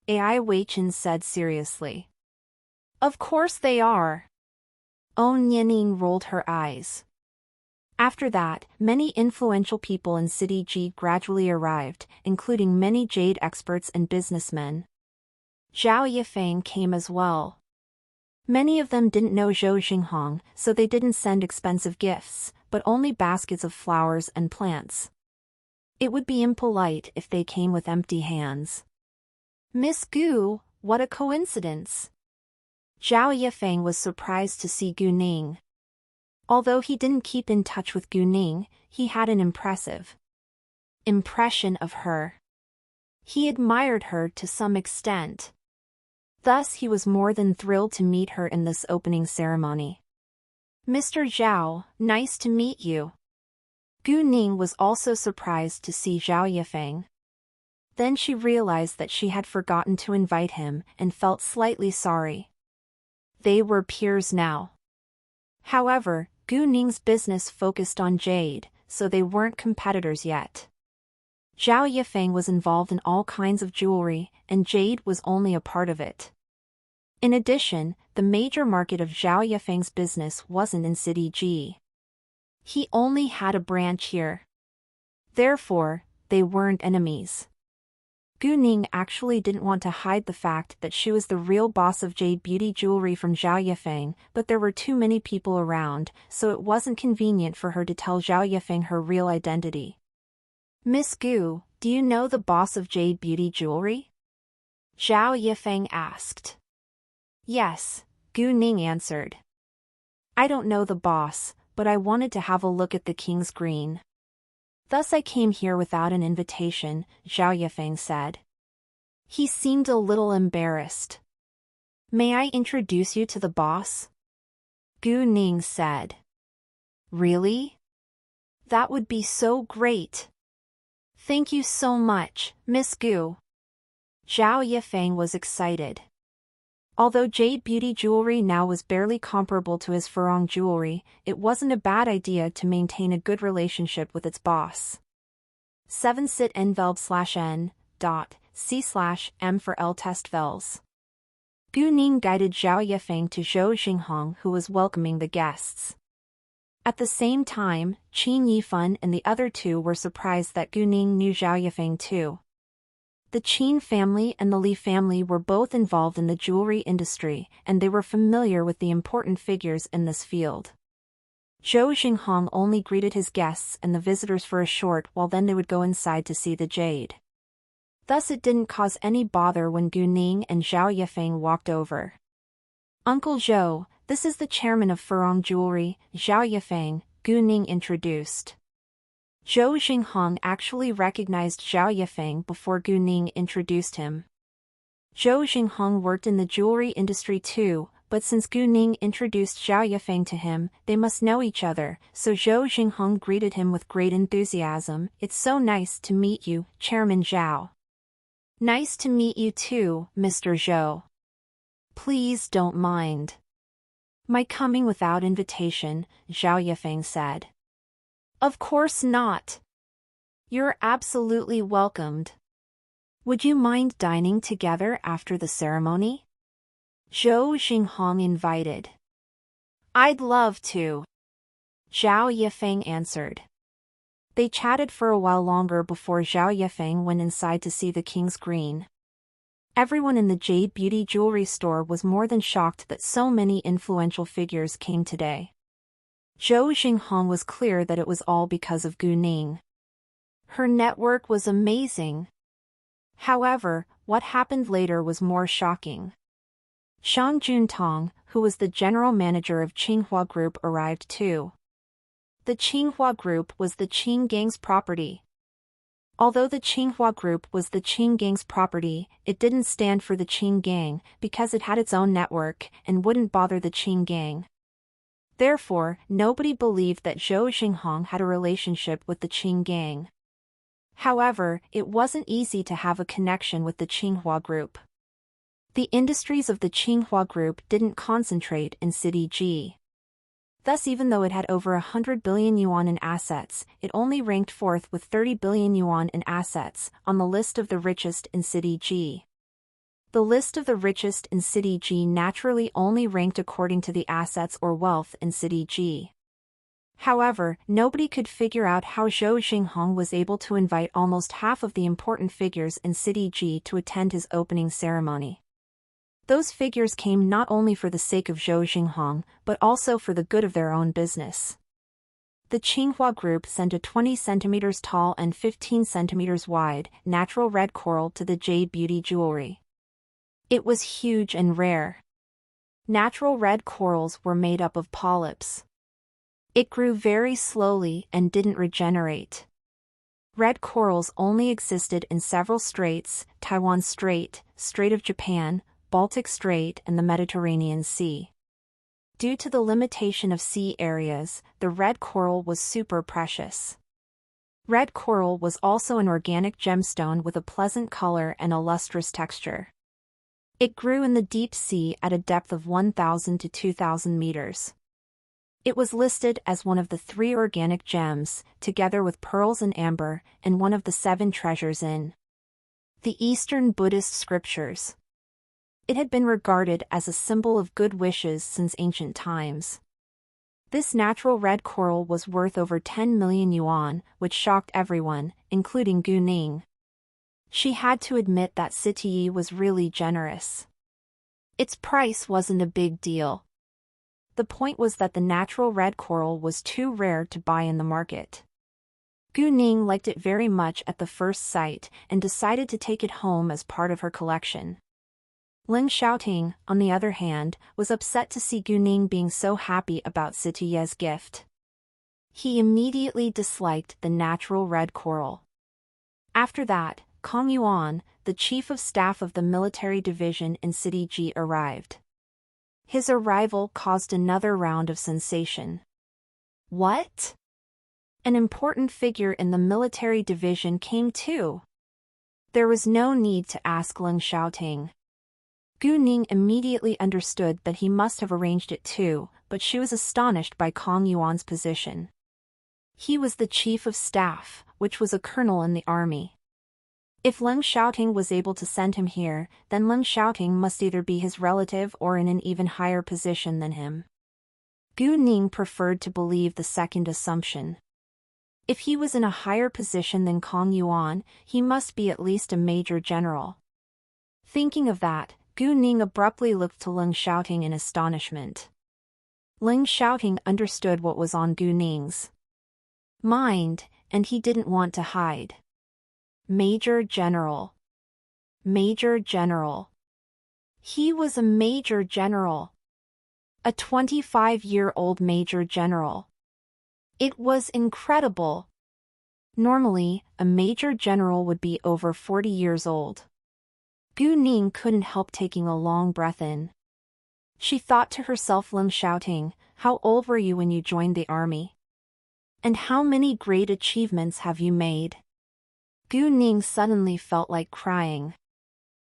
Ai Weichen said seriously. Of course they are. On Yanin rolled her eyes. After that, many influential people in City G gradually arrived, including many jade experts and businessmen. Zhao Yifeng came as well. Many of them didn't know Zhou Xinghong, so they didn't send expensive gifts, but only baskets of flowers and plants. It would be impolite if they came with empty hands. Miss Gu, what a coincidence! Zhao Yifeng was surprised to see Gu Ning. Although he didn't keep in touch with Gu Ning, he had an impressive impression of her. He admired her to some extent. Thus he was more than thrilled to meet her in this opening ceremony. Mr. Zhao, nice to meet you. Gu Ning was also surprised to see Zhao Yifeng. Then she realized that she had forgotten to invite him and felt slightly sorry. They were peers now. However, Gu Ning's business focused on jade, so they weren't competitors yet. Zhao Yifeng was involved in all kinds of jewelry, and jade was only a part of it. In addition, the major market of Zhao Yifeng's business wasn't in City G. He only had a branch here. Therefore, they weren't enemies. Gu Ning actually didn't want to hide the fact that she was the real boss of jade beauty jewelry from Zhao Yifeng, but there were too many people around, so it wasn't convenient for her to tell Zhao Yifeng her real identity. Miss Gu, do you know the boss of jade beauty jewelry? Zhao Yifeng asked. Yes, Gu Ning answered. I don't know the boss, but I wanted to have a look at the King's Green. Thus I came here without an invitation, Zhao Yifeng said. He seemed a little embarrassed. May I introduce you to the boss? Gu Ning said. Really? That would be so great. Thank you so much, Miss Gu. Zhao Yifeng was excited. Although jade beauty jewelry now was barely comparable to his Furong jewelry, it wasn't a bad idea to maintain a good relationship with its boss. 7 sit envelop/n, c/m for L test vels. Gu Ning guided Zhao Yifeng to Zhou Xinghong, who was welcoming the guests. At the same time, Qin Yifan and the other two were surprised that Gu Ning knew Zhao Yifeng too. The Qin family and the Li family were both involved in the jewelry industry, and they were familiar with the important figures in this field. Zhou Xinghong only greeted his guests and the visitors for a short while, then they would go inside to see the jade. Thus it didn't cause any bother when Gu Ning and Zhao Yifeng walked over. Uncle Zhou, this is the chairman of Furong Jewelry, Zhao Yifeng, Gu Ning introduced. Zhou Xinghong actually recognized Zhao Yifeng before Gu Ning introduced him. Zhou Xinghong worked in the jewelry industry too, but since Gu Ning introduced Zhao Yifeng to him, they must know each other, so Zhou Xinghong greeted him with great enthusiasm. It's so nice to meet you, Chairman Zhao. Nice to meet you too, Mr. Zhou. Please don't mind my coming without invitation, Zhao Yifeng said. Of course not. You're absolutely welcomed. Would you mind dining together after the ceremony? Zhou Xinghong invited. I'd love to, Zhao Yifeng answered. They chatted for a while longer before Zhao Yifeng went inside to see the king's green. Everyone in the Jade Beauty jewelry store was more than shocked that so many influential figures came today. Zhou Xinghong was clear that it was all because of Gu Ning. Her network was amazing. However, what happened later was more shocking. Shang Juntong, who was the general manager of Qinghua Group, arrived too. The Qinghua Group was the Qin gang's property. Although the Qinghua Group was the Qin gang's property, it didn't stand for the Qin gang because it had its own network and wouldn't bother the Qin gang. Therefore, nobody believed that Zhou Xinghong had a relationship with the Qin gang. However, it wasn't easy to have a connection with the Qinghua Group. The industries of the Qinghua Group didn't concentrate in City G. Thus, even though it had over 100 billion yuan in assets, it only ranked fourth with 30 billion yuan in assets on the list of the richest in City G. The list of the richest in City G naturally only ranked according to the assets or wealth in City G. However, nobody could figure out how Zhou Xinghong was able to invite almost half of the important figures in City G to attend his opening ceremony. Those figures came not only for the sake of Zhou Xinghong, but also for the good of their own business. The Qinghua Group sent a 20 centimeters tall and 15 centimeters wide natural red coral to the Jade Beauty jewelry. It was huge and rare. Natural red corals were made up of polyps. It grew very slowly and didn't regenerate. Red corals only existed in several straits: Taiwan Strait, Strait of Japan, Baltic Strait, and the Mediterranean Sea. Due to the limitation of sea areas, the red coral was super precious. Red coral was also an organic gemstone with a pleasant color and a lustrous texture. It grew in the deep sea at a depth of 1,000 to 2,000 meters. It was listed as one of the 3 organic gems, together with pearls and amber, and one of the 7 treasures in the Eastern Buddhist scriptures. It had been regarded as a symbol of good wishes since ancient times. This natural red coral was worth over 10 million yuan, which shocked everyone, including Gu Ning. She had to admit that City was really generous. Its price wasn't a big deal. The point was that the natural red coral was too rare to buy in the market. Gu Ning liked it very much at the first sight and decided to take it home as part of her collection. Ling Xiaoting, on the other hand, was upset to see Gu Ning being so happy about Sitiye's gift. He immediately disliked the natural red coral. After that, Kong Yuan, the chief of staff of the military division in City G, arrived. His arrival caused another round of sensation. What? An important figure in the military division came too. There was no need to ask Ling Xiaoting. Gu Ning immediately understood that he must have arranged it too, but she was astonished by Kong Yuan's position. He was the chief of staff, which was a colonel in the army. If Ling Xiaoting was able to send him here, then Ling Xiaoting must either be his relative or in an even higher position than him. Gu Ning preferred to believe the second assumption. If he was in a higher position than Kong Yuan, he must be at least a major general. Thinking of that, Gu Ning abruptly looked to Ling Xiaoting in astonishment. Ling Xiaoting understood what was on Gu Ning's mind, and he didn't want to hide. Major General. Major General. He was a Major General. A 25-year-old Major General. It was incredible. Normally, a Major General would be over 40 years old. Gu Ning couldn't help taking a long breath in. She thought to herself, Ling Xiaoting, how old were you when you joined the army? And how many great achievements have you made? Gu Ning suddenly felt like crying.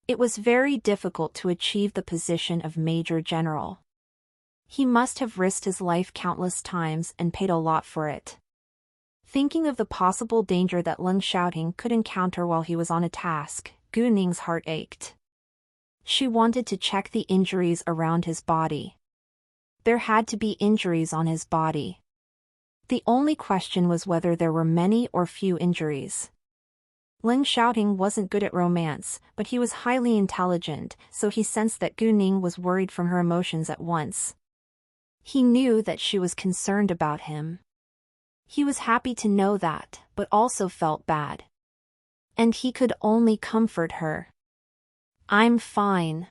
It was very difficult to achieve the position of Major General. He must have risked his life countless times and paid a lot for it. Thinking of the possible danger that Ling Xiaoting could encounter while he was on a task, Gu Ning's heart ached. She wanted to check the injuries around his body. There had to be injuries on his body. The only question was whether there were many or few injuries. Ling Xiaoting wasn't good at romance, but he was highly intelligent, so he sensed that Gu Ning was worried from her emotions at once. He knew that she was concerned about him. He was happy to know that, but also felt bad. And he could only comfort her. "I'm fine."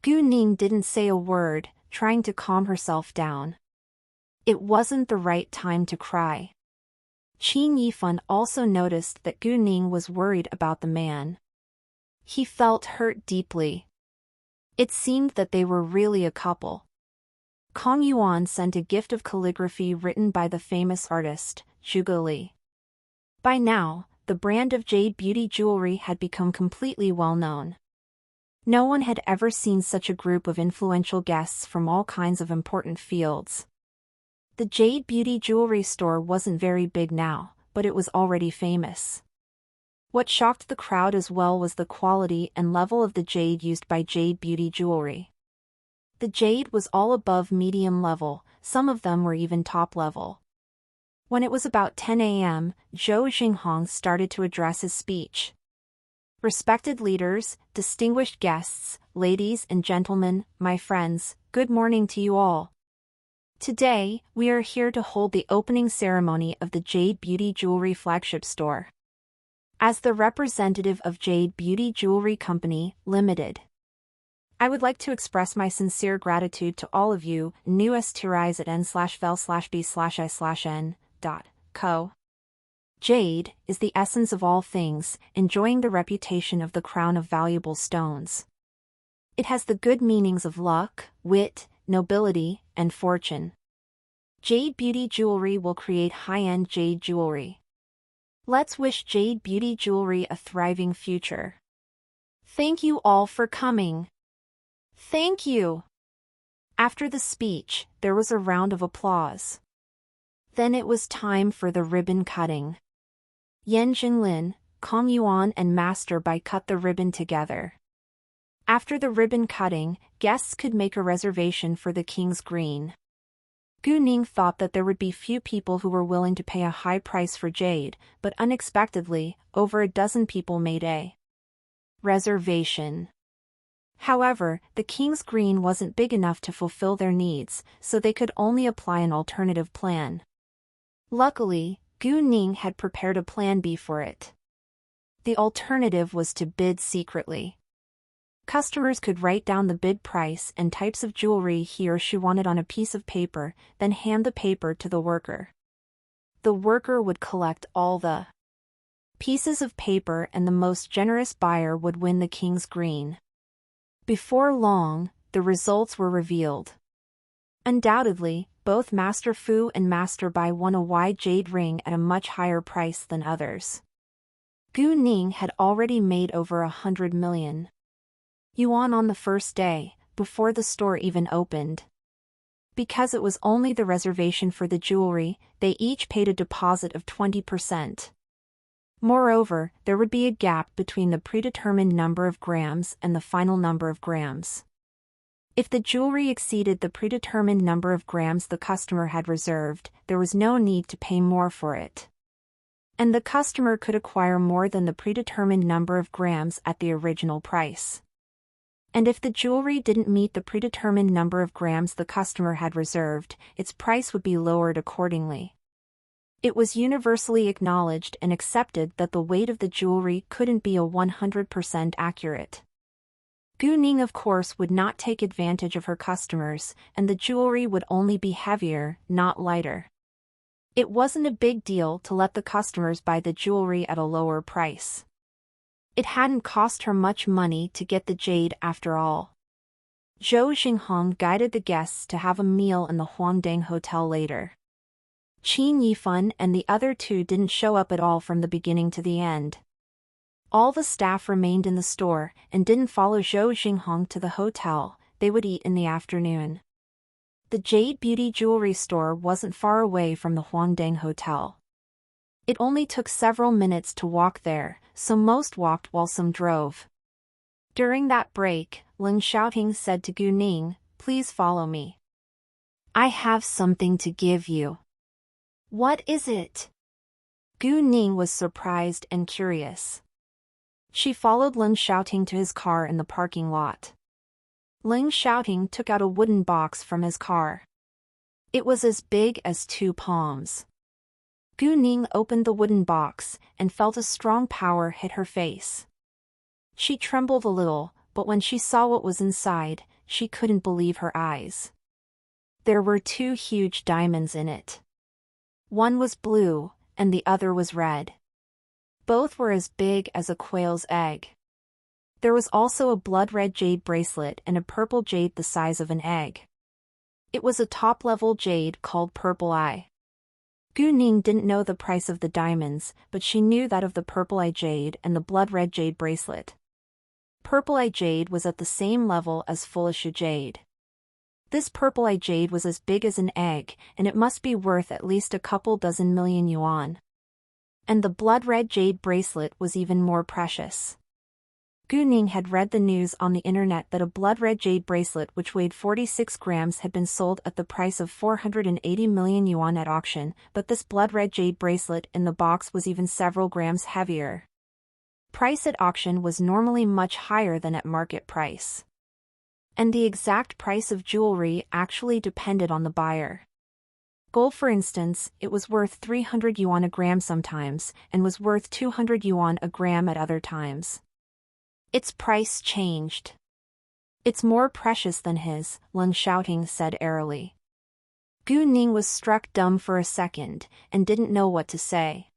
Gu Ning didn't say a word, trying to calm herself down. It wasn't the right time to cry. Qin Yifan also noticed that Gu Ning was worried about the man. He felt hurt deeply. It seemed that they were really a couple. Kong Yuan sent a gift of calligraphy written by the famous artist, Zhuge Li. By now, the brand of jade beauty jewelry had become completely well known. No one had ever seen such a group of influential guests from all kinds of important fields. The jade beauty jewelry store wasn't very big now, but it was already famous. What shocked the crowd as well was the quality and level of the jade used by jade beauty jewelry. The jade was all above medium level, some of them were even top level. When it was about 10 a.m., Zhou Xinghong started to address his speech. "Respected leaders, distinguished guests, ladies and gentlemen, my friends, good morning to you all. Today, we are here to hold the opening ceremony of the Jade Beauty Jewelry flagship store. As the representative of Jade Beauty Jewelry Company, Limited, I would like to express my sincere gratitude to all of you, new/rise at n/vel/b/i/n.co. Jade is the essence of all things, enjoying the reputation of the crown of valuable stones. It has the good meanings of luck, wit, nobility, and fortune. Jade Beauty Jewelry will create high-end jade jewelry. Let's wish Jade Beauty Jewelry a thriving future. Thank you all for coming. Thank you." After the speech, there was a round of applause. Then it was time for the ribbon cutting. Yan Jinglin, Kong Yuan and Master Bai cut the ribbon together. After the ribbon cutting, guests could make a reservation for the King's Green. Gu Ning thought that there would be few people who were willing to pay a high price for jade, but unexpectedly, over a dozen people made a reservation. However, the King's Green wasn't big enough to fulfill their needs, so they could only apply an alternative plan. Luckily, Gu Ning had prepared a plan B for it. The alternative was to bid secretly. Customers could write down the bid price and types of jewelry he or she wanted on a piece of paper, then hand the paper to the worker. The worker would collect all the pieces of paper and the most generous buyer would win the King's Green. Before long, the results were revealed. Undoubtedly, both Master Fu and Master Bai won a wide jade ring at a much higher price than others. Gu Ning had already made over 100 million yuan on the first day, before the store even opened. Because it was only the reservation for the jewelry, they each paid a deposit of 20%. Moreover, there would be a gap between the predetermined number of grams and the final number of grams. If the jewelry exceeded the predetermined number of grams the customer had reserved, there was no need to pay more for it. And the customer could acquire more than the predetermined number of grams at the original price. And if the jewelry didn't meet the predetermined number of grams the customer had reserved, its price would be lowered accordingly. It was universally acknowledged and accepted that the weight of the jewelry couldn't be a 100% accurate. Gu Ning of course would not take advantage of her customers, and the jewelry would only be heavier, not lighter. It wasn't a big deal to let the customers buy the jewelry at a lower price. It hadn't cost her much money to get the jade after all. Zhou Xinghong guided the guests to have a meal in the Huangdang Hotel later. Qin Yifan and the other two didn't show up at all from the beginning to the end. All the staff remained in the store and didn't follow Zhou Xinghong to the hotel. They would eat in the afternoon. The Jade Beauty Jewelry store wasn't far away from the Huangdang Hotel. It only took several minutes to walk there, so most walked while some drove. During that break, Ling Xiaoting said to Gu Ning, "Please follow me. I have something to give you." "What is it?" Gu Ning was surprised and curious. She followed Ling Xiaoting to his car in the parking lot. Ling Xiaoting took out a wooden box from his car. It was as big as 2 palms. Gu Ning opened the wooden box and felt a strong power hit her face. She trembled a little, but when she saw what was inside, she couldn't believe her eyes. There were 2 huge diamonds in it. One was blue, and the other was red. Both were as big as a quail's egg. There was also a blood-red jade bracelet and a purple jade the size of an egg. It was a top-level jade called Purple Eye. Gu Ning didn't know the price of the diamonds, but she knew that of the Purple Eye jade and the blood-red jade bracelet. Purple Eye jade was at the same level as Fulisha jade. This Purple Eye jade was as big as an egg, and it must be worth at least a couple dozen million yuan. And the blood-red jade bracelet was even more precious. Gu Ning had read the news on the internet that a blood-red jade bracelet which weighed 46 grams had been sold at the price of 480 million yuan at auction, but this blood-red jade bracelet in the box was even several grams heavier. Price at auction was normally much higher than at market price. And the exact price of jewelry actually depended on the buyer. Gold, for instance, it was worth 300 yuan a gram sometimes, and was worth 200 yuan a gram at other times. Its price changed. "It's more precious than his," Ling Xiaoting said airily. Gu Ning was struck dumb for a second, and didn't know what to say.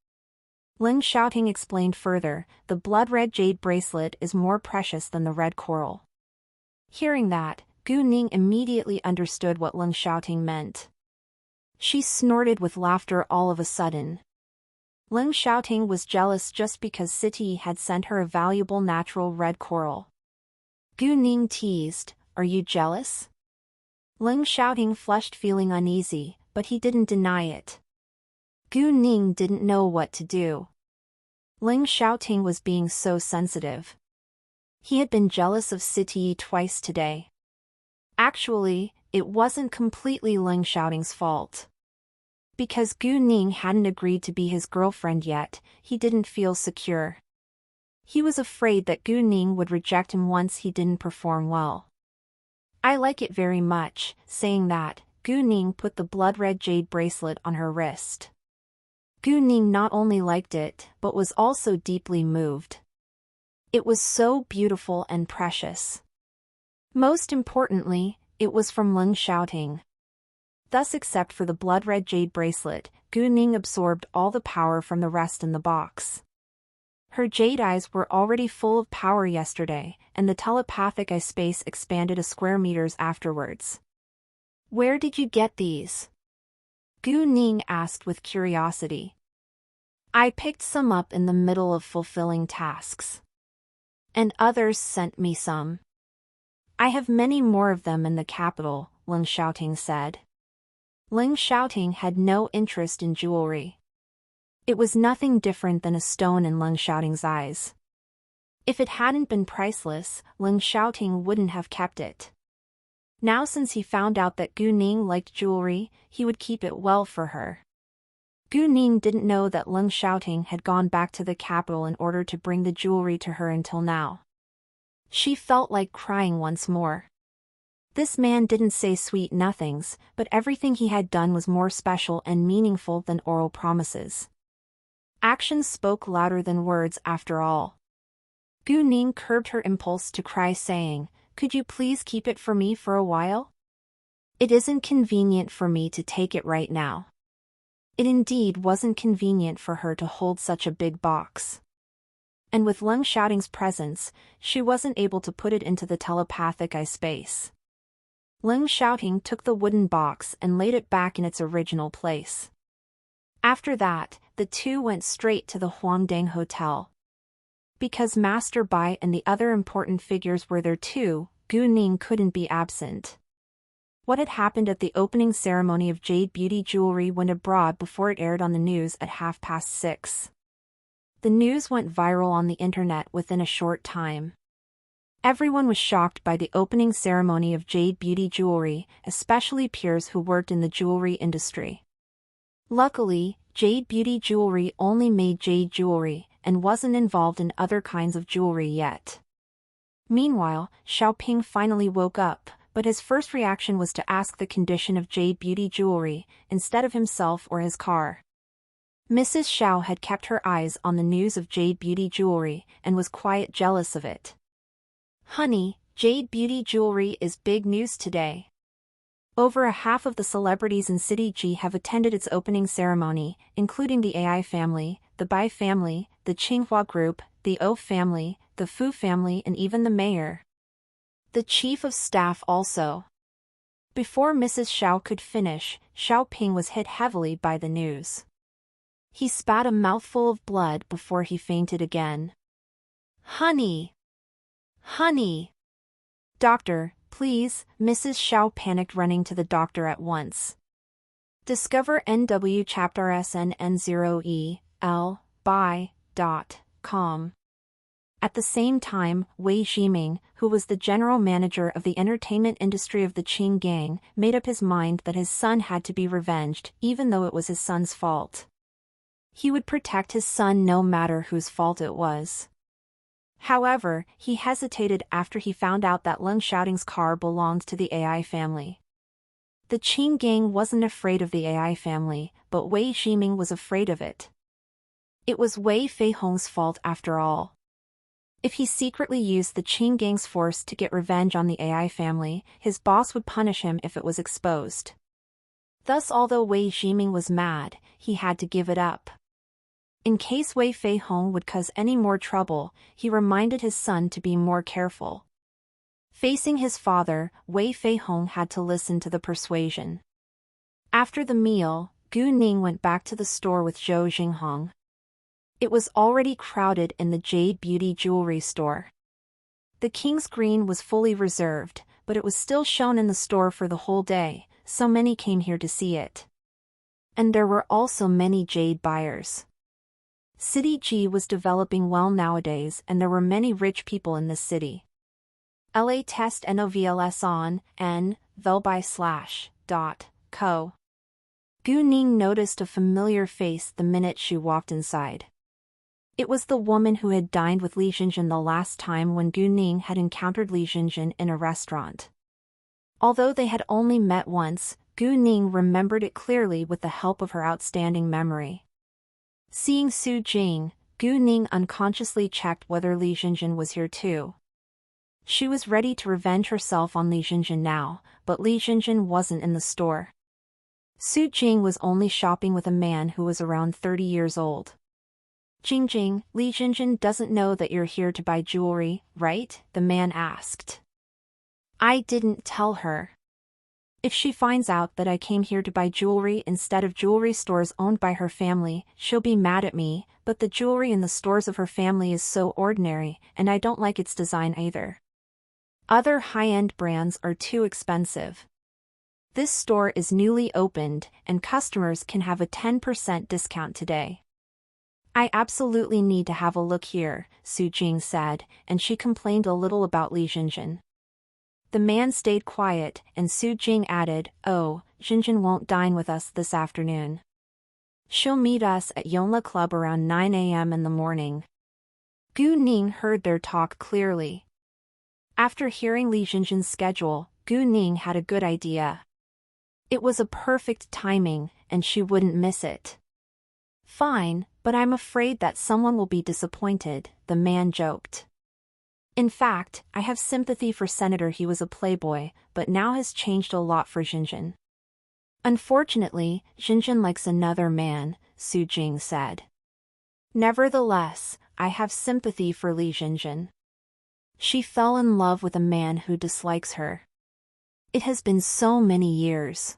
Ling Xiaoting explained further, "The blood-red jade bracelet is more precious than the red coral." Hearing that, Gu Ning immediately understood what Ling Xiaoting meant. She snorted with laughter all of a sudden. Ling Xiaoting was jealous just because City had sent her a valuable natural red coral. Gu Ning teased, "Are you jealous?" Ling Xiaoting flushed, feeling uneasy, but he didn't deny it. Gu Ning didn't know what to do. Ling Xiaoting was being so sensitive. He had been jealous of City twice today. Actually, it wasn't completely Ling Xiaoting's fault. Because Gu Ning hadn't agreed to be his girlfriend yet, he didn't feel secure. He was afraid that Gu Ning would reject him once he didn't perform well. "I like it very much." Saying that, Gu Ning put the blood-red jade bracelet on her wrist. Gu Ning not only liked it, but was also deeply moved. It was so beautiful and precious. Most importantly, it was from Ling Xiaoting. Thus, except for the blood-red jade bracelet, Gu Ning absorbed all the power from the rest in the box. Her jade eyes were already full of power yesterday, and the telepathic eye space expanded a square meters afterwards. "Where did you get these?" Gu Ning asked with curiosity. "I picked some up in the middle of fulfilling tasks. And others sent me some. I have many more of them in the capital," Ling Xiaoting said. Ling Xiaoting had no interest in jewelry. It was nothing different than a stone in Ling Xiaoting's eyes. If it hadn't been priceless, Ling Xiaoting wouldn't have kept it. Now, since he found out that Gu Ning liked jewelry, he would keep it well for her. Gu Ning didn't know that Ling Xiaoting had gone back to the capital in order to bring the jewelry to her until now. She felt like crying once more. This man didn't say sweet nothings, but everything he had done was more special and meaningful than oral promises. Actions spoke louder than words after all. Gu Ning curbed her impulse to cry, saying, "Could you please keep it for me for a while? It isn't convenient for me to take it right now." It indeed wasn't convenient for her to hold such a big box. And with Ling Xiaoting's presence, she wasn't able to put it into the telepathic eye space. Ling Xiaoting took the wooden box and laid it back in its original place. After that, the two went straight to the Huangdang Hotel. Because Master Bai and the other important figures were there too, Gu Ning couldn't be absent. What had happened at the opening ceremony of Jade Beauty Jewelry went abroad before it aired on the news at 6:30. The news went viral on the internet within a short time. Everyone was shocked by the opening ceremony of Jade Beauty Jewelry, especially peers who worked in the jewelry industry. Luckily, Jade Beauty Jewelry only made jade jewelry and wasn't involved in other kinds of jewelry yet. Meanwhile, Xiaoping finally woke up, but his first reaction was to ask the condition of Jade Beauty Jewelry, instead of himself or his car. Mrs. Xiao had kept her eyes on the news of Jade Beauty Jewelry and was quite jealous of it. "Honey, Jade Beauty Jewelry is big news today. Over a half of the celebrities in City G have attended its opening ceremony, including the AI family, the Bai family, the Qinghua group, the O family, the Fu family and even the mayor. The chief of staff also." Before Mrs. Xiao could finish, Xiaoping was hit heavily by the news. He spat a mouthful of blood before he fainted again. "Honey! Honey! Doctor, please," Mrs. Xiao panicked, running to the doctor at once. Discover NW Chapter SNN0EL by.com. At the same time, Wei Ximing, who was the general manager of the entertainment industry of the Qing gang, made up his mind that his son had to be revenged, even though it was his son's fault. He would protect his son no matter whose fault it was. However, he hesitated after he found out that Leng Xiaoting's car belonged to the AI family. The Qing gang wasn't afraid of the AI family, but Wei Ximing was afraid of it. It was Wei Feihong's fault after all. If he secretly used the Qing gang's force to get revenge on the AI family, his boss would punish him if it was exposed. Thus, although Wei Ximing was mad, he had to give it up. In case Wei Feihong would cause any more trouble, he reminded his son to be more careful. Facing his father, Wei Feihong had to listen to the persuasion. After the meal, Gu Ning went back to the store with Zhou Jinghong. It was already crowded in the Jade Beauty Jewelry store. The King's Green was fully reserved, but it was still shown in the store for the whole day, so many came here to see it. And there were also many jade buyers. City G was developing well nowadays and there were many rich people in this city. LA test NOVLS on n.co. Gu Ning noticed a familiar face the minute she walked inside. It was the woman who had dined with Li Jinjin the last time when Gu Ning had encountered Li Jinjin in a restaurant. Although they had only met once, Gu Ning remembered it clearly with the help of her outstanding memory. Seeing Su Jing, Gu Ning unconsciously checked whether Li Jinjin was here too. She was ready to revenge herself on Li Jinjin now, but Li Jinjin wasn't in the store. Su Jing was only shopping with a man who was around 30 years old. "Jingjing, Li Jinjin doesn't know that you're here to buy jewelry, right?" the man asked. "I didn't tell her. If she finds out that I came here to buy jewelry instead of jewelry stores owned by her family, she'll be mad at me, but the jewelry in the stores of her family is so ordinary, and I don't like its design either. Other high-end brands are too expensive. This store is newly opened, and customers can have a 10% discount today. I absolutely need to have a look here," Su Jing said, and she complained a little about Li Jinjin. The man stayed quiet, and Su Jing added, "Oh, Jinjin won't dine with us this afternoon. She'll meet us at Yonla Club around 9 a.m. in the morning." Gu Ning heard their talk clearly. After hearing Li Jinjin's schedule, Gu Ning had a good idea. It was a perfect timing, and she wouldn't miss it. "Fine, but I'm afraid that someone will be disappointed," the man joked. "In fact, I have sympathy for Senator. He was a playboy, but now has changed a lot for Jinjin." "Unfortunately, Jinjin likes another man," Su Jing said. "Nevertheless, I have sympathy for Li Jinjin. She fell in love with a man who dislikes her. It has been so many years.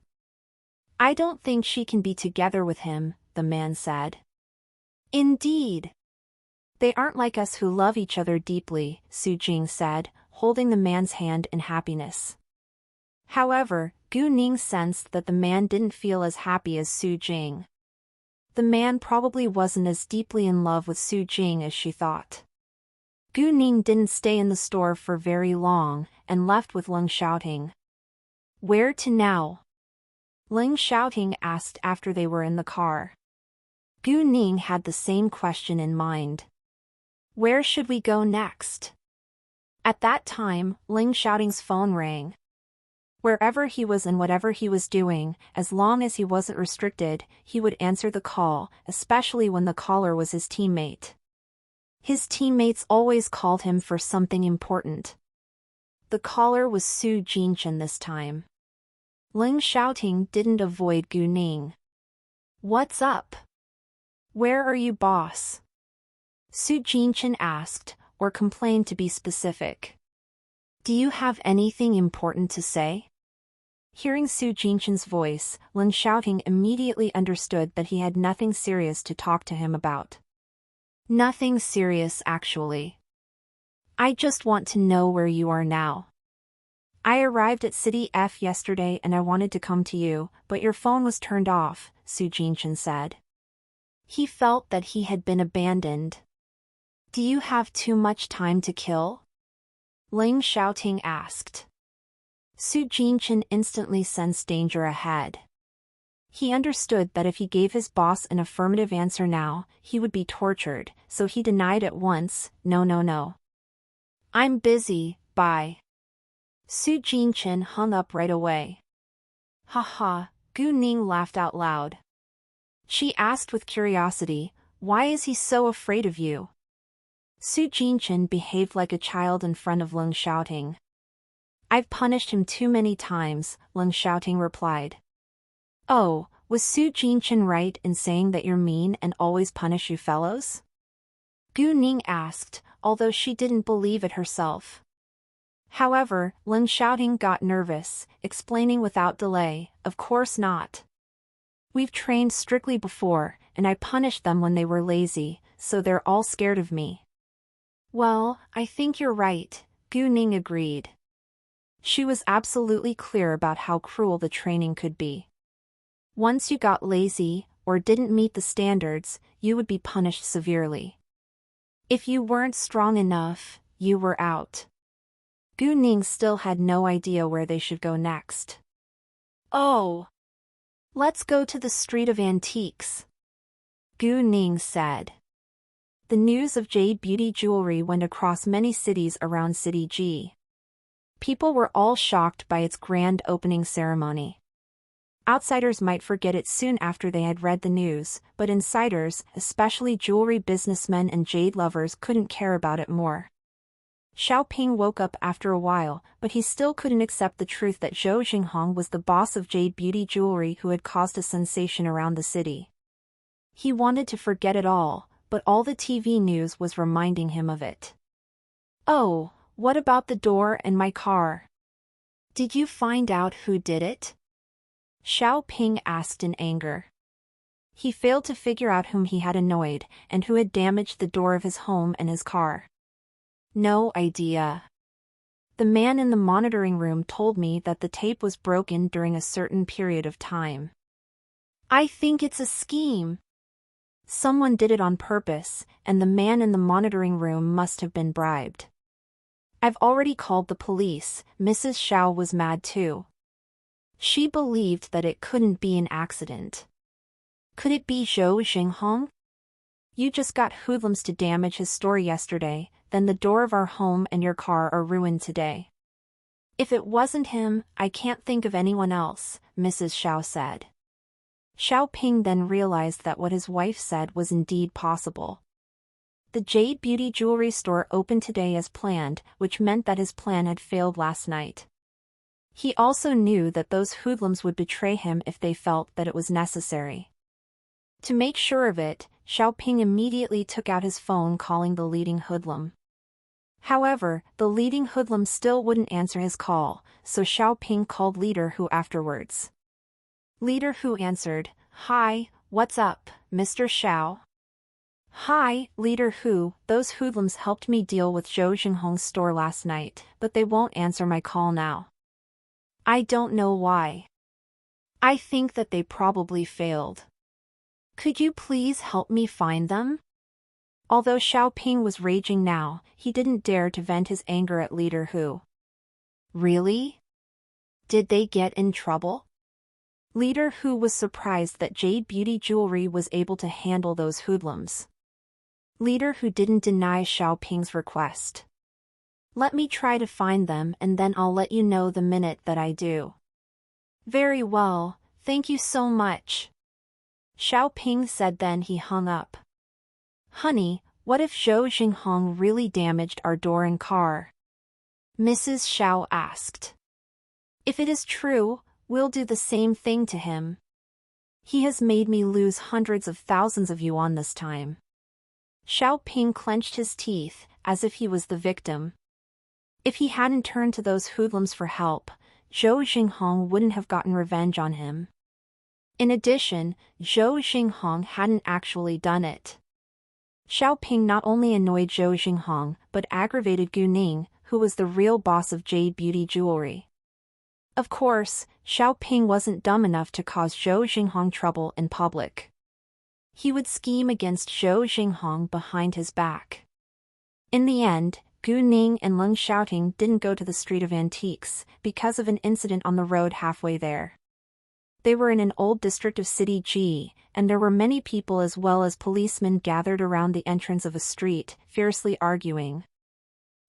I don't think she can be together with him," the man said. "Indeed. They aren't like us who love each other deeply," Su Jing said, holding the man's hand in happiness. However, Gu Ning sensed that the man didn't feel as happy as Su Jing. The man probably wasn't as deeply in love with Su Jing as she thought. Gu Ning didn't stay in the store for very long, and left with Leng shouting. Where to now? Leng shouting asked after they were in the car. Gu Ning had the same question in mind. Where should we go next? At that time, Leng shouting's phone rang. Wherever he was and whatever he was doing, as long as he wasn't restricted, he would answer the call, especially when the caller was his teammate. His teammates always called him for something important. The caller was Su Jinchen this time. Leng shouting didn't avoid Gu Ning. What's up? Where are you, boss? Su Jinchen asked, or complained to be specific. Do you have anything important to say? Hearing Su Jinchen's voice, Leng shouting immediately understood that he had nothing serious to talk to him about. Nothing serious, actually. I just want to know where you are now. I arrived at City F yesterday and I wanted to come to you, but your phone was turned off, Su Jinchen said. He felt that he had been abandoned. Do you have too much time to kill? Leng shouting asked. Su Jinchen instantly sensed danger ahead. He understood that if he gave his boss an affirmative answer now, he would be tortured, so he denied at once, no. I'm busy, bye. Su Jinchen hung up right away. Haha, Gu Ning laughed out loud. She asked with curiosity, why is he so afraid of you? Su Jinchen behaved like a child in front of Leng shouting. I've punished him too many times, Leng shouting replied. Oh, was Su Jinchen right in saying that you're mean and always punish you fellows? Gu Ning asked, although she didn't believe it herself. However, Leng shouting got nervous, explaining without delay, of course not. We've trained strictly before, and I punished them when they were lazy, so they're all scared of me. Well, I think you're right, Gu Ning agreed. She was absolutely clear about how cruel the training could be. Once you got lazy, or didn't meet the standards, you would be punished severely. If you weren't strong enough, you were out. Gu Ning still had no idea where they should go next. Oh! Let's go to the Street of Antiques, Gu Ning said. The news of jade beauty jewelry went across many cities around City G. People were all shocked by its grand opening ceremony. Outsiders might forget it soon after they had read the news, but insiders, especially jewelry businessmen and jade lovers, couldn't care about it more. Xiaoping woke up after a while, but he still couldn't accept the truth that Zhou Xinghong was the boss of jade beauty jewelry who had caused a sensation around the city. He wanted to forget it all, but all the TV news was reminding him of it. Oh, what about the door and my car? Did you find out who did it? Xiaoping asked in anger. He failed to figure out whom he had annoyed, and who had damaged the door of his home and his car. No idea. The man in the monitoring room told me that the tape was broken during a certain period of time. I think it's a scheme. Someone did it on purpose, and the man in the monitoring room must have been bribed. I've already called the police. Mrs. Xiao was mad too. She believed that it couldn't be an accident. Could it be Zhou Xinghong? You just got hoodlums to damage his store yesterday, then the door of our home and your car are ruined today. If it wasn't him, I can't think of anyone else, Mrs. Xiao said. Xiaoping then realized that what his wife said was indeed possible. The Jade Beauty Jewelry store opened today as planned, which meant that his plan had failed last night. He also knew that those hoodlums would betray him if they felt that it was necessary. To make sure of it, Xiaoping immediately took out his phone calling the leading hoodlum. However, the leading hoodlum still wouldn't answer his call, so Xiaoping called Leader Hu afterwards. Leader Hu answered, Hi, what's up, Mr. Xiao? Hi, Leader Hu, those hoodlums helped me deal with Zhou Xinghong's store last night, but they won't answer my call now. I don't know why. I think that they probably failed. Could you please help me find them? Although Xiaoping was raging now, he didn't dare to vent his anger at Leader Hu. Really? Did they get in trouble? Leader Hu was surprised that Jade Beauty Jewelry was able to handle those hoodlums. Leader Hu didn't deny Xiaoping's request. Let me try to find them and then I'll let you know the minute that I do. Very well, thank you so much. Xiaoping said, then he hung up. Honey, what if Zhou Xinghong really damaged our door and car? Mrs. Xiao asked. If it is true, we'll do the same thing to him. He has made me lose hundreds of thousands of yuan this time. Xiaoping clenched his teeth, as if he was the victim. If he hadn't turned to those hoodlums for help, Zhou Xinghong wouldn't have gotten revenge on him. In addition, Zhou Xinghong hadn't actually done it. Xiaoping not only annoyed Zhou Xinghong but aggravated Gu Ning, who was the real boss of Jade Beauty Jewelry. Of course, Xiaoping wasn't dumb enough to cause Zhou Xinghong trouble in public. He would scheme against Zhou Xinghong behind his back. In the end, Gu Ning and Leng Xiaoting didn't go to the Street of Antiques because of an incident on the road halfway there. They were in an old district of City G, and there were many people as well as policemen gathered around the entrance of a street, fiercely arguing.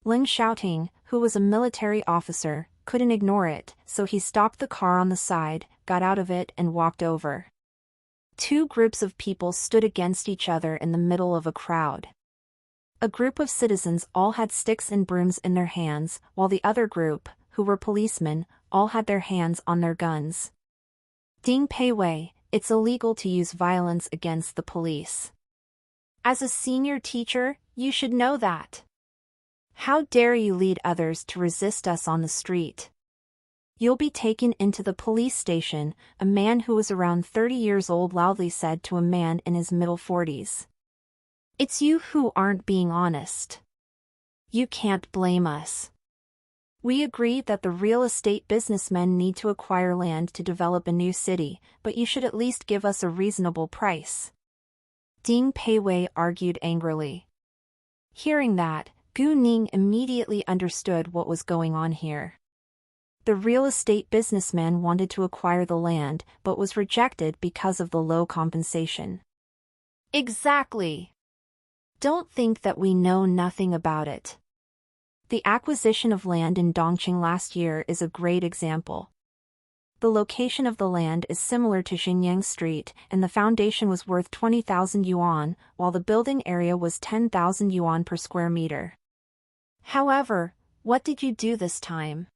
Leng Xiaoting, who was a military officer, couldn't ignore it, so he stopped the car on the side, got out of it and walked over. Two groups of people stood against each other in the middle of a crowd. A group of citizens all had sticks and brooms in their hands, while the other group, who were policemen, all had their hands on their guns. Ding Peiwei, it's illegal to use violence against the police. As a senior teacher, you should know that. How dare you lead others to resist us on the street? You'll be taken into the police station, a man who was around 30 years old loudly said to a man in his middle 40s. It's you who aren't being honest. You can't blame us. We agree that the real estate businessmen need to acquire land to develop a new city, but you should at least give us a reasonable price. Ding Peiwei argued angrily. Hearing that, Gu Ning immediately understood what was going on here. The real estate businessman wanted to acquire the land but was rejected because of the low compensation. Exactly. Don't think that we know nothing about it. The acquisition of land in Dongqing last year is a great example. The location of the land is similar to Xinyang Street, and the foundation was worth 20,000 yuan, while the building area was 10,000 yuan per square meter. However, what did you do this time?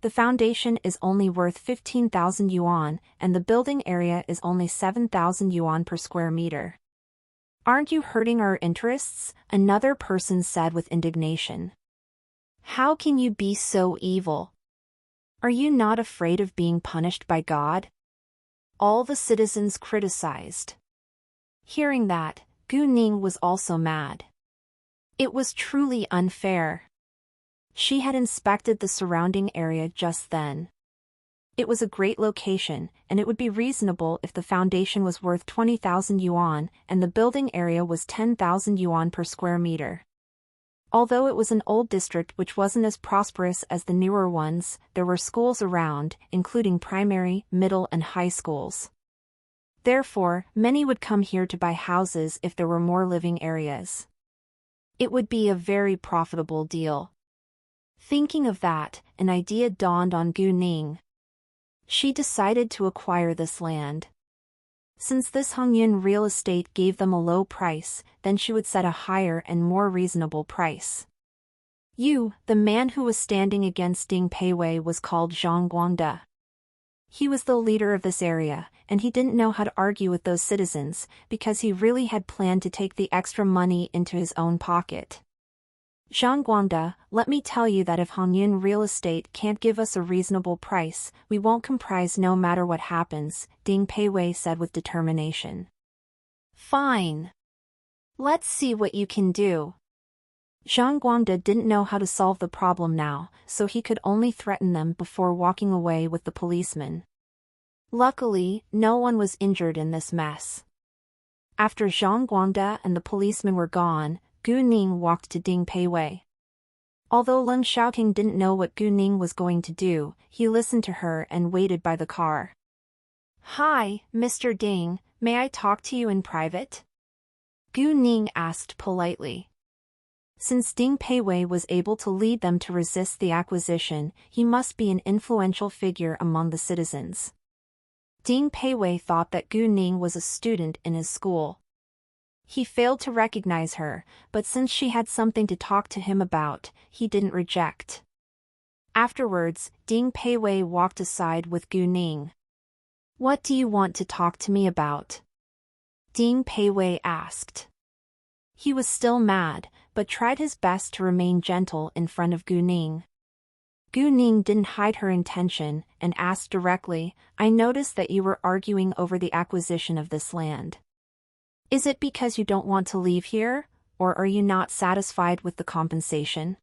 The foundation is only worth 15,000 yuan, and the building area is only 7,000 yuan per square meter. Aren't you hurting our interests? Another person said with indignation. How can you be so evil? Are you not afraid of being punished by God? All the citizens criticized. Hearing that, Gu Ning was also mad. It was truly unfair. She had inspected the surrounding area just then. It was a great location, and it would be reasonable if the foundation was worth 20,000 yuan and the building area was 10,000 yuan per square meter. Although it was an old district which wasn't as prosperous as the newer ones, there were schools around, including primary, middle and high schools. Therefore, many would come here to buy houses if there were more living areas. It would be a very profitable deal. Thinking of that, an idea dawned on Gu Ning. She decided to acquire this land. Since this Hongyun real estate gave them a low price, then she would set a higher and more reasonable price. The man who was standing against Ding Peiwei was called Zhang Guangde. He was the leader of this area, and he didn't know how to argue with those citizens, because he really had planned to take the extra money into his own pocket. Zhang Guangde, let me tell you that if Hongyun Real Estate can't give us a reasonable price, we won't comprise no matter what happens, Ding Peiwei said with determination. Fine. Let's see what you can do. Zhang Guangde didn't know how to solve the problem now, so he could only threaten them before walking away with the policeman. Luckily, no one was injured in this mess. After Zhang Guangda and the policeman were gone, Gu Ning walked to Ding Peiwei. Although Leng Xiaoting didn't know what Gu Ning was going to do, he listened to her and waited by the car. "Hi, Mr. Ding, may I talk to you in private?" Gu Ning asked politely. Since Ding Peiwei was able to lead them to resist the acquisition, he must be an influential figure among the citizens. Ding Peiwei thought that Gu Ning was a student in his school. He failed to recognize her, but since she had something to talk to him about, he didn't reject. Afterwards, Ding Peiwei walked aside with Gu Ning. "What do you want to talk to me about?" Ding Peiwei asked. He was still mad, but tried his best to remain gentle in front of Gu Ning. Gu Ning didn't hide her intention and asked directly, "I noticed that you were arguing over the acquisition of this land. Is it because you don't want to leave here, or are you not satisfied with the compensation?"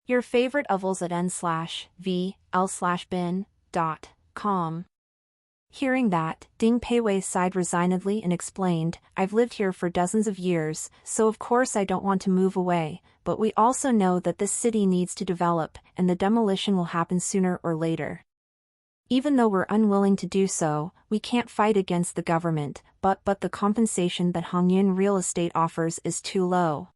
Your favorite ovals at n/vl/bin.com. Hearing that, Ding Peiwei sighed resignedly and explained, "I've lived here for dozens of years, so of course I don't want to move away, but we also know that this city needs to develop, and the demolition will happen sooner or later. Even though we're unwilling to do so, we can't fight against the government, but the compensation that Hongyun Real Estate offers is too low.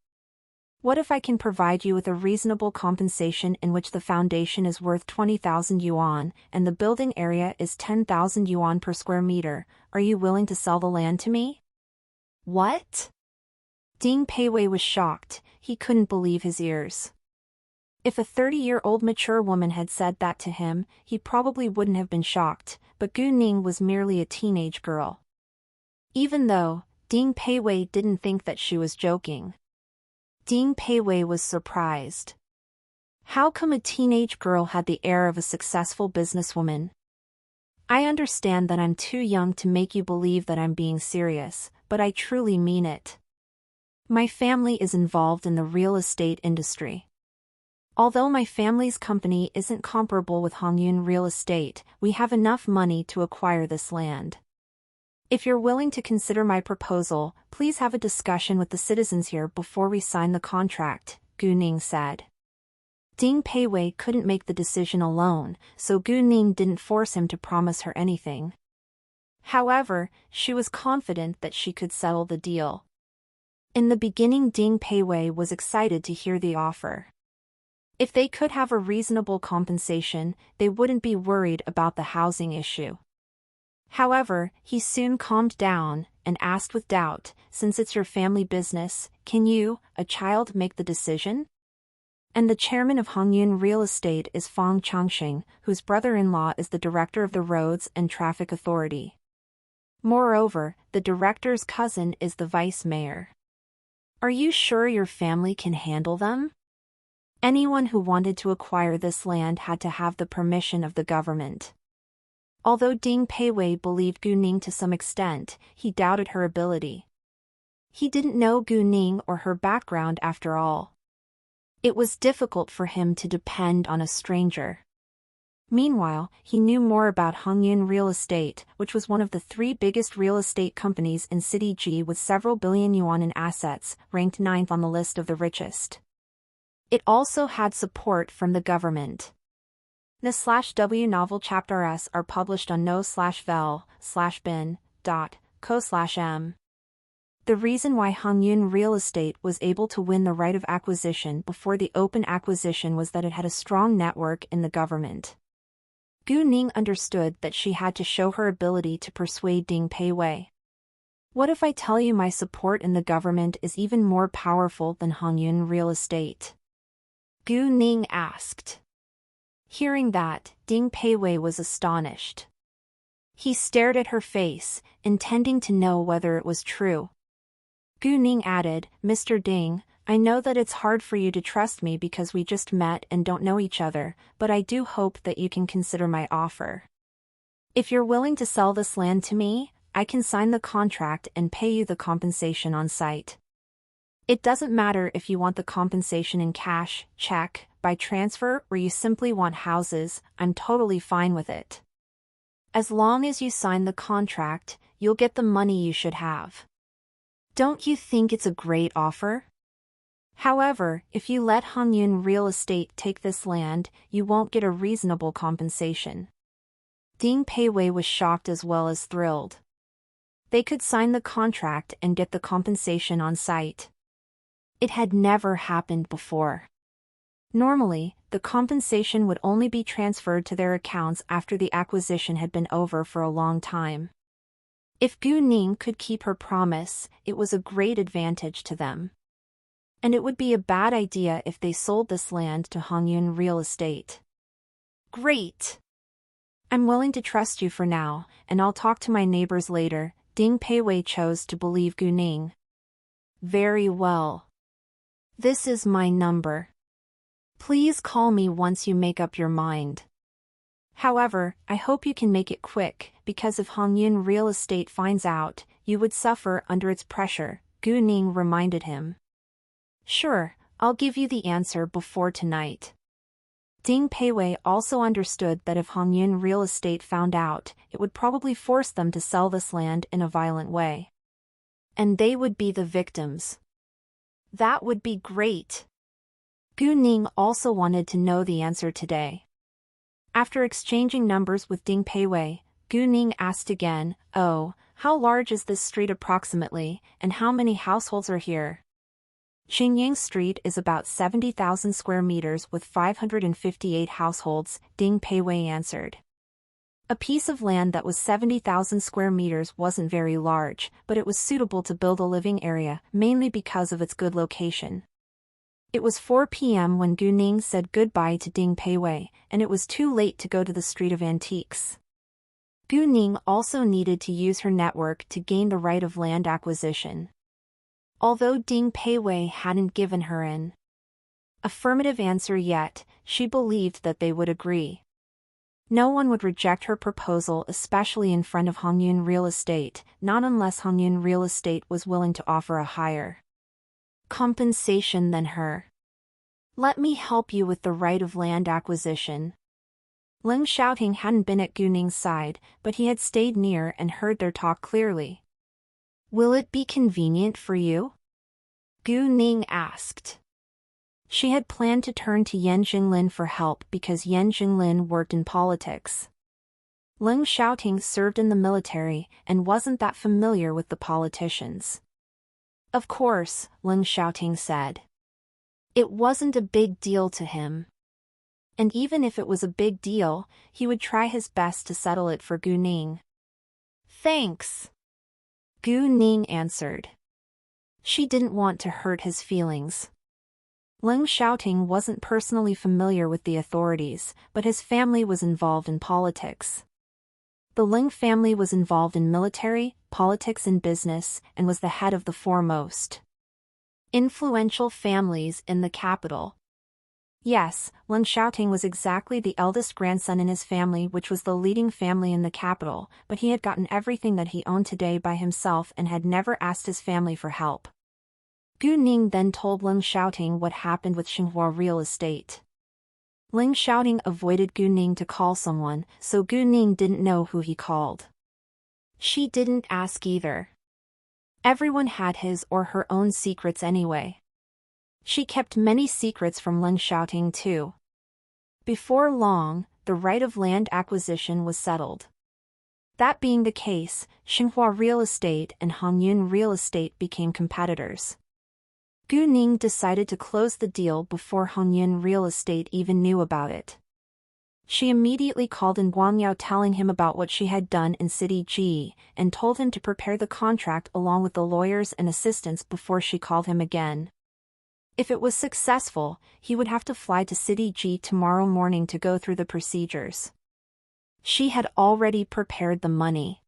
What if I can provide you with a reasonable compensation in which the foundation is worth 20,000 yuan, and the building area is 10,000 yuan per square meter? Are you willing to sell the land to me?" "What?" Ding Peiwei was shocked. He couldn't believe his ears. If a 30-year-old mature woman had said that to him, he probably wouldn't have been shocked, but Gu Ning was merely a teenage girl. Even though, Ding Peiwei didn't think that she was joking. Ding Peiwei was surprised. How come a teenage girl had the air of a successful businesswoman? "I understand that I'm too young to make you believe that I'm being serious, but I truly mean it. My family is involved in the real estate industry. Although my family's company isn't comparable with Hongyun Real Estate, we have enough money to acquire this land. If you're willing to consider my proposal, please have a discussion with the citizens here before we sign the contract," Gu Ning said. Ding Peiwei couldn't make the decision alone, so Gu Ning didn't force him to promise her anything. However, she was confident that she could settle the deal. In the beginning, Ding Peiwei was excited to hear the offer. If they could have a reasonable compensation, they wouldn't be worried about the housing issue. However, he soon calmed down and asked with doubt, "Since it's your family business, can you, a child, make the decision?" And the chairman of Hongyun Real Estate is Fang Changxing, whose brother-in-law is the director of the Roads and Traffic Authority. Moreover, the director's cousin is the vice mayor. "Are you sure your family can handle them?" Anyone who wanted to acquire this land had to have the permission of the government. Although Ding Peiwei believed Gu Ning to some extent, he doubted her ability. He didn't know Gu Ning or her background after all. It was difficult for him to depend on a stranger. Meanwhile, he knew more about Hongyun Real Estate, which was one of the 3 biggest real estate companies in City G with several billion yuan in assets, ranked 9th on the list of the richest. It also had support from the government. The/W novel chapters are published on no/vel/bin.co/m. The reason why Hongyun Real Estate was able to win the right of acquisition before the open acquisition was that it had a strong network in the government. Gu Ning understood that she had to show her ability to persuade Ding Peiwei. "What if I tell you my support in the government is even more powerful than Hongyun Real Estate?" Gu Ning asked. Hearing that, Ding Peiwei was astonished. He stared at her face, intending to know whether it was true. Gu Ning added, "Mr. Ding, I know that it's hard for you to trust me because we just met and don't know each other, but I do hope that you can consider my offer. If you're willing to sell this land to me, I can sign the contract and pay you the compensation on site. It doesn't matter if you want the compensation in cash, check, by transfer, or you simply want houses, I'm totally fine with it. As long as you sign the contract, you'll get the money you should have." Don't you think it's a great offer? However, if you let Hongyun Real Estate take this land, you won't get a reasonable compensation. Ding Peiwei was shocked as well as thrilled. They could sign the contract and get the compensation on site. It had never happened before. Normally, the compensation would only be transferred to their accounts after the acquisition had been over for a long time. If Gu Ning could keep her promise, it was a great advantage to them. And it would be a bad idea if they sold this land to Hongyun Real Estate. Great! I'm willing to trust you for now, and I'll talk to my neighbors later. Ding Peiwei chose to believe Gu Ning. Very well. This is my number. Please call me once you make up your mind. However, I hope you can make it quick, because if Hongyun Real Estate finds out, you would suffer under its pressure, Gu Ning reminded him. Sure, I'll give you the answer before tonight. Ding Peiwei also understood that if Hongyun Real Estate found out, it would probably force them to sell this land in a violent way. And they would be the victims. That would be great. Gu Ning also wanted to know the answer today. After exchanging numbers with Ding Peiwei, Gu Ning asked again, "Oh, how large is this street approximately, and how many households are here?" Xingyang Street is about 70,000 square meters with 558 households, Ding Peiwei answered. A piece of land that was 70,000 square meters wasn't very large, but it was suitable to build a living area, mainly because of its good location. It was 4 p.m. when Gu Ning said goodbye to Ding Peiwei, and it was too late to go to the Street of Antiques. Gu Ning also needed to use her network to gain the right of land acquisition. Although Ding Peiwei hadn't given her an affirmative answer yet, she believed that they would agree. No one would reject her proposal, especially in front of Hongyun Real Estate, not unless Hongyun Real Estate was willing to offer a higher compensation than her. Let me help you with the right of land acquisition. Ling Xiaoting hadn't been at Gu Ning's side, but he had stayed near and heard their talk clearly. Will it be convenient for you? Gu Ning asked. She had planned to turn to Yan Jinglin for help because Yan Jinglin worked in politics. Ling Xiaoting served in the military and wasn't that familiar with the politicians. Of course, Ling Xiaoting said. It wasn't a big deal to him. And even if it was a big deal, he would try his best to settle it for Gu Ning. Thanks. Gu Ning answered. She didn't want to hurt his feelings. Ling Xiaoting wasn't personally familiar with the authorities, but his family was involved in politics. The Ling family was involved in military, politics and business, and was the head of the foremost influential families in the capital. Yes, Ling Xiaoting was exactly the eldest grandson in his family, which was the leading family in the capital, but he had gotten everything that he owned today by himself and had never asked his family for help. Gu Ning then told Ling Xiaoting what happened with Xinhua Real Estate. Ling Xiaoting avoided Gu Ning to call someone, so Gu Ning didn't know who he called. She didn't ask either. Everyone had his or her own secrets anyway. She kept many secrets from Ling Xiaoting too. Before long, the right of land acquisition was settled. That being the case, Xinhua Real Estate and Hongyun Real Estate became competitors. Gu Ning decided to close the deal before Hongyun Real Estate even knew about it. She immediately called in Guangyao telling him about what she had done in City G, and told him to prepare the contract along with the lawyers and assistants before she called him again. If it was successful, he would have to fly to City G tomorrow morning to go through the procedures. She had already prepared the money.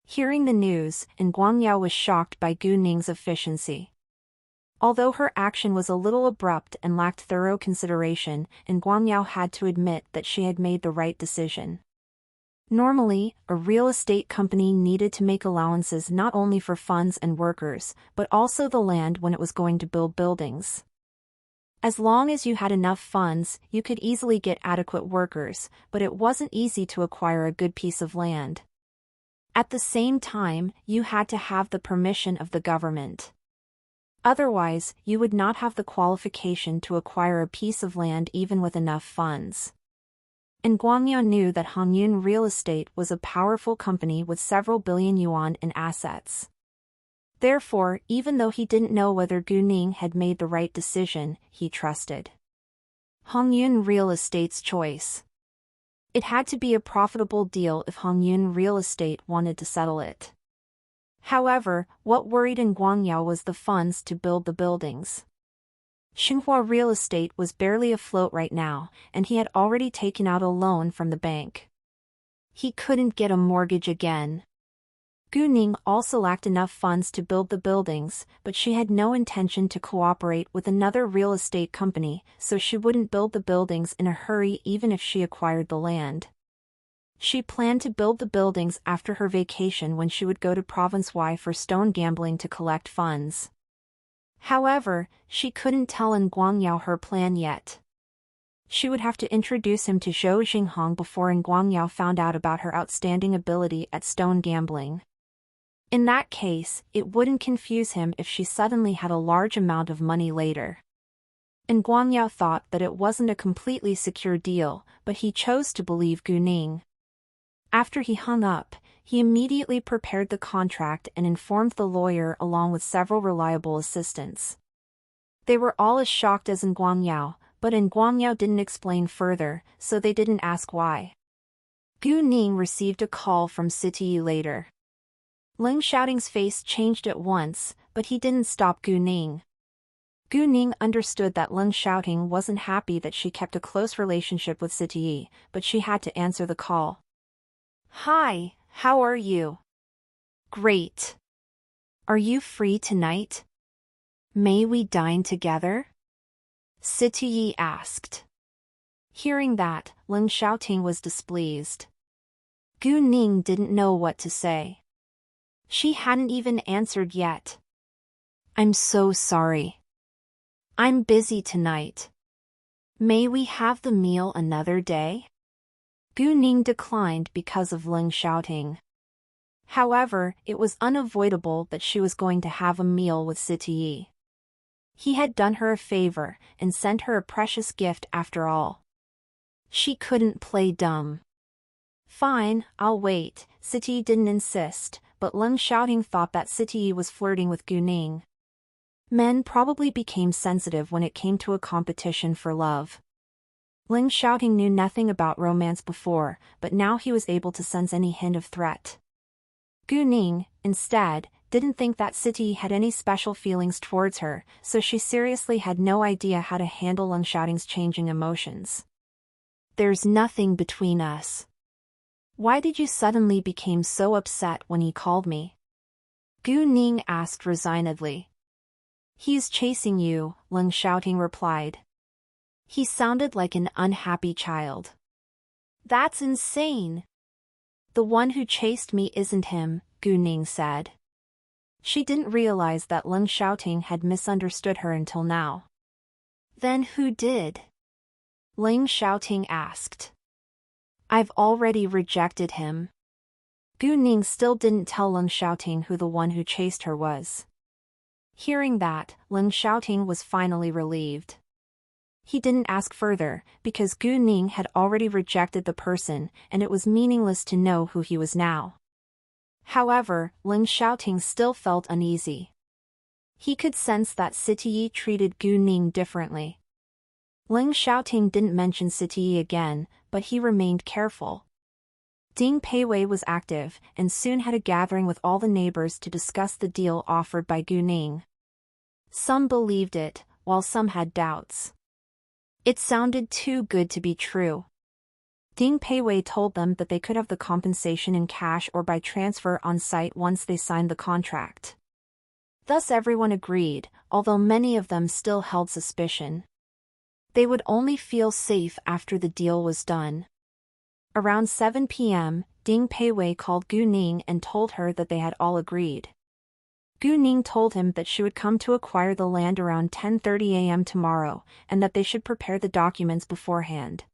Hearing the news, Guangyao was shocked by Gu Ning's efficiency. Although her action was a little abrupt and lacked thorough consideration, Guangyao had to admit that she had made the right decision. Normally, a real estate company needed to make allowances not only for funds and workers, but also the land when it was going to build buildings. As long as you had enough funds, you could easily get adequate workers, but it wasn't easy to acquire a good piece of land. At the same time, you had to have the permission of the government. Otherwise, you would not have the qualification to acquire a piece of land even with enough funds. And Guangyao knew that Hongyun Real Estate was a powerful company with several billion yuan in assets. Therefore, even though he didn't know whether Gu Ning had made the right decision, he trusted Hongyun Real Estate's choice. It had to be a profitable deal if Hongyun Real Estate wanted to settle it. However, what worried in Guangyao was the funds to build the buildings. Xinhua Real Estate was barely afloat right now, and he had already taken out a loan from the bank. He couldn't get a mortgage again. Gu Ning also lacked enough funds to build the buildings, but she had no intention to cooperate with another real estate company, so she wouldn't build the buildings in a hurry even if she acquired the land. She planned to build the buildings after her vacation when she would go to Province Y for stone gambling to collect funds. However, she couldn't tell in Guangyao her plan yet. She would have to introduce him to Zhou Xinghong before in Guangyao found out about her outstanding ability at stone gambling. In that case, it wouldn't confuse him if she suddenly had a large amount of money later. And Guangyao thought that it wasn't a completely secure deal, but he chose to believe Gu Ning. After he hung up, he immediately prepared the contract and informed the lawyer along with several reliable assistants. They were all as shocked as in Guangyao, but in Guangyao didn't explain further, so they didn't ask why. Gu Ning received a call from City later. Ling Xiaoting's face changed at once, but he didn't stop Gu Ning. Gu Ning understood that Ling Xiaoting wasn't happy that she kept a close relationship with City, but she had to answer the call. "Hi, how are you?" "Great. Are you free tonight? May we dine together?" City asked. Hearing that, Ling Xiaoting was displeased. Gu Ning didn't know what to say. She hadn't even answered yet. "I'm so sorry. I'm busy tonight. May we have the meal another day?" Gu Ning declined because of Ling Xiaoting. However, it was unavoidable that she was going to have a meal with City. He had done her a favor and sent her a precious gift after all. She couldn't play dumb. "Fine, I'll wait," City didn't insist, but Ling Xiaoting thought that City was flirting with Gu Ning. Men probably became sensitive when it came to a competition for love. Ling Xiaoting knew nothing about romance before, but now he was able to sense any hint of threat. Gu Ning, instead, didn't think that City had any special feelings towards her, so she seriously had no idea how to handle Ling Xiaoting's changing emotions. "There's nothing between us. Why did you suddenly become so upset when he called me?" Gu Ning asked resignedly. "He's chasing you," Ling Xiaoting replied. He sounded like an unhappy child. "That's insane. The one who chased me isn't him," Gu Ning said. She didn't realize that Ling Xiaoting had misunderstood her until now. "Then who did?" Ling Xiaoting asked. "I've already rejected him." Gu Ning still didn't tell Ling Xiaoting who the one who chased her was. Hearing that, Ling Xiaoting was finally relieved. He didn't ask further, because Gu Ning had already rejected the person, and it was meaningless to know who he was now. However, Ling Xiaoting still felt uneasy. He could sense that City treated Gu Ning differently. Ling Xiaoting didn't mention City again, but he remained careful. Ding Peiwei was active, and soon had a gathering with all the neighbors to discuss the deal offered by Gu Ning. Some believed it, while some had doubts. It sounded too good to be true. Ding Peiwei told them that they could have the compensation in cash or by transfer on site once they signed the contract. Thus everyone agreed, although many of them still held suspicion. They would only feel safe after the deal was done. Around 7 p.m., Ding Peiwei called Gu Ning and told her that they had all agreed. Gu Ning told him that she would come to acquire the land around 10:30 a.m. tomorrow, and that they should prepare the documents beforehand.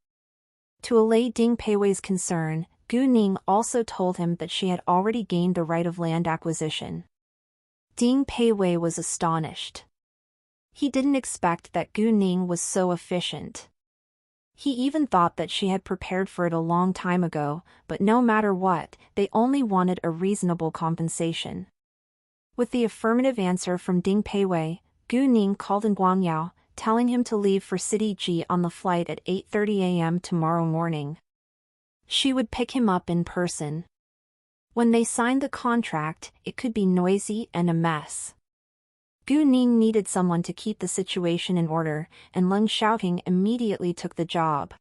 To allay Ding Peiwei's concern, Gu Ning also told him that she had already gained the right of land acquisition. Ding Peiwei was astonished. He didn't expect that Gu Ning was so efficient. He even thought that she had prepared for it a long time ago, but no matter what, they only wanted a reasonable compensation. With the affirmative answer from Ding Peiwei, Gu Ning called in Guangyao, telling him to leave for City G on the flight at 8:30 a.m. tomorrow morning. She would pick him up in person. When they signed the contract, it could be noisy and a mess. Gu Ning needed someone to keep the situation in order, and Leng Xiaoting immediately took the job.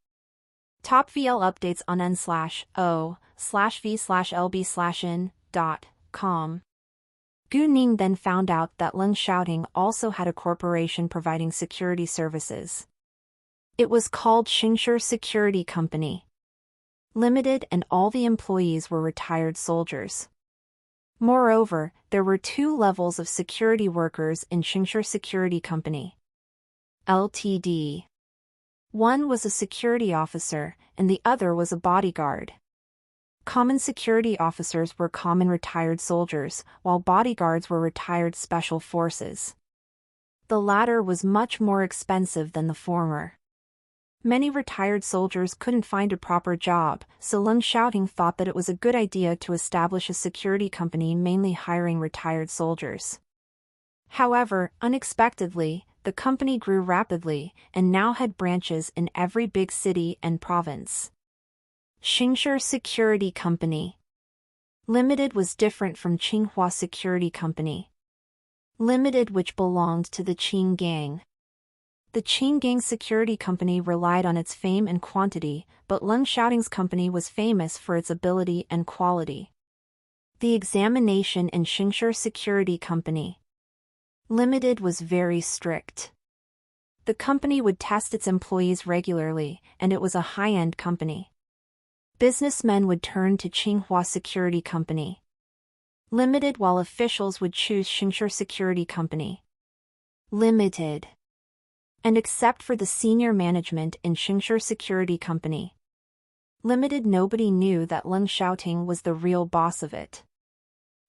Top VL updates on n/o/v/lb/in.com. Gu Ning then found out that Leng Xiaoting also had a corporation providing security services. It was called Xingshi Security Company Limited, and all the employees were retired soldiers. Moreover, there were two levels of security workers in Xingshi Security Company Ltd. One was a security officer, and the other was a bodyguard. Common security officers were common retired soldiers, while bodyguards were retired special forces. The latter was much more expensive than the former. Many retired soldiers couldn't find a proper job, so Leng Xiaoting thought that it was a good idea to establish a security company mainly hiring retired soldiers. However, unexpectedly, the company grew rapidly, and now had branches in every big city and province. Xingshi Security Company Limited was different from Tsinghua Security Company Limited, which belonged to the Qing Gang. The Qing Gang Security Company relied on its fame and quantity, but Leng Xiaoting's company was famous for its ability and quality. The examination in Xingshi Security Company Limited was very strict. The company would test its employees regularly, and it was a high-end company. Businessmen would turn to Tsinghua Security Company Limited, while officials would choose Xingshi Security Company Limited. And except for the senior management in Xingshi Security Company Limited, nobody knew that Leng Xiaoting was the real boss of it.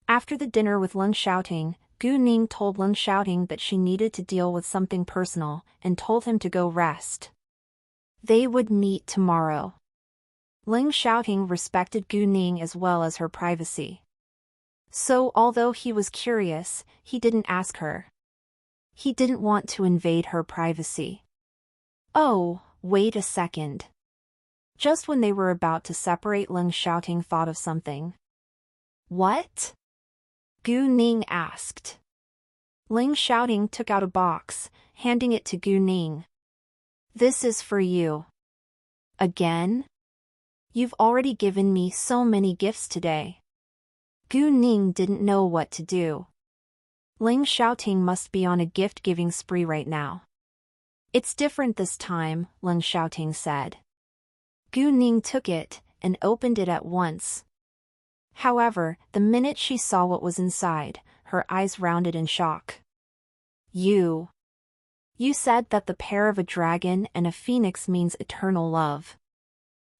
After the dinner with Leng Xiaoting, Gu Ning told Leng Xiaoting that she needed to deal with something personal, and told him to go rest. They would meet tomorrow. Leng Xiaoting respected Gu Ning as well as her privacy. So although he was curious, he didn't ask her. He didn't want to invade her privacy. Oh, wait a second. Just when they were about to separate, Leng Xiaoting thought of something. What? Gu Ning asked. Leng Xiaoting took out a box, handing it to Gu Ning. This is for you. Again? You've already given me so many gifts today. Gu Ning didn't know what to do. Leng Xiaoting must be on a gift-giving spree right now. It's different this time, Leng Xiaoting said. Gu Ning took it, and opened it at once. However, the minute she saw what was inside, her eyes rounded in shock. You said that the pair of a dragon and a phoenix means eternal love.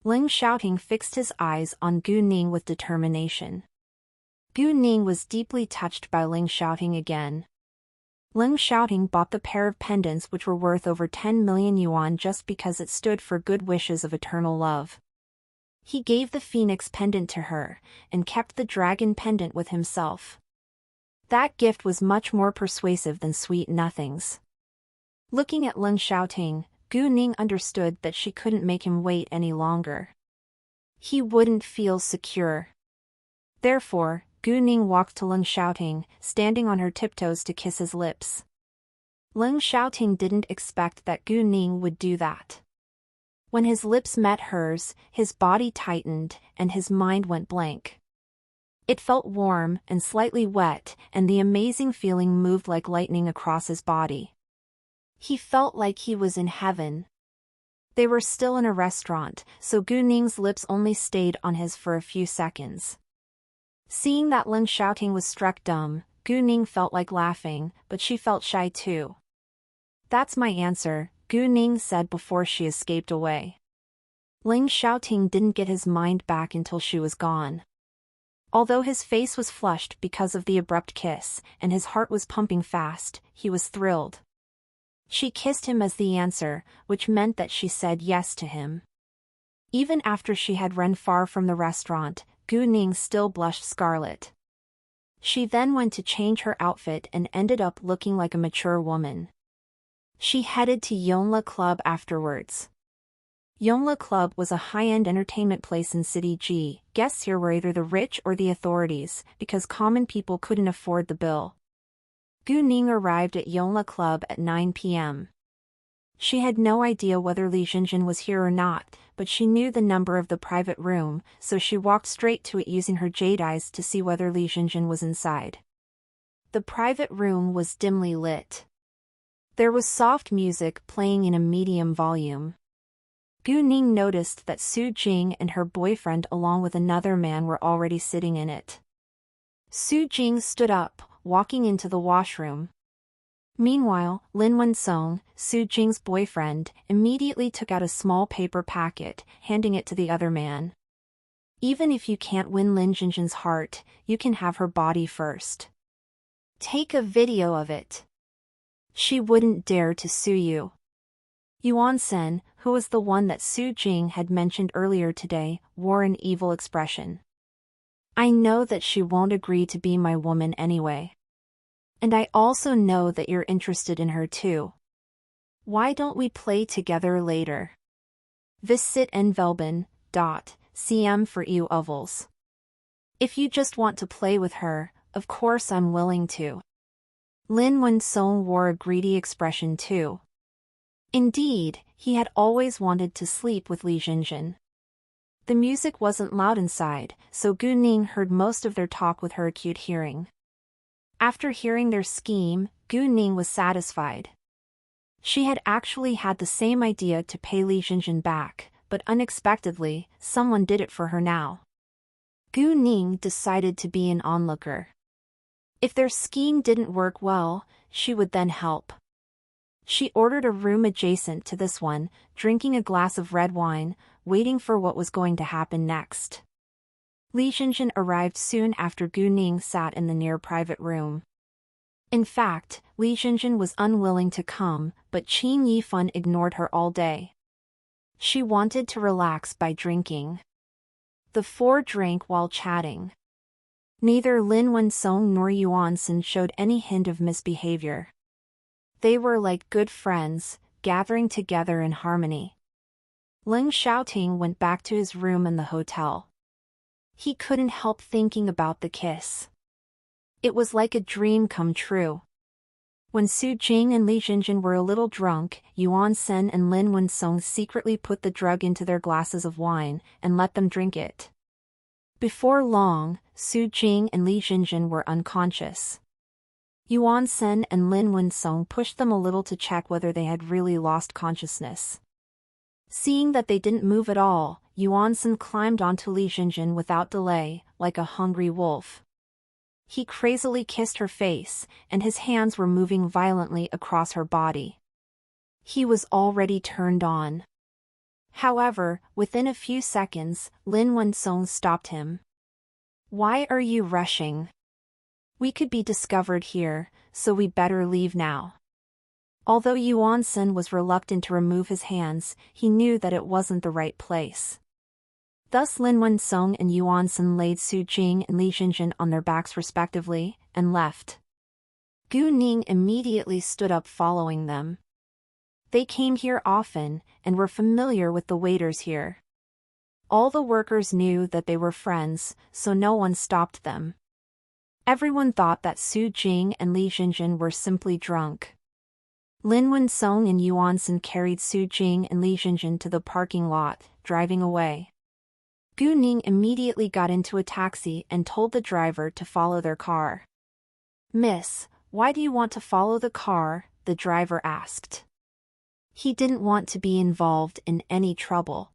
Leng Xiaoting fixed his eyes on Gu Ning with determination. Gu Ning was deeply touched by Leng Xiaoting again. Leng Xiaoting bought the pair of pendants, which were worth over 10 million yuan, just because it stood for good wishes of eternal love. He gave the phoenix pendant to her, and kept the dragon pendant with himself. That gift was much more persuasive than sweet nothings. Looking at Leng Xiaoting, Gu Ning understood that she couldn't make him wait any longer. He wouldn't feel secure. Therefore, Gu Ning walked to Leng Xiaoting, standing on her tiptoes to kiss his lips. Leng Xiaoting didn't expect that Gu Ning would do that. When his lips met hers, his body tightened, and his mind went blank. It felt warm and slightly wet, and the amazing feeling moved like lightning across his body. He felt like he was in heaven. They were still in a restaurant, so Gu Ning's lips only stayed on his for a few seconds. Seeing that Leng Xiaoting was struck dumb, Gu Ning felt like laughing, but she felt shy too. That's my answer, Gu Ning said before she escaped away. Ling Xiaoting didn't get his mind back until she was gone. Although his face was flushed because of the abrupt kiss, and his heart was pumping fast, he was thrilled. She kissed him as the answer, which meant that she said yes to him. Even after she had run far from the restaurant, Gu Ning still blushed scarlet. She then went to change her outfit and ended up looking like a mature woman. She headed to Yonla Club afterwards. Yonla Club was a high-end entertainment place in City G. Guests here were either the rich or the authorities, because common people couldn't afford the bill. Gu Ning arrived at Yonla Club at 9 p.m. She had no idea whether Li Jinjin was here or not, but she knew the number of the private room, so she walked straight to it using her jade eyes to see whether Li Jinjin was inside. The private room was dimly lit. There was soft music playing in a medium volume. Gu Ning noticed that Su Jing and her boyfriend along with another man were already sitting in it. Su Jing stood up, walking into the washroom. Meanwhile, Lin Wensong, Su Jing's boyfriend, immediately took out a small paper packet, handing it to the other man. Even if you can't win Lin Jinjin's heart, you can have her body first. Take a video of it. She wouldn't dare to sue you. Yuan Sen, who was the one that Su Jing had mentioned earlier today, wore an evil expression. I know that she won't agree to be my woman anyway. And I also know that you're interested in her too. Why don't we play together later? Visit en velben, cm for you ovals. If you just want to play with her, of course I'm willing to. Lin Wensong wore a greedy expression too. Indeed, he had always wanted to sleep with Li Jinjin. The music wasn't loud inside, so Gu Ning heard most of their talk with her acute hearing. After hearing their scheme, Gu Ning was satisfied. She had actually had the same idea to pay Li Jinjin back, but unexpectedly, someone did it for her now. Gu Ning decided to be an onlooker. If their scheme didn't work well, she would then help. She ordered a room adjacent to this one, drinking a glass of red wine, waiting for what was going to happen next. Li Jinjin arrived soon after Gu Ning sat in the near private room. In fact, Li Jinjin was unwilling to come, but Qin Yifan ignored her all day. She wanted to relax by drinking. The four drank while chatting. Neither Lin Wensong nor Yuan Sen showed any hint of misbehavior. They were like good friends, gathering together in harmony. Ling Xiaoting went back to his room in the hotel. He couldn't help thinking about the kiss. It was like a dream come true. When Su Jing and Li Jinjin were a little drunk, Yuan Sen and Lin Wensong secretly put the drug into their glasses of wine, and let them drink it. Before long, Su Jing and Li Jinjin were unconscious. Yuan Sen and Lin Wensong pushed them a little to check whether they had really lost consciousness. Seeing that they didn't move at all, Yuan Sen climbed onto Li Jinjin without delay, like a hungry wolf. He crazily kissed her face, and his hands were moving violently across her body. He was already turned on. However, within a few seconds, Lin Wensong stopped him. Why are you rushing? We could be discovered here, so we better leave now. Although Yuan Sen was reluctant to remove his hands, he knew that it wasn't the right place. Thus Lin Wensong and Yuan Sen laid Su Jing and Li Jinjin on their backs respectively, and left. Gu Ning immediately stood up following them. They came here often, and were familiar with the waiters here. All the workers knew that they were friends, so no one stopped them. Everyone thought that Su Jing and Li Jinjin were simply drunk. Lin Wensong and Yuan Sen carried Su Jing and Li Jinjin to the parking lot, driving away. Gu Ning immediately got into a taxi and told the driver to follow their car. "Miss, why do you want to follow the car?" the driver asked. He didn't want to be involved in any trouble.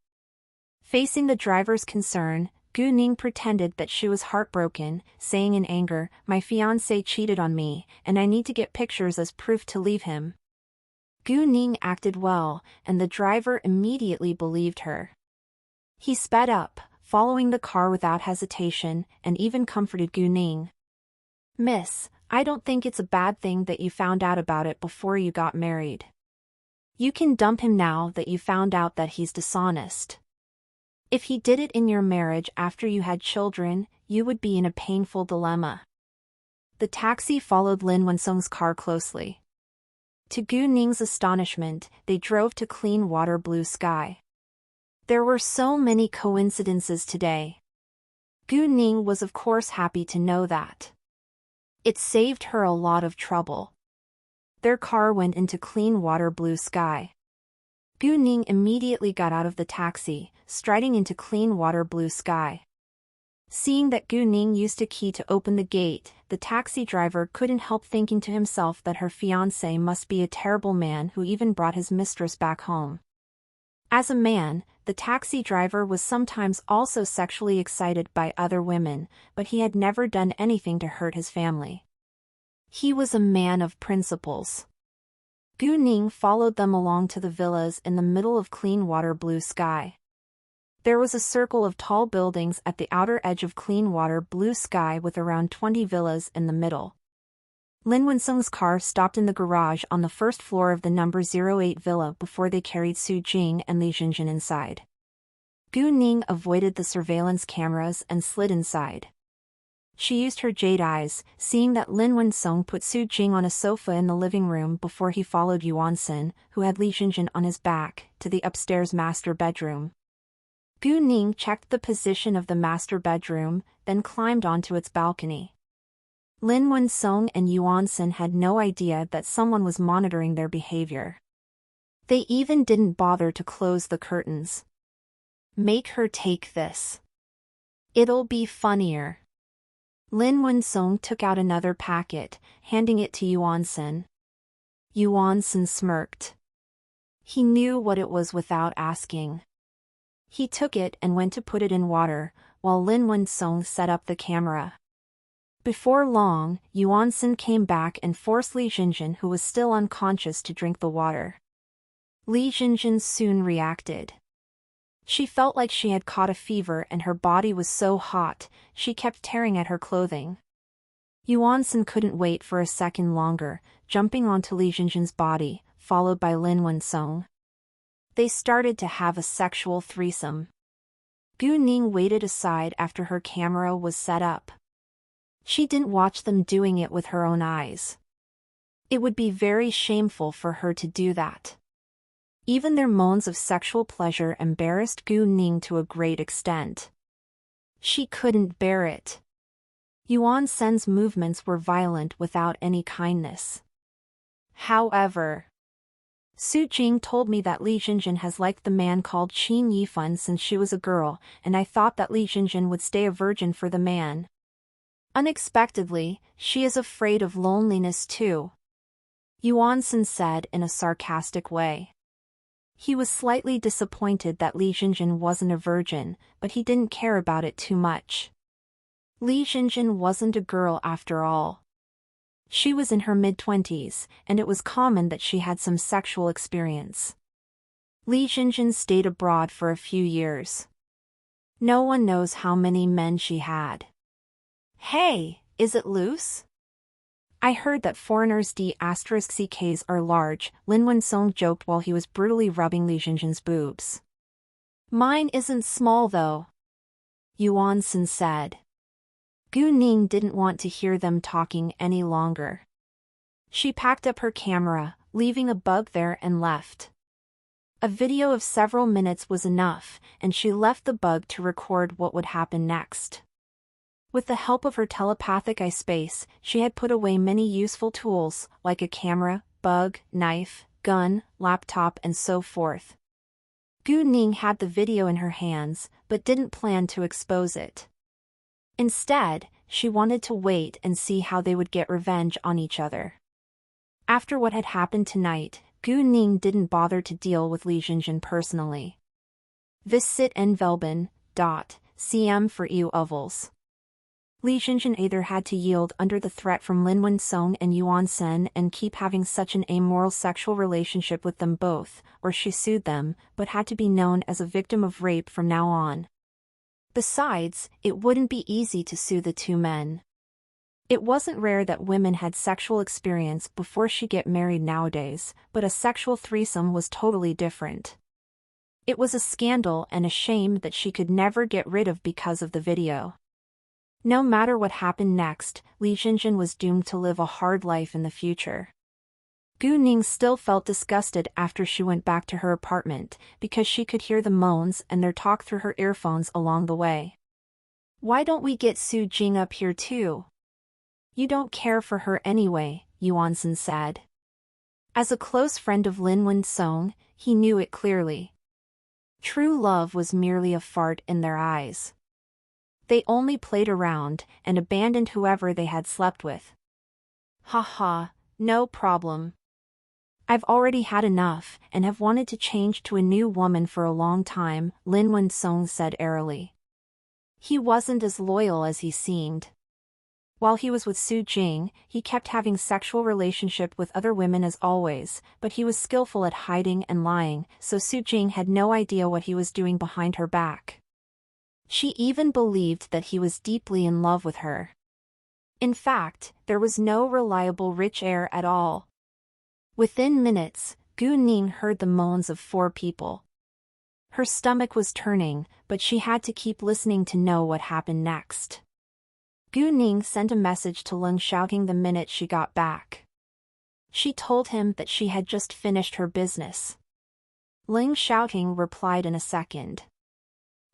Facing the driver's concern, Gu Ning pretended that she was heartbroken, saying in anger, "My fiancé cheated on me, and I need to get pictures as proof to leave him." Gu Ning acted well, and the driver immediately believed her. He sped up, following the car without hesitation, and even comforted Gu Ning. "Miss, I don't think it's a bad thing that you found out about it before you got married. You can dump him now that you found out that he's dishonest. If he did it in your marriage after you had children, you would be in a painful dilemma." The taxi followed Lin Wensung's car closely. To Gu Ning's astonishment, they drove to clean water blue sky. There were so many coincidences today. Gu Ning was of course happy to know that. It saved her a lot of trouble. Their car went into clean water blue sky. Gu Ning immediately got out of the taxi, striding into clean water blue sky. Seeing that Gu Ning used a key to open the gate, the taxi driver couldn't help thinking to himself that her fiancé must be a terrible man who even brought his mistress back home. As a man, the taxi driver was sometimes also sexually excited by other women, but he had never done anything to hurt his family. He was a man of principles. Gu Ning followed them along to the villas in the middle of clean water blue sky. There was a circle of tall buildings at the outer edge of clean water blue sky with around 20 villas in the middle. Lin Wensung's car stopped in the garage on the first floor of the number 08 villa before they carried Su Jing and Li Jinjin inside. Gu Ning avoided the surveillance cameras and slid inside. She used her jade eyes, seeing that Lin Wensung put Su Jing on a sofa in the living room before he followed Yuansin, who had Li Jinjin on his back, to the upstairs master bedroom. Gu Ning checked the position of the master bedroom, then climbed onto its balcony. Lin Wensung and Yuansin had no idea that someone was monitoring their behavior. They even didn't bother to close the curtains. "Make her take this. It'll be funnier." Lin Wensung took out another packet, handing it to Yuansin. Yuansin smirked. He knew what it was without asking. He took it and went to put it in water, while Lin Wensung set up the camera. Before long, Yuansin came back and forced Li Jinjin, who was still unconscious, to drink the water. Li Jinjin soon reacted. She felt like she had caught a fever and her body was so hot, she kept tearing at her clothing. Yuansin couldn't wait for a second longer, jumping onto Li Jinjin's body, followed by Lin Wensung. They started to have a sexual threesome. Gu Ning waited aside after her camera was set up. She didn't watch them doing it with her own eyes. It would be very shameful for her to do that. Even their moans of sexual pleasure embarrassed Gu Ning to a great extent. She couldn't bear it. Yuansin's movements were violent without any kindness. However, Su Jing told me that Li Jinjin has liked the man called Qin Yifan since she was a girl, and I thought that Li Jinjin would stay a virgin for the man. Unexpectedly, she is afraid of loneliness too, Yuansin said in a sarcastic way. He was slightly disappointed that Li Jinjin wasn't a virgin, but he didn't care about it too much. Li Jinjin wasn't a girl after all. She was in her mid-20s, and it was common that she had some sexual experience. Li Jinjin stayed abroad for a few years. No one knows how many men she had. "Hey, is it loose? I heard that foreigners' D***ck's are large," Lin Wensung joked while he was brutally rubbing Li Jinjin's boobs. "Mine isn't small though," Yuansin said. Gu Ning didn't want to hear them talking any longer. She packed up her camera, leaving a bug there, and left. A video of several minutes was enough, and she left the bug to record what would happen next. With the help of her telepathic eye space, she had put away many useful tools, like a camera, bug, knife, gun, laptop, and so forth. Gu Ning had the video in her hands, but didn't plan to expose it. Instead, she wanted to wait and see how they would get revenge on each other. After what had happened tonight, Gu Ning didn't bother to deal with Li Jinjin personally. Vis sit en velben, cm for EU ovals. Li Jinjin either had to yield under the threat from Lin Wen-sung and Yuan Sen and keep having such an amoral sexual relationship with them both, or she sued them, but had to be known as a victim of rape from now on. Besides, it wouldn't be easy to sue the two men. It wasn't rare that women had sexual experience before she get married nowadays, but a sexual threesome was totally different. It was a scandal and a shame that she could never get rid of because of the video. No matter what happened next, Li Jinjin was doomed to live a hard life in the future. Gu Ning still felt disgusted after she went back to her apartment, because she could hear the moans and their talk through her earphones along the way. "Why don't we get Su Jing up here too? You don't care for her anyway," Yuan Sen said. As a close friend of Lin Wen-sung, he knew it clearly. True love was merely a fart in their eyes. They only played around and abandoned whoever they had slept with. "Haha, no problem. I've already had enough and have wanted to change to a new woman for a long time," Lin Wen-sung said airily. He wasn't as loyal as he seemed. While he was with Su Jing, he kept having sexual relationship with other women as always, but he was skillful at hiding and lying, so Su Jing had no idea what he was doing behind her back. She even believed that he was deeply in love with her. In fact, there was no reliable rich heir at all. Within minutes, Gu Ning heard the moans of 4 people. Her stomach was turning, but she had to keep listening to know what happened next. Gu Ning sent a message to Leng Xiaoting the minute she got back. She told him that she had just finished her business. Leng Xiaoting replied in a second.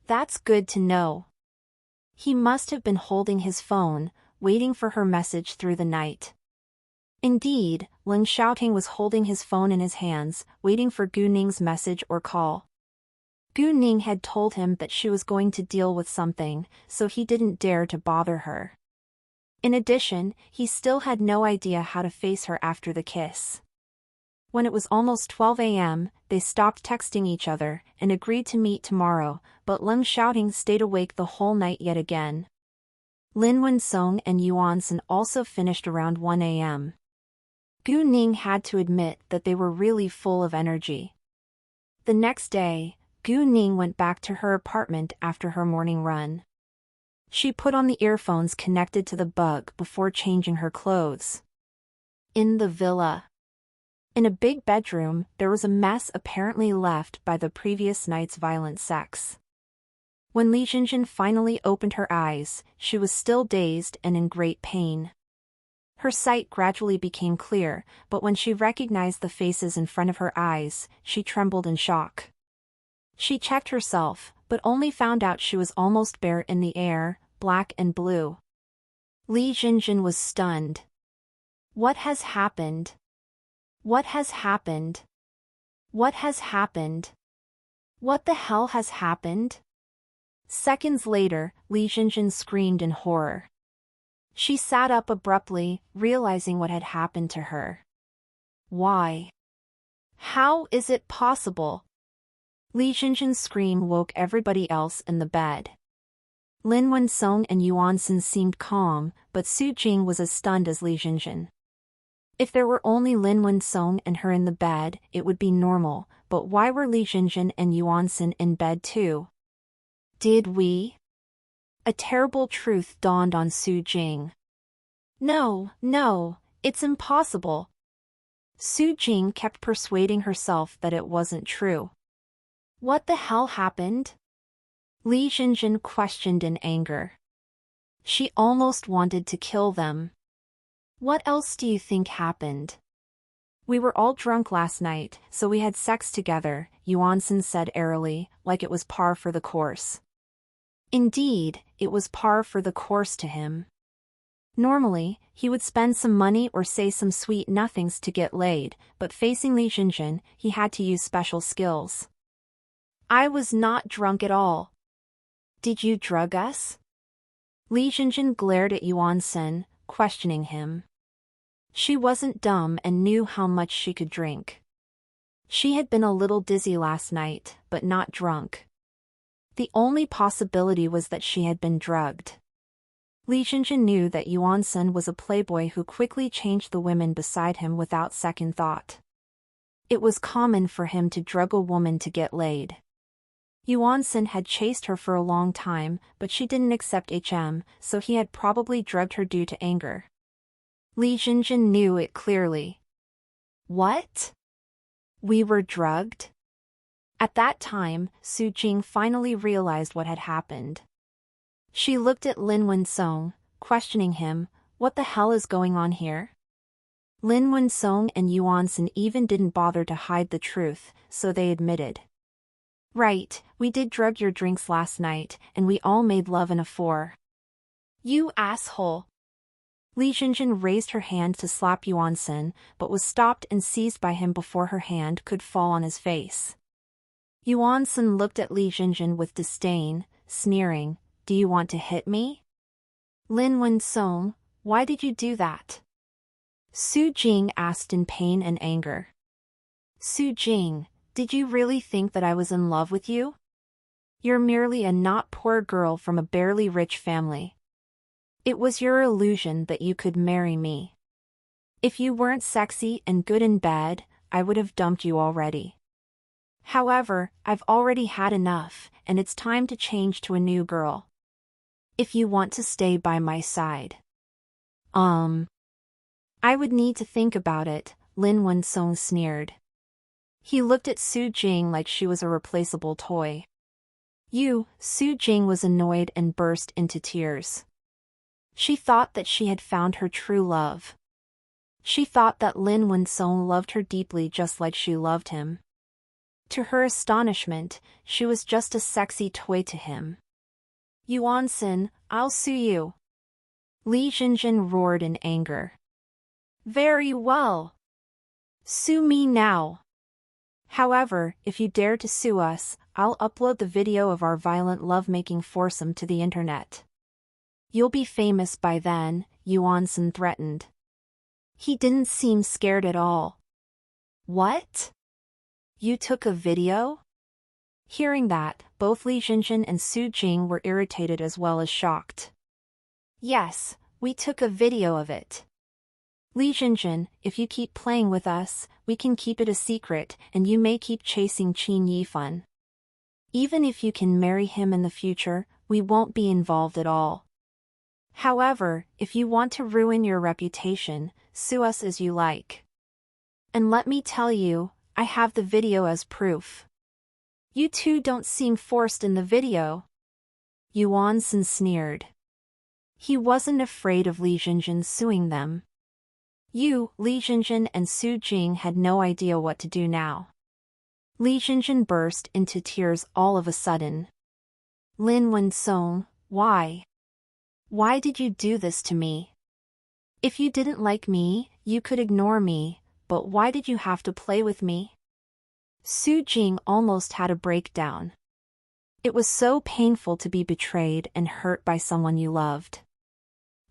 "That's good to know." He must have been holding his phone, waiting for her message through the night. Indeed, Leng Xiaoting was holding his phone in his hands, waiting for Gu Ning's message or call. Gu Ning had told him that she was going to deal with something, so he didn't dare to bother her. In addition, he still had no idea how to face her after the kiss. When it was almost 12 a.m., they stopped texting each other and agreed to meet tomorrow, but Leng Xiaoting stayed awake the whole night yet again. Lin Wen-sung and Yuan Sen also finished around 1 a.m. Gu Ning had to admit that they were really full of energy. The next day, Gu Ning went back to her apartment after her morning run. She put on the earphones connected to the bug before changing her clothes. In the villa. In a big bedroom, there was a mess apparently left by the previous night's violent sex. When Li Jinjin finally opened her eyes, she was still dazed and in great pain. Her sight gradually became clear, but when she recognized the faces in front of her eyes, she trembled in shock. She checked herself, but only found out she was almost bare in the air, black and blue. Li Jinjin was stunned. What has happened? What has happened? What has happened? What the hell has happened? Seconds later, Li Jinjin screamed in horror. She sat up abruptly, realizing what had happened to her. Why? How is it possible? Li Jinjin's scream woke everybody else in the bed. Lin Wen-sung and Yuan Sen seemed calm, but Su Jing was as stunned as Li Jinjin. If there were only Lin Wen-sung and her in the bed, it would be normal, but why were Li Jinjin and Yuan Sen in bed too? Did we? A terrible truth dawned on Su Jing. No, it's impossible. Su Jing kept persuading herself that it wasn't true. What the hell happened? Li Jinjin questioned in anger. She almost wanted to kill them. What else do you think happened? We were all drunk last night, so we had sex together, Yuan Sen said airily, like it was par for the course. Indeed, it was par for the course to him. Normally, he would spend some money or say some sweet nothings to get laid, but facing Li Jinjin, he had to use special skills. I was not drunk at all. Did you drug us? Li Jinjin glared at Yuan Sen, questioning him. She wasn't dumb and knew how much she could drink. She had been a little dizzy last night, but not drunk. The only possibility was that she had been drugged. Li Jinjin knew that Yuan-sun was a playboy who quickly changed the women beside him without second thought. It was common for him to drug a woman to get laid. Yuan-sun had chased her for a long time, but she didn't accept him, so he had probably drugged her due to anger. Li Jinjin knew it clearly. What? We were drugged? At that time, Su Jing finally realized what had happened. She looked at Lin Wen-song, questioning him, what the hell is going on here? Lin Wen-song and Yuan-sun even didn't bother to hide the truth, so they admitted. Right, we did drug your drinks last night, and we all made love in a four. You asshole! Li Jinjin raised her hand to slap Yuan-sun, but was stopped and seized by him before her hand could fall on his face. Yuan-sun looked at Li Jinjin with disdain, sneering, do you want to hit me? Lin Wen-song, why did you do that? Su Jing asked in pain and anger. Su Jing, did you really think that I was in love with you? You're merely a not poor girl from a barely rich family. It was your illusion that you could marry me. If you weren't sexy and good in bed, I would have dumped you already. However, I've already had enough, and it's time to change to a new girl. If you want to stay by my side. I would need to think about it, Lin Wen-song sneered. He looked at Su Jing like she was a replaceable toy. Su Jing was annoyed and burst into tears. She thought that she had found her true love. She thought that Lin Wen-song loved her deeply just like she loved him. To her astonishment, she was just a sexy toy to him. Yuan-sun, I'll sue you. Li Jinjin roared in anger. Very well. Sue me now. However, if you dare to sue us, I'll upload the video of our violent lovemaking foursome to the internet. You'll be famous by then, Yuan-sun threatened. He didn't seem scared at all. What? You took a video? Hearing that, both Li Jinjin and Su Jing were irritated as well as shocked. Yes, we took a video of it. Li Jinjin, if you keep playing with us, we can keep it a secret, and you may keep chasing Qin Yifan. Even if you can marry him in the future, we won't be involved at all. However, if you want to ruin your reputation, sue us as you like. And let me tell you, I have the video as proof. You two don't seem forced in the video. Yuan-sun sneered. He wasn't afraid of Li Jinjin suing them. Li Jinjin and Su Jing had no idea what to do now. Li Jinjin burst into tears all of a sudden. Lin Wen-song, why? Why did you do this to me? If you didn't like me, you could ignore me, but why did you have to play with me? Su Jing almost had a breakdown. It was so painful to be betrayed and hurt by someone you loved.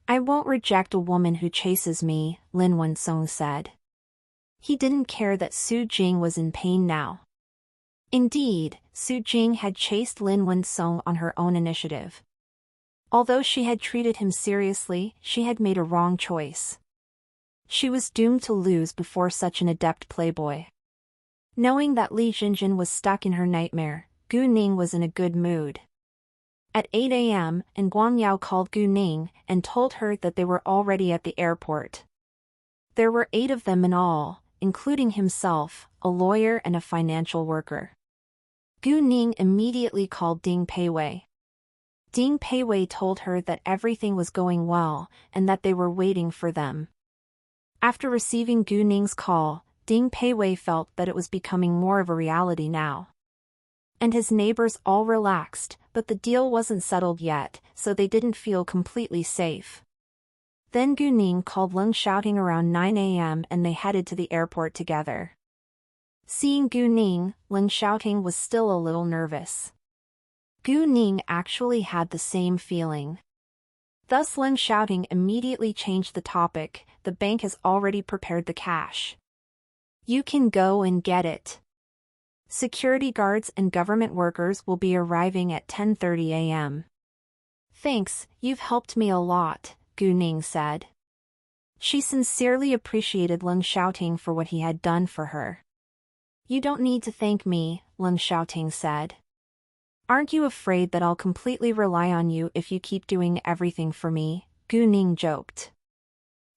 I won't reject a woman who chases me, Lin Wen-song said. He didn't care that Su Jing was in pain now. Indeed, Su Jing had chased Lin Wen-song on her own initiative. Although she had treated him seriously, she had made a wrong choice. She was doomed to lose before such an adept playboy. Knowing that Li Jinjin was stuck in her nightmare, Gu Ning was in a good mood. At 8 a.m., and Guang Yao called Gu Ning and told her that they were already at the airport. There were 8 of them in all, including himself, a lawyer and a financial worker. Gu Ning immediately called Ding Peiwei. Ding Peiwei told her that everything was going well and that they were waiting for them. After receiving Gu Ning's call, Ding Peiwei felt that it was becoming more of a reality now. And his neighbors all relaxed, but the deal wasn't settled yet, so they didn't feel completely safe. Then Gu Ning called Leng Xiaoting around 9 a.m. and they headed to the airport together. Seeing Gu Ning, Leng Xiaoting was still a little nervous. Gu Ning actually had the same feeling. Thus Leng Xiaoting immediately changed the topic. The bank has already prepared the cash. You can go and get it. Security guards and government workers will be arriving at 10:30 a.m. Thanks, you've helped me a lot, Gu Ning said. She sincerely appreciated Leng Xiaoting for what he had done for her. You don't need to thank me, Leng Xiaoting said. Aren't you afraid that I'll completely rely on you if you keep doing everything for me? Gu Ning joked.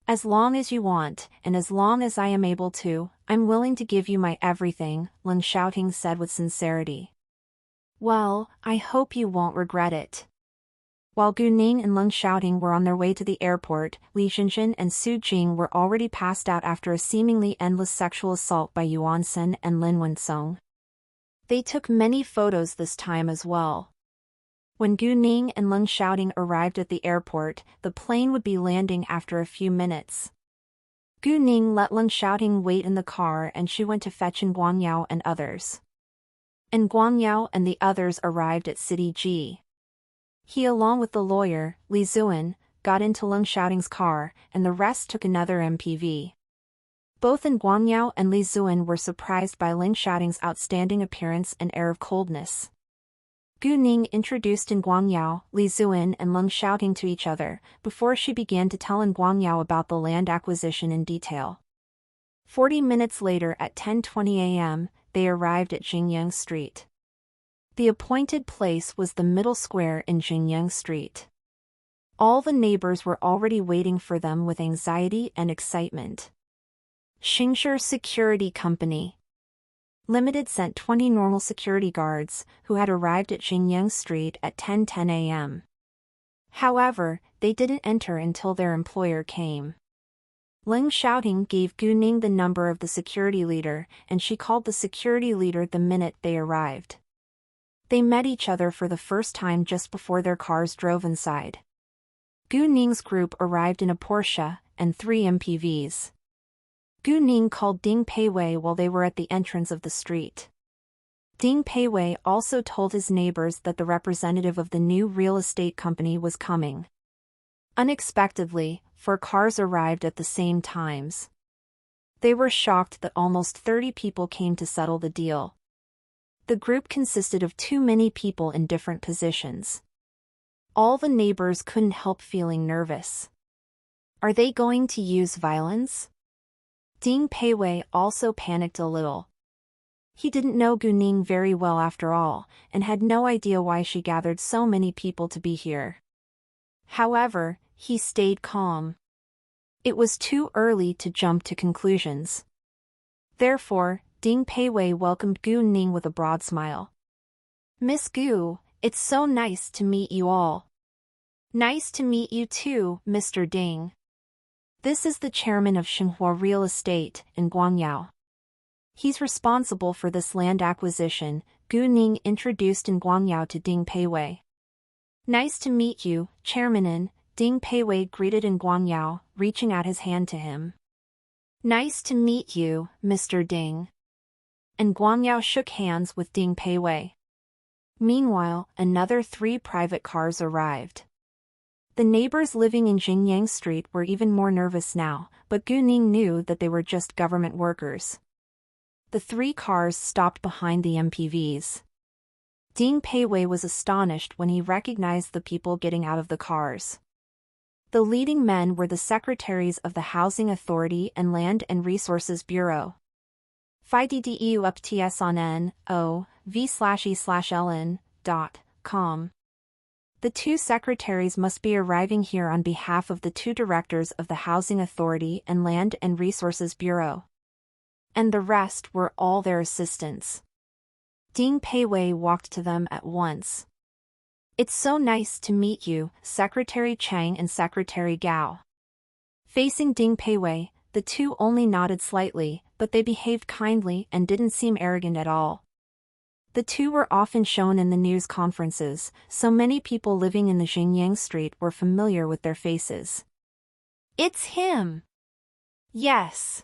As long as you want, and as long as I am able to, I'm willing to give you my everything, Leng Xiaoting said with sincerity. Well, I hope you won't regret it. While Gu Ning and Leng Xiaoting were on their way to the airport, Li Xinxin and Su Jing were already passed out after a seemingly endless sexual assault by Yuan Sen and Lin Wensong. They took many photos this time as well. When Gu Ning and Leng Xiaoting arrived at the airport, the plane would be landing after a few minutes. Gu Ning let Leng Xiaoting wait in the car and she went to fetch Guangyao and others. Guangyao and the others arrived at City G. He along with the lawyer, Li Zuan, got into Leng Xiaoting's car, and the rest took another MPV. Both Guangyao and Li Zuan were surprised by Leng Xiaoting's outstanding appearance and air of coldness. Gu Ning introduced Guangyao, Li Zuan and Leng Xiaoting to each other, before she began to tell Guangyao about the land acquisition in detail. 40 minutes later at 10:20 a.m., they arrived at Jingyang Street. The appointed place was the middle square in Jingyang Street. All the neighbors were already waiting for them with anxiety and excitement. Xingshi Security Company Limited sent 20 normal security guards, who had arrived at Jingyang Street at 10:10 a.m. However, they didn't enter until their employer came. Leng Xiaoting gave Gu Ning the number of the security leader, and she called the security leader the minute they arrived. They met each other for the first time just before their cars drove inside. Gu Ning's group arrived in a Porsche and 3 MPVs. Gu Ning called Ding Peiwei while they were at the entrance of the street. Ding Peiwei also told his neighbors that the representative of the new real estate company was coming. Unexpectedly, 4 cars arrived at the same times. They were shocked that almost 30 people came to settle the deal. The group consisted of too many people in different positions. All the neighbors couldn't help feeling nervous. Are they going to use violence? Ding Peiwei also panicked a little. He didn't know Gu Ning very well after all, and had no idea why she gathered so many people to be here. However, he stayed calm. It was too early to jump to conclusions. Therefore, Ding Peiwei welcomed Gu Ning with a broad smile. Miss Gu, it's so nice to meet you all. Nice to meet you too, Mr. Ding. This is the chairman of Xinhua Real Estate, Guangyao. He's responsible for this land acquisition, Gu Ning introduced Guangyao to Ding Peiwei. Nice to meet you, Chairman. Ding Peiwei greeted Guangyao, reaching out his hand to him. Nice to meet you, Mr. Ding. Guangyao shook hands with Ding Peiwei. Meanwhile, another 3 private cars arrived. The neighbors living in Jingyang Street were even more nervous now, but Gu Ning knew that they were just government workers. The 3 cars stopped behind the MPVs. Ding Peiwei was astonished when he recognized the people getting out of the cars. The leading men were the secretaries of the Housing Authority and Land and Resources Bureau. FIDDEU UPTS on NOV/E/LN.com. The 2 secretaries must be arriving here on behalf of the 2 directors of the Housing Authority and Land and Resources Bureau. And the rest were all their assistants. Ding Peiwei walked to them at once. It's so nice to meet you, Secretary Chang and Secretary Gao. Facing Ding Peiwei, the 2 only nodded slightly, but they behaved kindly and didn't seem arrogant at all. The 2 were often shown in the news conferences, so many people living in the Jingyang Street were familiar with their faces. It's him! Yes!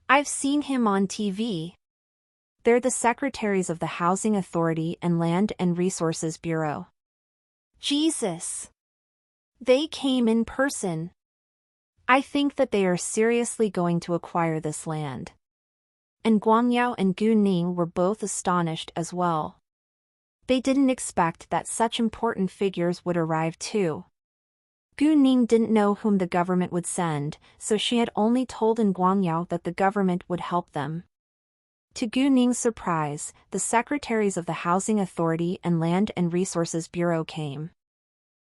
I've seen him on TV. They're the secretaries of the Housing Authority and Land and Resources Bureau. Jesus! They came in person. I think that they are seriously going to acquire this land. Guangyao and Gu Ning were both astonished as well. They didn't expect that such important figures would arrive too. Gu Ning didn't know whom the government would send, so she had only told in Guangyao that the government would help them. To Gu Ning's surprise, the secretaries of the Housing Authority and Land and Resources Bureau came.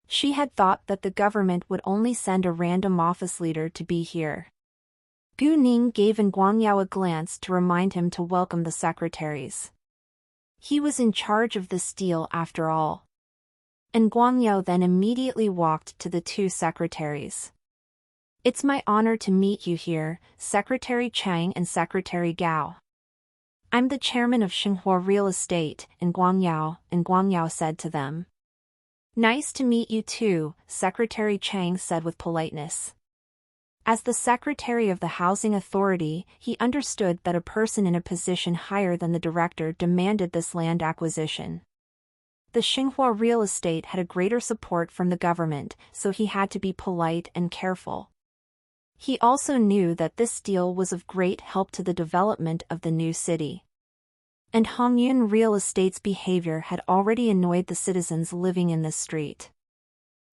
She had thought that the government would only send a random office leader to be here. Gu Ning gave in Guangyao a glance to remind him to welcome the secretaries. He was in charge of this deal after all. And Guangyao then immediately walked to the two secretaries. "It's my honor to meet you here, Secretary Chang and Secretary Gao. I'm the chairman of Xinhua Real Estate," and Guangyao said to them. "Nice to meet you too," Secretary Chang said with politeness. As the secretary of the Housing Authority, he understood that a person in a position higher than the director demanded this land acquisition. The Xinhua Real Estate had a greater support from the government, so he had to be polite and careful. He also knew that this deal was of great help to the development of the new city. And Hongyun Real Estate's behavior had already annoyed the citizens living in this street.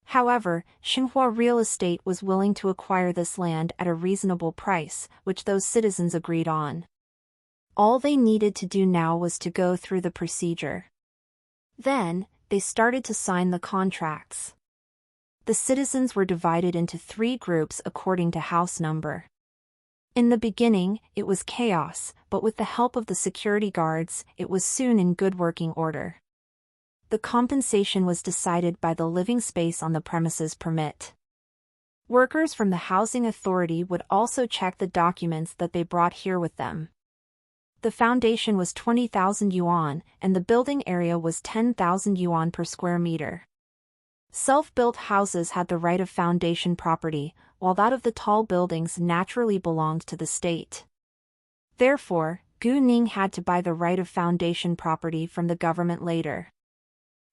However, Xinhua Real Estate was willing to acquire this land at a reasonable price, which those citizens agreed on. All they needed to do now was to go through the procedure. Then, they started to sign the contracts. The citizens were divided into 3 groups according to house number. In the beginning, it was chaos, but with the help of the security guards, it was soon in good working order. The compensation was decided by the living space on the premises permit. Workers from the Housing Authority would also check the documents that they brought here with them. The foundation was 20,000 yuan, and the building area was 10,000 yuan per square meter. Self-built houses had the right of foundation property, while that of the tall buildings naturally belonged to the state. Therefore, Gu Ning had to buy the right of foundation property from the government later.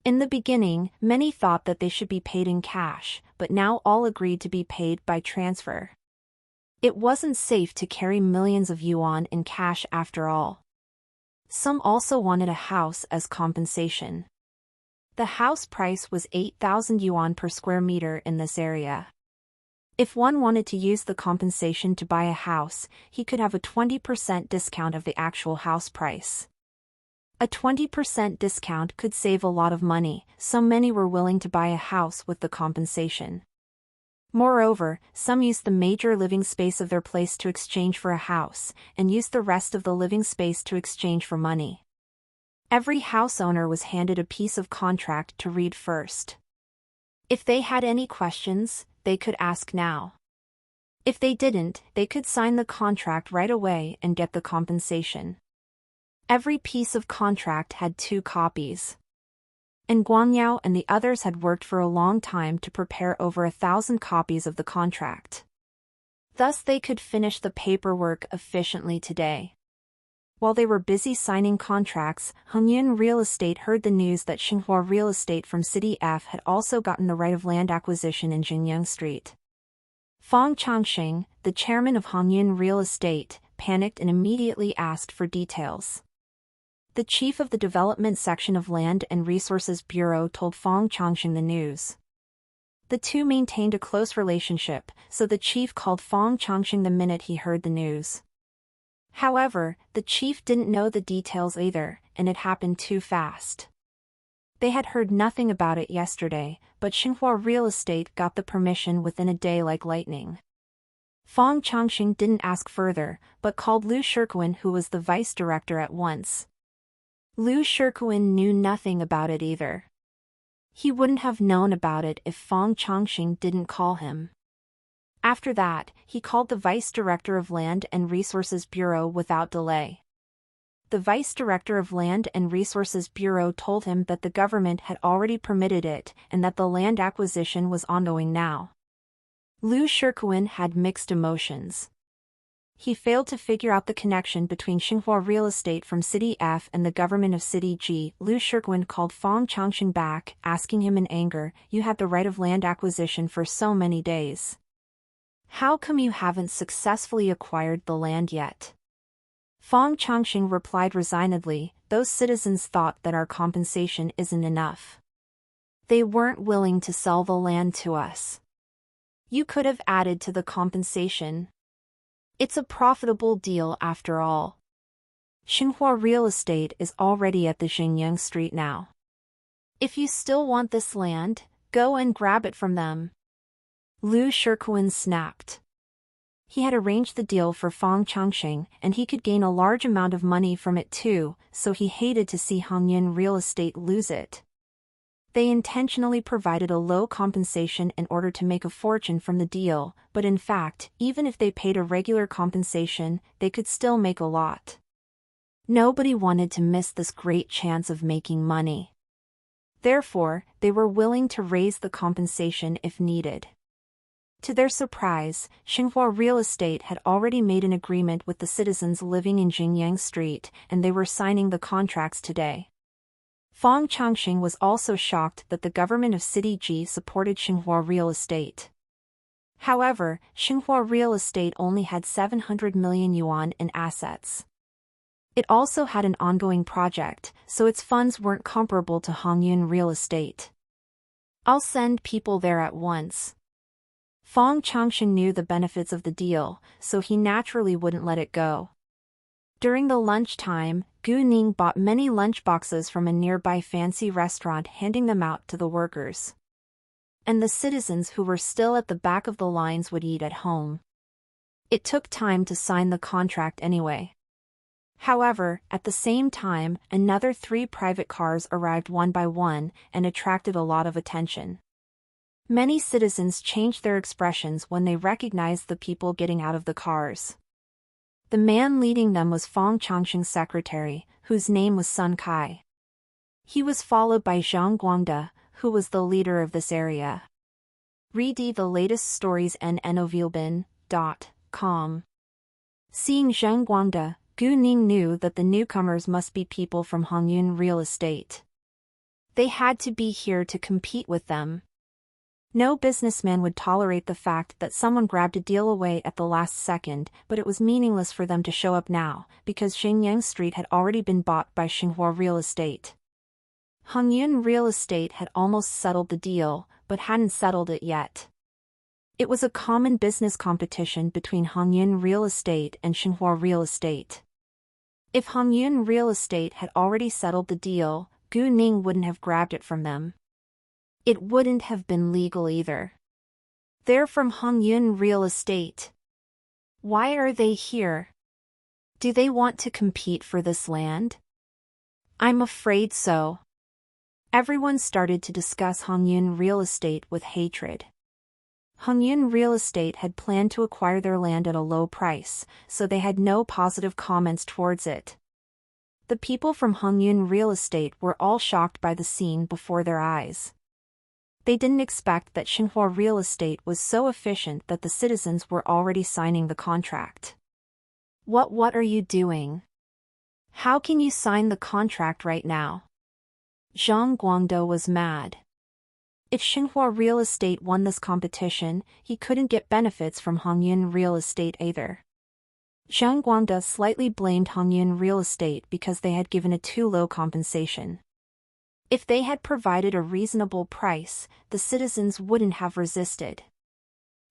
In the beginning, many thought that they should be paid in cash, but now all agreed to be paid by transfer. It wasn't safe to carry millions of yuan in cash after all. Some also wanted a house as compensation. The house price was 8,000 yuan per square meter in this area. If one wanted to use the compensation to buy a house, he could have a 20% discount of the actual house price. A 20% discount could save a lot of money, so many were willing to buy a house with the compensation. Moreover, some used the major living space of their place to exchange for a house, and used the rest of the living space to exchange for money. Every house owner was handed a piece of contract to read first. If they had any questions, they could ask now. If they didn't, they could sign the contract right away and get the compensation. Every piece of contract had 2 copies. And Guangyao and the others had worked for a long time to prepare over 1,000 copies of the contract. Thus they could finish the paperwork efficiently today. While they were busy signing contracts, Hongyun Real Estate heard the news that Xinhua Real Estate from City F had also gotten the right of land acquisition in Jinyang Street. Fang Changxing, the chairman of Hongyun Real Estate, panicked and immediately asked for details. The chief of the development section of Land and Resources Bureau told Fang Changxing the news. The two maintained a close relationship, so the chief called Fang Changxing the minute he heard the news. However, the chief didn't know the details either, and it happened too fast. They had heard nothing about it yesterday, but Xinhua Real Estate got the permission within a day like lightning. Fang Changxing didn't ask further, but called Liu Shirkuan, who was the vice director, at once. Liu Shirkuan knew nothing about it either. He wouldn't have known about it if Fang Changxing didn't call him. After that, he called the vice director of Land and Resources Bureau without delay. The vice director of Land and Resources Bureau told him that the government had already permitted it and that the land acquisition was ongoing now. Liu Shirkuan had mixed emotions. He failed to figure out the connection between Xinhua Real Estate from City F and the government of City G. Liu Shirkuan called Fang Changxing back, asking him in anger, "You had the right of land acquisition for so many days. How come you haven't successfully acquired the land yet?" Fang Changxing replied resignedly, "Those citizens thought that our compensation isn't enough. They weren't willing to sell the land to us. You could have added to the compensation. It's a profitable deal after all. Xinhua Real Estate is already at the Xingyang Street now. If you still want this land, go and grab it from them." Lu Shirkuan snapped. He had arranged the deal for Fang Changxing, and he could gain a large amount of money from it too, so he hated to see Hongyun Real Estate lose it. They intentionally provided a low compensation in order to make a fortune from the deal, but in fact, even if they paid a regular compensation, they could still make a lot. Nobody wanted to miss this great chance of making money. Therefore, they were willing to raise the compensation if needed. To their surprise, Xinhua Real Estate had already made an agreement with the citizens living in Xingyang Street, and they were signing the contracts today. Fang Changxing was also shocked that the government of City Ji supported Xinhua Real Estate. However, Xinhua Real Estate only had 700 million yuan in assets. It also had an ongoing project, so its funds weren't comparable to Hongyun Real Estate. "I'll send people there at once." Fang Changxing knew the benefits of the deal, so he naturally wouldn't let it go. During the lunchtime, Gu Ning bought many lunchboxes from a nearby fancy restaurant, handing them out to the workers. And the citizens who were still at the back of the lines would eat at home. It took time to sign the contract anyway. However, at the same time, another 3 private cars arrived one by one and attracted a lot of attention. Many citizens changed their expressions when they recognized the people getting out of the cars. The man leading them was Fang Changxing's secretary, whose name was Sun Kai. He was followed by Zhang Guangde, who was the leader of this area. Read the latest stories on novilbin.com. Seeing Zhang Guangde, Gu Ning knew that the newcomers must be people from Hongyun Real Estate. They had to be here to compete with them. No businessman would tolerate the fact that someone grabbed a deal away at the last second, but it was meaningless for them to show up now, because Xingyang Street had already been bought by Xinhua Real Estate. Hongyun Real Estate had almost settled the deal, but hadn't settled it yet. It was a common business competition between Hongyun Real Estate and Xinhua Real Estate. If Hongyun Real Estate had already settled the deal, Gu Ning wouldn't have grabbed it from them. It wouldn't have been legal either. They're from Hongyun Real Estate. Why are they here? Do they want to compete for this land? I'm afraid so. Everyone started to discuss Hongyun Real Estate with hatred. Hongyun Real Estate had planned to acquire their land at a low price, so they had no positive comments towards it. The people from Hongyun Real Estate were all shocked by the scene before their eyes. They didn't expect that Xinhua Real Estate was so efficient that the citizens were already signing the contract. What are you doing? How can you sign the contract right now? Zhang Guangde was mad. If Xinhua Real Estate won this competition, he couldn't get benefits from Hongyun Real Estate either. Zhang Guangde slightly blamed Hongyun Real Estate because they had given a too low compensation. If they had provided a reasonable price, the citizens wouldn't have resisted.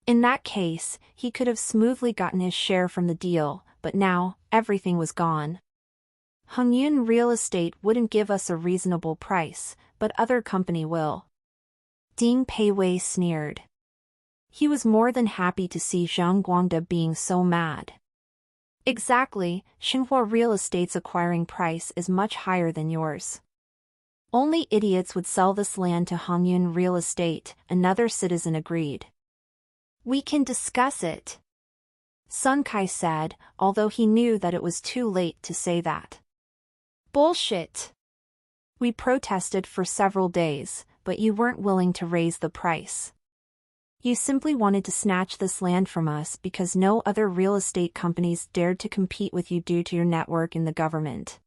In that case, he could have smoothly gotten his share from the deal, but now, everything was gone. Hongyun Real Estate wouldn't give us a reasonable price, but other company will. Ding Peiwei sneered. He was more than happy to see Zhang Guangde being so mad. Exactly, Xinhua Real Estate's acquiring price is much higher than yours. Only idiots would sell this land to Hongyun Real Estate, another citizen agreed. We can discuss it, Sun Kai said, although he knew that it was too late to say that. Bullshit. We protested for several days, but you weren't willing to raise the price. You simply wanted to snatch this land from us because no other real estate companies dared to compete with you due to your network in the government.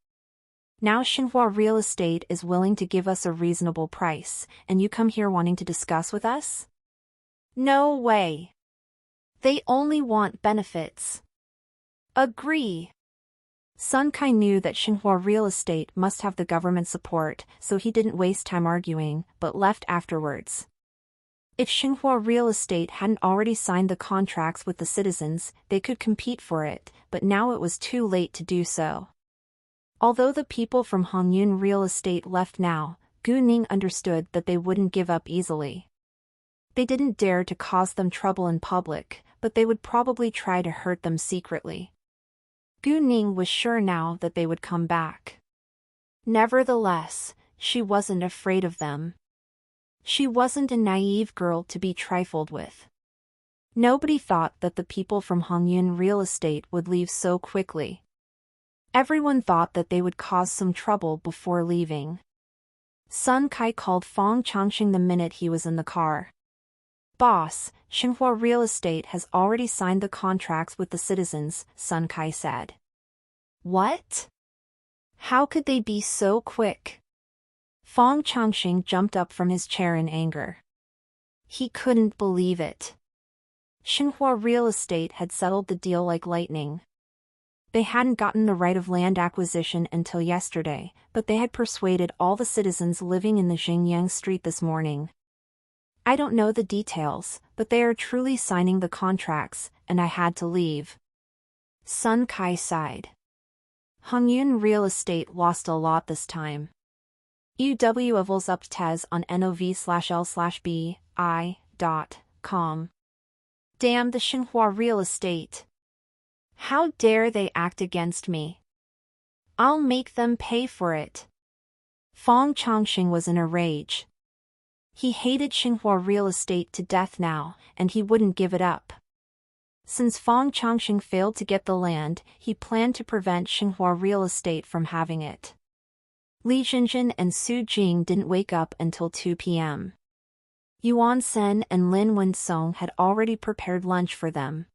Now Xinhua Real Estate is willing to give us a reasonable price, and you come here wanting to discuss with us? No way. They only want benefits. Agree. Sun Kai knew that Xinhua Real Estate must have the government support, so he didn't waste time arguing, but left afterwards. If Xinhua Real Estate hadn't already signed the contracts with the citizens, they could compete for it, but now it was too late to do so. Although the people from Hongyun Real Estate left now, Gu Ning understood that they wouldn't give up easily. They didn't dare to cause them trouble in public, but they would probably try to hurt them secretly. Gu Ning was sure now that they would come back. Nevertheless, she wasn't afraid of them. She wasn't a naive girl to be trifled with. Nobody thought that the people from Hongyun Real Estate would leave so quickly. Everyone thought that they would cause some trouble before leaving. Sun Kai called Fong Changxing the minute he was in the car. "Boss, Xinhua Real Estate has already signed the contracts with the citizens," Sun Kai said. "What? How could they be so quick?" Fong Changxing jumped up from his chair in anger. He couldn't believe it. Xinhua Real Estate had settled the deal like lightning. They hadn't gotten the right of land acquisition until yesterday, but they had persuaded all the citizens living in the Xingyang street this morning. "I don't know the details, but they are truly signing the contracts, and I had to leave." Sun Kai sighed. Hongyun Real Estate lost a lot this time. UW Evils up Tez on NOV/L/BI.com. Damn the Xinhua Real Estate. How dare they act against me? I'll make them pay for it. Fong Changxing was in a rage. He hated Xinhua Real Estate to death now, and he wouldn't give it up. Since Fong Changxing failed to get the land, he planned to prevent Xinhua Real Estate from having it. Li Jinjin and Su Jing didn't wake up until 2 p.m. Yuan Sen and Lin Wensong had already prepared lunch for them.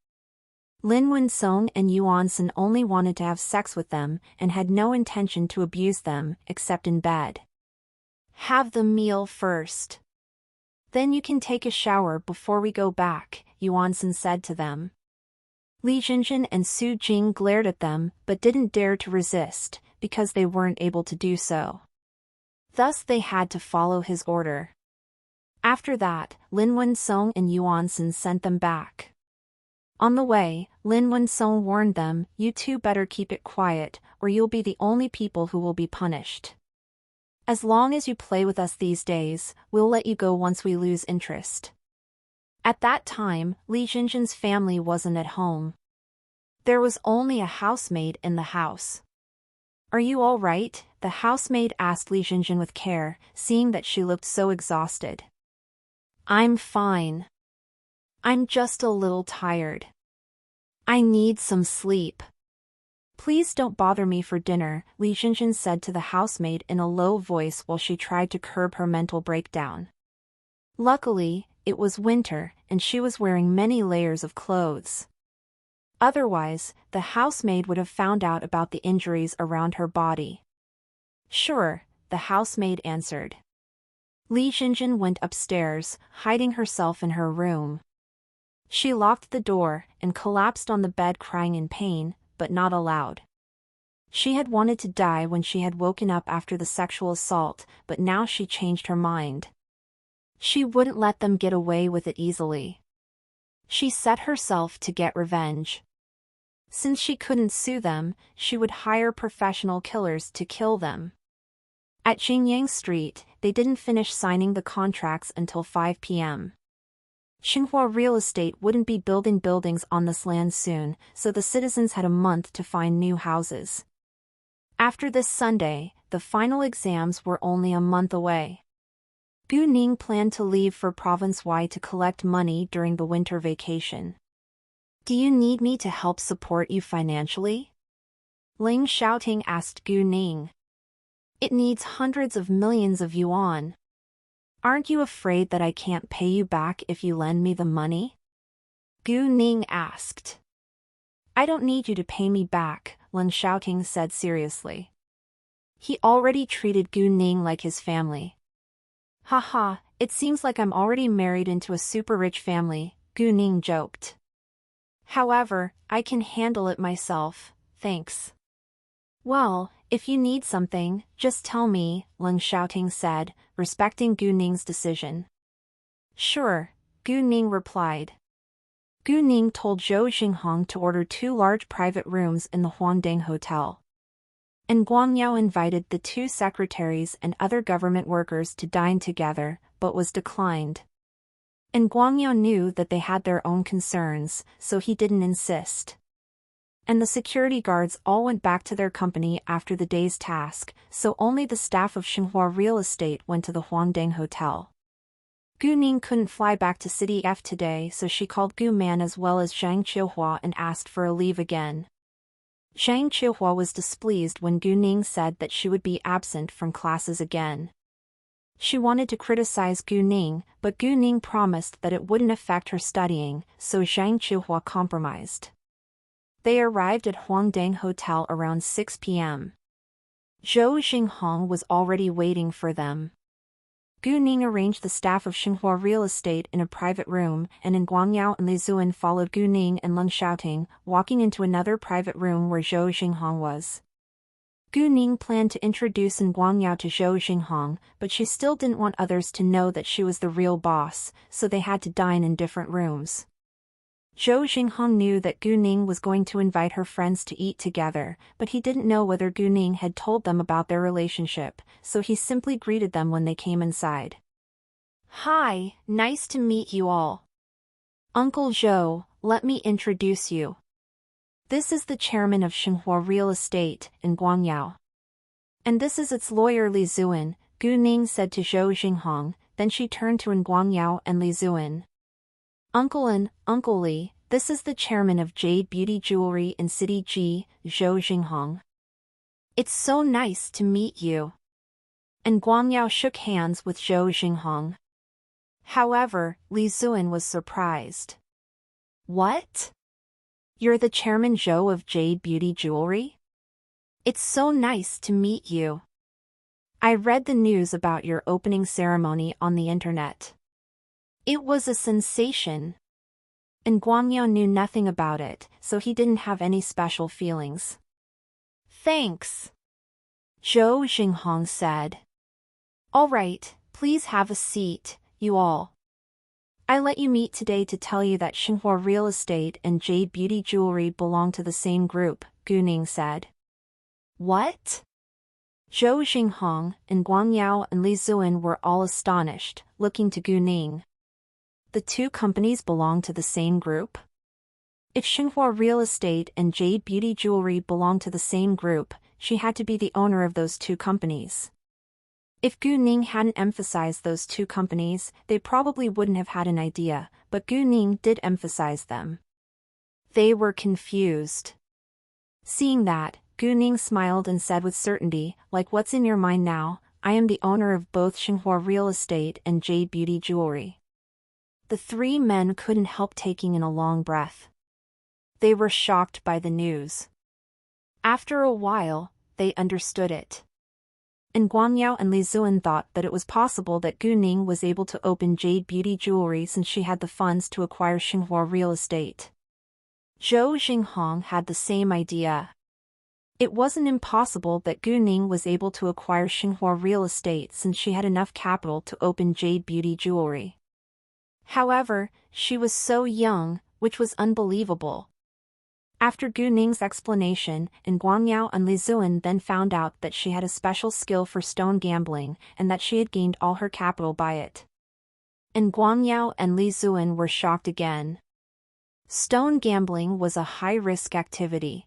Lin Wensong and Yuan Sen only wanted to have sex with them and had no intention to abuse them, except in bed. "Have the meal first. Then you can take a shower before we go back," Yuan Sen said to them. Li Jinjin and Su Jing glared at them but didn't dare to resist, because they weren't able to do so. Thus they had to follow his order. After that, Lin Wensong and Yuan Sen sent them back. On the way, Lin Wensong warned them, "You two better keep it quiet, or you'll be the only people who will be punished. As long as you play with us these days, we'll let you go once we lose interest." At that time, Li Jinjin's family wasn't at home. There was only a housemaid in the house. "Are you all right?" the housemaid asked Li Jinjin with care, seeing that she looked so exhausted. "I'm fine. I'm just a little tired. I need some sleep. Please don't bother me for dinner," Li Jinjin said to the housemaid in a low voice while she tried to curb her mental breakdown. Luckily, it was winter, and she was wearing many layers of clothes. Otherwise, the housemaid would have found out about the injuries around her body. "Sure," the housemaid answered. Li Jinjin went upstairs, hiding herself in her room. She locked the door and collapsed on the bed crying in pain, but not aloud. She had wanted to die when she had woken up after the sexual assault, but now she changed her mind. She wouldn't let them get away with it easily. She set herself to get revenge. Since she couldn't sue them, she would hire professional killers to kill them. At Xingyang Street, they didn't finish signing the contracts until 5 p.m. Xinhua Real Estate wouldn't be building buildings on this land soon, so the citizens had a month to find new houses. After this Sunday, the final exams were only a month away. Gu Ning planned to leave for Province Y to collect money during the winter vacation. "Do you need me to help support you financially?" Ling Xiaoting asked Gu Ning. "It needs hundreds of millions of yuan. Aren't you afraid that I can't pay you back if you lend me the money?" Gu Ning asked. "I don't need you to pay me back," Ling Xiaoting said seriously. He already treated Gu Ning like his family. "Haha, it seems like I'm already married into a super rich family," Gu Ning joked. "However, I can handle it myself, thanks." Well, if you need something, just tell me, Leng Xiaoting said, respecting Gu Ning's decision. Sure, Gu Ning replied. Gu Ning told Zhou Xinghong to order 2 large private rooms in the Huangding Hotel. And Guang Yao invited the 2 secretaries and other government workers to dine together, but was declined. And Guang Yao knew that they had their own concerns, so he didn't insist. And the security guards all went back to their company after the day's task, so only the staff of Xinhua Real Estate went to the Huangding Hotel. Gu Ning couldn't fly back to City F today, so she called Gu Man as well as Zhang Qiuhua and asked for a leave again. Zhang Qiuhua was displeased when Gu Ning said that she would be absent from classes again. She wanted to criticize Gu Ning, but Gu Ning promised that it wouldn't affect her studying, so Zhang Qiuhua compromised. They arrived at Huangding Hotel around 6 p.m. Zhou Xinghong was already waiting for them. Gu Ning arranged the staff of Xinhua Real Estate in a private room, and Guang Yao and Li Zuan followed Gu Ning and Leng Xiaoting, walking into another private room where Zhou Xinghong was. Gu Ning planned to introduce Guang Yao to Zhou Xinghong, but she still didn't want others to know that she was the real boss, so they had to dine in different rooms. Zhou Xinghong knew that Gu Ning was going to invite her friends to eat together, but he didn't know whether Gu Ning had told them about their relationship, so he simply greeted them when they came inside. Hi, nice to meet you all. Uncle Zhou, let me introduce you. This is the chairman of Xinhua Real Estate, Guang Yao. And this is its lawyer Li Zuan, Gu Ning said to Zhou Xinghong, then she turned to Guang Yao and Li Zuan. Uncle Li, this is the chairman of Jade Beauty Jewelry in City G, Zhou Xinghong. It's so nice to meet you. And Guang Yao shook hands with Zhou Xinghong. However, Li Zuan was surprised. What? You're the chairman Zhou of Jade Beauty Jewelry? It's so nice to meet you. I read the news about your opening ceremony on the internet. It was a sensation. And Guang Yao knew nothing about it, so he didn't have any special feelings. Thanks. Zhou Xinghong said. All right, please have a seat, you all. I let you meet today to tell you that Xinhua Real Estate and Jade Beauty Jewelry belong to the same group, Gu Ning said. What? Zhou Xinghong, Guang Yao and Li Zuan were all astonished, looking to Gu Ning. The 2 companies belong to the same group? If Xinhua Real Estate and Jade Beauty Jewelry belonged to the same group, she had to be the owner of those 2 companies. If Gu Ning hadn't emphasized those 2 companies, they probably wouldn't have had an idea, but Gu Ning did emphasize them. They were confused. Seeing that, Gu Ning smiled and said with certainty, like what's in your mind now, I am the owner of both Xinhua Real Estate and Jade Beauty Jewelry. The 3 men couldn't help taking in a long breath. They were shocked by the news. After a while, they understood it. And Guang Yao and Li Zuan thought that it was possible that Gu Ning was able to open Jade Beauty Jewelry since she had the funds to acquire Xinhua Real Estate. Zhou Xinghong had the same idea. It wasn't impossible that Gu Ning was able to acquire Xinhua Real Estate since she had enough capital to open Jade Beauty Jewelry. However, she was so young, which was unbelievable. After Gu Ning's explanation, Guang Yao and Li Zuan then found out that she had a special skill for stone gambling and that she had gained all her capital by it. And Guang Yao and Li Zuan were shocked again. Stone gambling was a high-risk activity.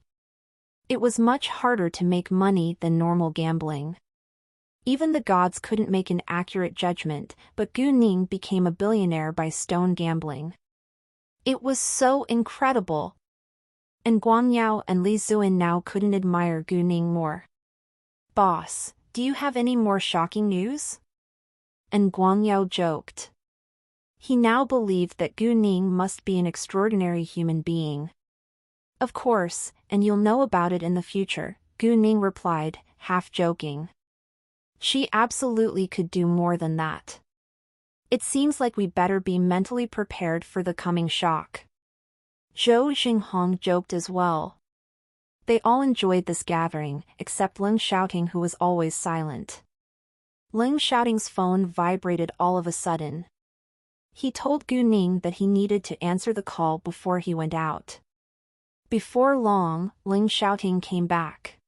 It was much harder to make money than normal gambling. Even the gods couldn't make an accurate judgment, but Gu Ning became a billionaire by stone gambling. It was so incredible. And Guang Yao and Li Zuan now couldn't admire Gu Ning more. Boss, do you have any more shocking news? And Guang Yao joked. He now believed that Gu Ning must be an extraordinary human being. Of course, and you'll know about it in the future, Gu Ning replied, half joking. She absolutely could do more than that. It seems like we better be mentally prepared for the coming shock. Zhou Xinghong joked as well. They all enjoyed this gathering, except Ling Xiaoting, who was always silent. Ling Xiaoting's phone vibrated all of a sudden. He told Gu Ning that he needed to answer the call before he went out. Before long, Ling Xiaoting came back.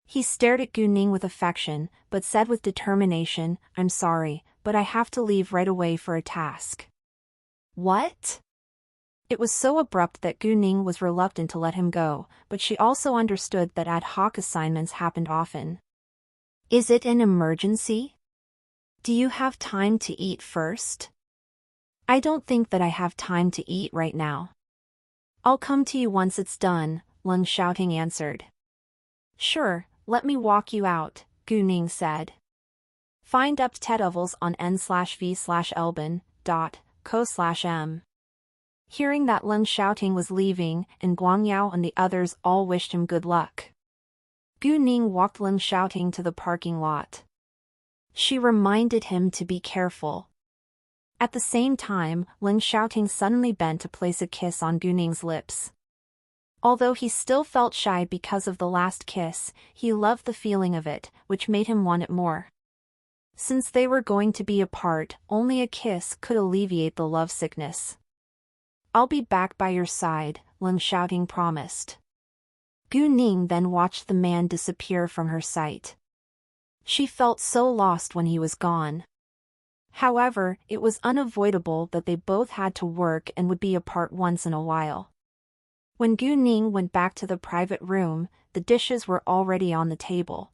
He stared at Gu Ning with affection, but said with determination, "I'm sorry, but I have to leave right away for a task." "What?" It was so abrupt that Gu Ning was reluctant to let him go, but she also understood that ad hoc assignments happened often. "Is it an emergency? Do you have time to eat first?" "I don't think that I have time to eat right now. I'll come to you once it's done," Ling Xiaoting answered. "Sure, let me walk you out," Gu Ning said. Find updates on n/v/elben.co/m. Hearing that Ling Xiaoting was leaving, and Guang Yao and the others all wished him good luck, Gu Ning walked Ling Xiaoting to the parking lot. She reminded him to be careful. At the same time, Ling Xiaoting suddenly bent to place a kiss on Gu Ning's lips. Although he still felt shy because of the last kiss, he loved the feeling of it, which made him want it more. Since they were going to be apart, only a kiss could alleviate the lovesickness. "I'll be back by your side," Ling Xiaoting promised. Gu Ning then watched the man disappear from her sight. She felt so lost when he was gone. However, it was unavoidable that they both had to work and would be apart once in a while. When Gu Ning went back to the private room, the dishes were already on the table.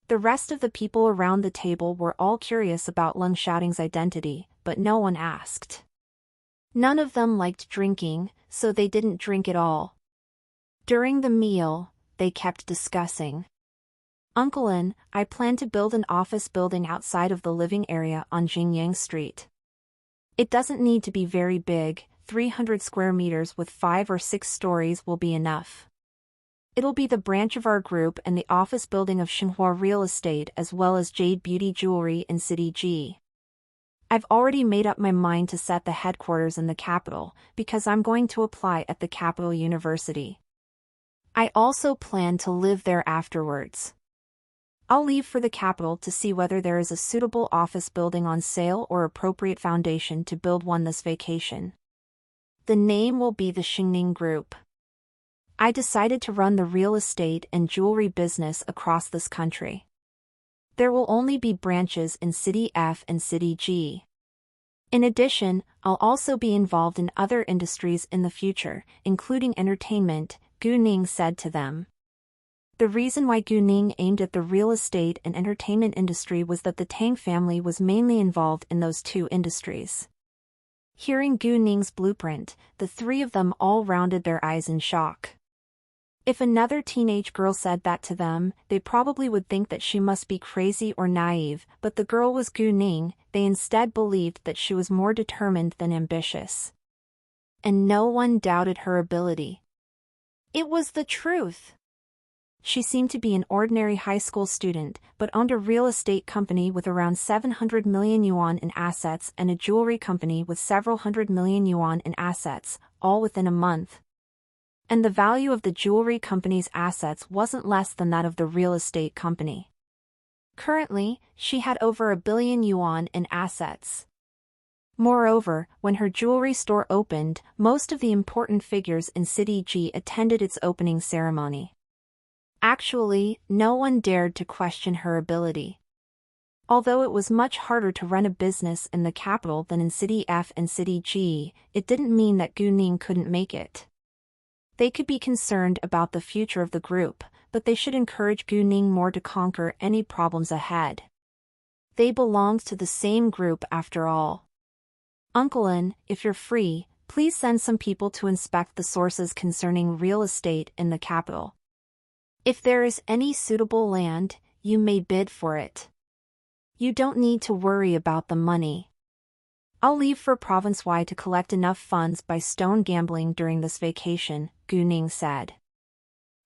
The rest of the people around the table were all curious about Ling Xiaoting's identity, but no one asked. None of them liked drinking, so they didn't drink at all. During the meal, they kept discussing. "Uncle Lin, I plan to build an office building outside of the living area on Jingyang Street. It doesn't need to be very big, 300 square meters with 5 or 6 stories will be enough. It'll be the branch of our group and the office building of Xinhua Real Estate as well as Jade Beauty Jewelry in City G. I've already made up my mind to set the headquarters in the capital, because I'm going to apply at the Capital University. I also plan to live there afterwards. I'll leave for the capital to see whether there is a suitable office building on sale or appropriate foundation to build one this vacation. The name will be the Xingning Group. I decided to run the real estate and jewelry business across this country. There will only be branches in City F and City G. In addition, I'll also be involved in other industries in the future, including entertainment," Gu Ning said to them. The reason why Gu Ning aimed at the real estate and entertainment industry was that the Tang family was mainly involved in those two industries. Hearing Gu Ning's blueprint, the three of them all rounded their eyes in shock. If another teenage girl said that to them, they probably would think that she must be crazy or naive, but the girl was Gu Ning. They instead believed that she was more determined than ambitious. And no one doubted her ability. It was the truth. She seemed to be an ordinary high school student, but owned a real estate company with around 700 million yuan in assets and a jewelry company with several hundred million yuan in assets, all within a month. And the value of the jewelry company's assets wasn't less than that of the real estate company. Currently, she had over 1 billion yuan in assets. Moreover, when her jewelry store opened, most of the important figures in City G attended its opening ceremony. Actually, no one dared to question her ability. Although it was much harder to run a business in the capital than in City F and City G, it didn't mean that Gu Ning couldn't make it. They could be concerned about the future of the group, but they should encourage Gu Ning more to conquer any problems ahead. They belonged to the same group after all. "Uncle Lin, if you're free, please send some people to inspect the sources concerning real estate in the capital. If there is any suitable land, you may bid for it. You don't need to worry about the money. I'll leave for Province Y to collect enough funds by stone gambling during this vacation," Gu Ning said.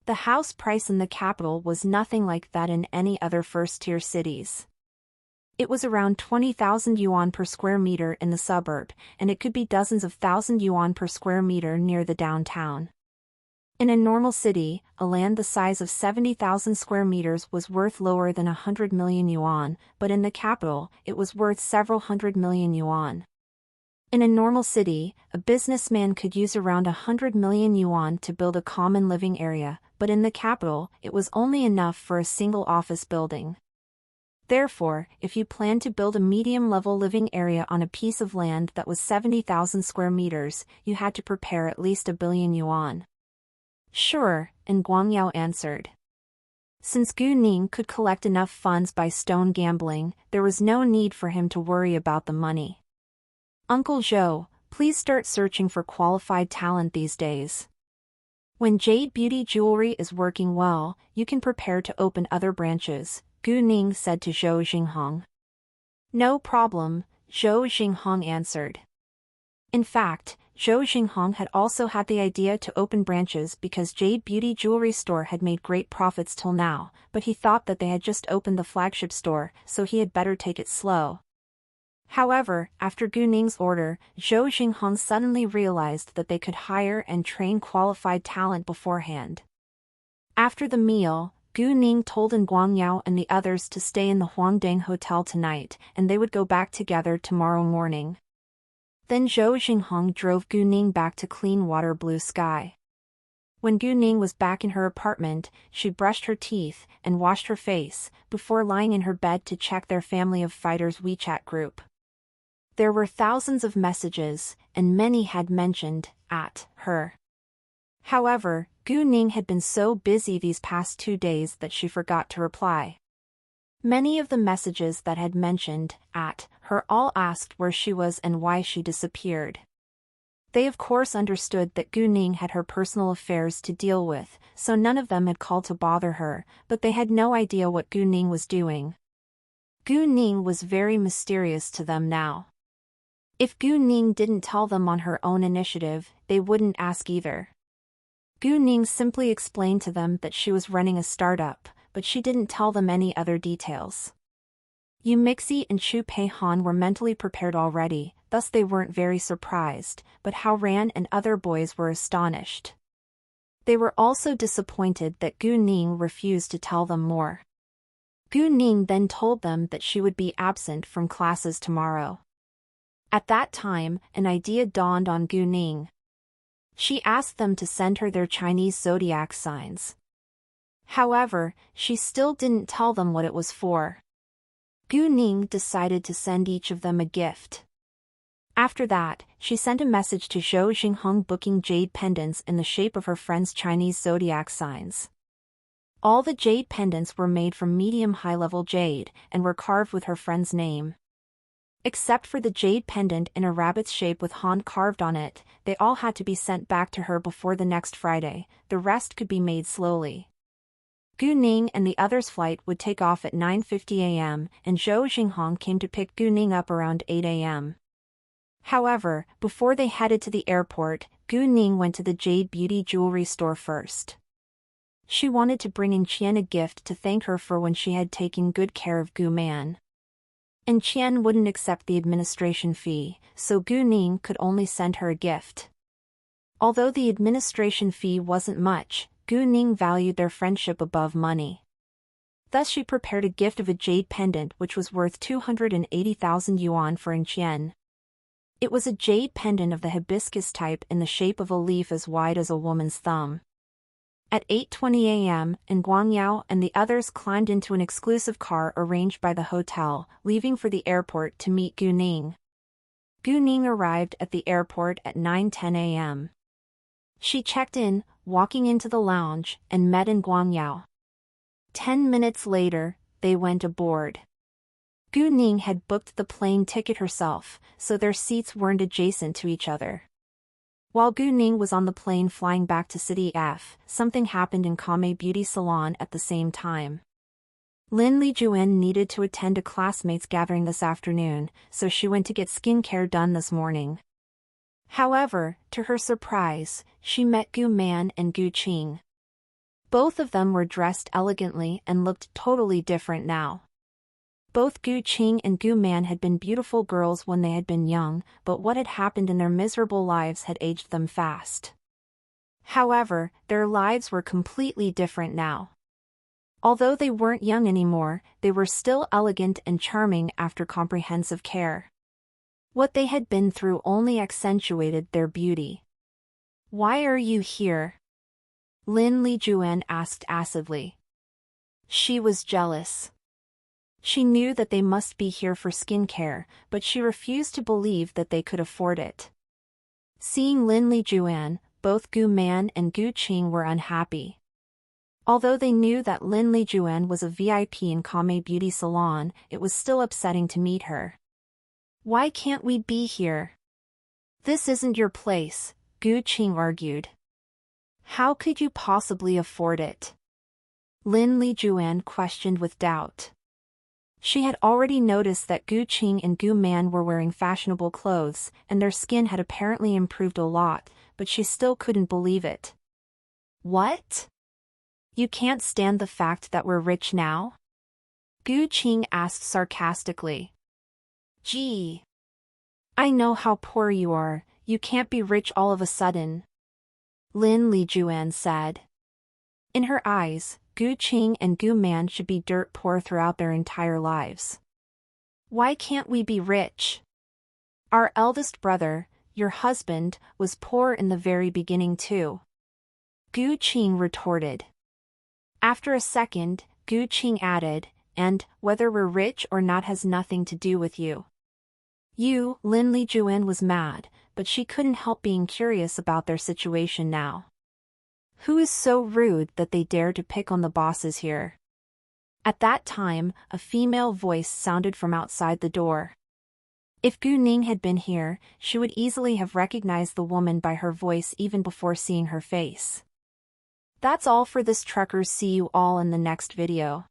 The house price in the capital was nothing like that in any other first-tier cities. It was around 20,000 yuan per square meter in the suburb, and it could be dozens of thousand yuan per square meter near the downtown. In a normal city, a land the size of 70,000 square meters was worth lower than 100 million yuan, but in the capital, it was worth several hundred million yuan. In a normal city, a businessman could use around 100 million yuan to build a common living area, but in the capital, it was only enough for a single office building. Therefore, if you planned to build a medium-level living area on a piece of land that was 70,000 square meters, you had to prepare at least 1 billion yuan. Sure, and Guangyao answered. Since Gu Ning could collect enough funds by stone gambling, there was no need for him to worry about the money. Uncle Zhou, please start searching for qualified talent these days. When Jade Beauty Jewelry is working well, you can prepare to open other branches, Gu Ning said to Zhou Xinghong. No problem, Zhou Xinghong answered. In fact, Zhou Xinghong had also had the idea to open branches because Jade Beauty Jewelry Store had made great profits till now, but he thought that they had just opened the flagship store, so he had better take it slow. However, after Gu Ning's order, Zhou Xinghong suddenly realized that they could hire and train qualified talent beforehand. After the meal, Gu Ning told Guangyao and the others to stay in the Huangdang Hotel tonight, and they would go back together tomorrow morning. Then Zhou Xinghong drove Gu Ning back to clean water blue sky. When Gu Ning was back in her apartment, she brushed her teeth and washed her face, before lying in her bed to check their Family of Fighters WeChat group. There were thousands of messages, and many had mentioned at her. However, Gu Ning had been so busy these past 2 days that she forgot to reply. Many of the messages that had mentioned at her all asked where she was and why she disappeared. They of course understood that Gu Ning had her personal affairs to deal with, so none of them had called to bother her, but they had no idea what Gu Ning was doing. Gu Ning was very mysterious to them now. If Gu Ning didn't tell them on her own initiative, they wouldn't ask either. Gu Ning simply explained to them that she was running a startup, but she didn't tell them any other details. Yu Mixi and Chu Pei Han were mentally prepared already, thus they weren't very surprised, but Hao Ran and other boys were astonished. They were also disappointed that Gu Ning refused to tell them more. Gu Ning then told them that she would be absent from classes tomorrow. At that time, an idea dawned on Gu Ning. She asked them to send her their Chinese zodiac signs. However, she still didn't tell them what it was for. Gu Ning decided to send each of them a gift. After that, she sent a message to Zhou Xinghong booking jade pendants in the shape of her friend's Chinese zodiac signs. All the jade pendants were made from medium high-level jade, and were carved with her friend's name. Except for the jade pendant in a rabbit's shape with Han carved on it, they all had to be sent back to her before the next Friday, the rest could be made slowly. Gu Ning and the others' flight would take off at 9:50 a.m., and Zhou Xinghong came to pick Gu Ning up around 8 a.m. However, before they headed to the airport, Gu Ning went to the Jade Beauty Jewelry Store first. She wanted to bring in Qian a gift to thank her for when she had taken good care of Gu Man. And Qian wouldn't accept the administration fee, so Gu Ning could only send her a gift. Although the administration fee wasn't much, Gu Ning valued their friendship above money. Thus she prepared a gift of a jade pendant which was worth 280,000 yuan for Qian. It was a jade pendant of the hibiscus type in the shape of a leaf as wide as a woman's thumb. At 8:20 a.m., Guangyao and the others climbed into an exclusive car arranged by the hotel, leaving for the airport to meet Gu Ning. Gu Ning arrived at the airport at 9:10 a.m. She checked in, walking into the lounge, and met Guangyao. 10 minutes later, they went aboard. Gu Ning had booked the plane ticket herself, so their seats weren't adjacent to each other. While Gu Ning was on the plane flying back to City F, something happened in Kame Beauty Salon at the same time. Lin Lijuan needed to attend a classmates' gathering this afternoon, so she went to get skincare done this morning. However, to her surprise, she met Gu Man and Gu Qing. Both of them were dressed elegantly and looked totally different now. Both Gu Qing and Gu Man had been beautiful girls when they had been young, but what had happened in their miserable lives had aged them fast. However, their lives were completely different now. Although they weren't young anymore, they were still elegant and charming after comprehensive care. What they had been through only accentuated their beauty. "Why are you here?" Lin Lijuan asked acidly. She was jealous. She knew that they must be here for skincare, but she refused to believe that they could afford it. Seeing Lin Lijuan, both Gu Man and Gu Qing were unhappy. Although they knew that Lin Lijuan was a VIP in Kame Beauty Salon, it was still upsetting to meet her. "Why can't we be here?" "This isn't your place," Gu Qing argued. "How could you possibly afford it?" Lin Lijuan questioned with doubt. She had already noticed that Gu Qing and Gu Man were wearing fashionable clothes, and their skin had apparently improved a lot, but she still couldn't believe it. "What? You can't stand the fact that we're rich now?" Gu Qing asked sarcastically. "Gee, I know how poor you are, you can't be rich all of a sudden," Lin Lijuan said. In her eyes, Gu Qing and Gu Man should be dirt poor throughout their entire lives. "Why can't we be rich? Our eldest brother, your husband, was poor in the very beginning too," Gu Qing retorted. After a second, Gu Qing added, "And, whether we're rich or not has nothing to do with you." Lin Lijuan was mad, but she couldn't help being curious about their situation now. Who is so rude that they dare to pick on the bosses here? At that time, a female voice sounded from outside the door. If Gu Ning had been here, she would easily have recognized the woman by her voice even before seeing her face. That's all for this truckers. See you all in the next video.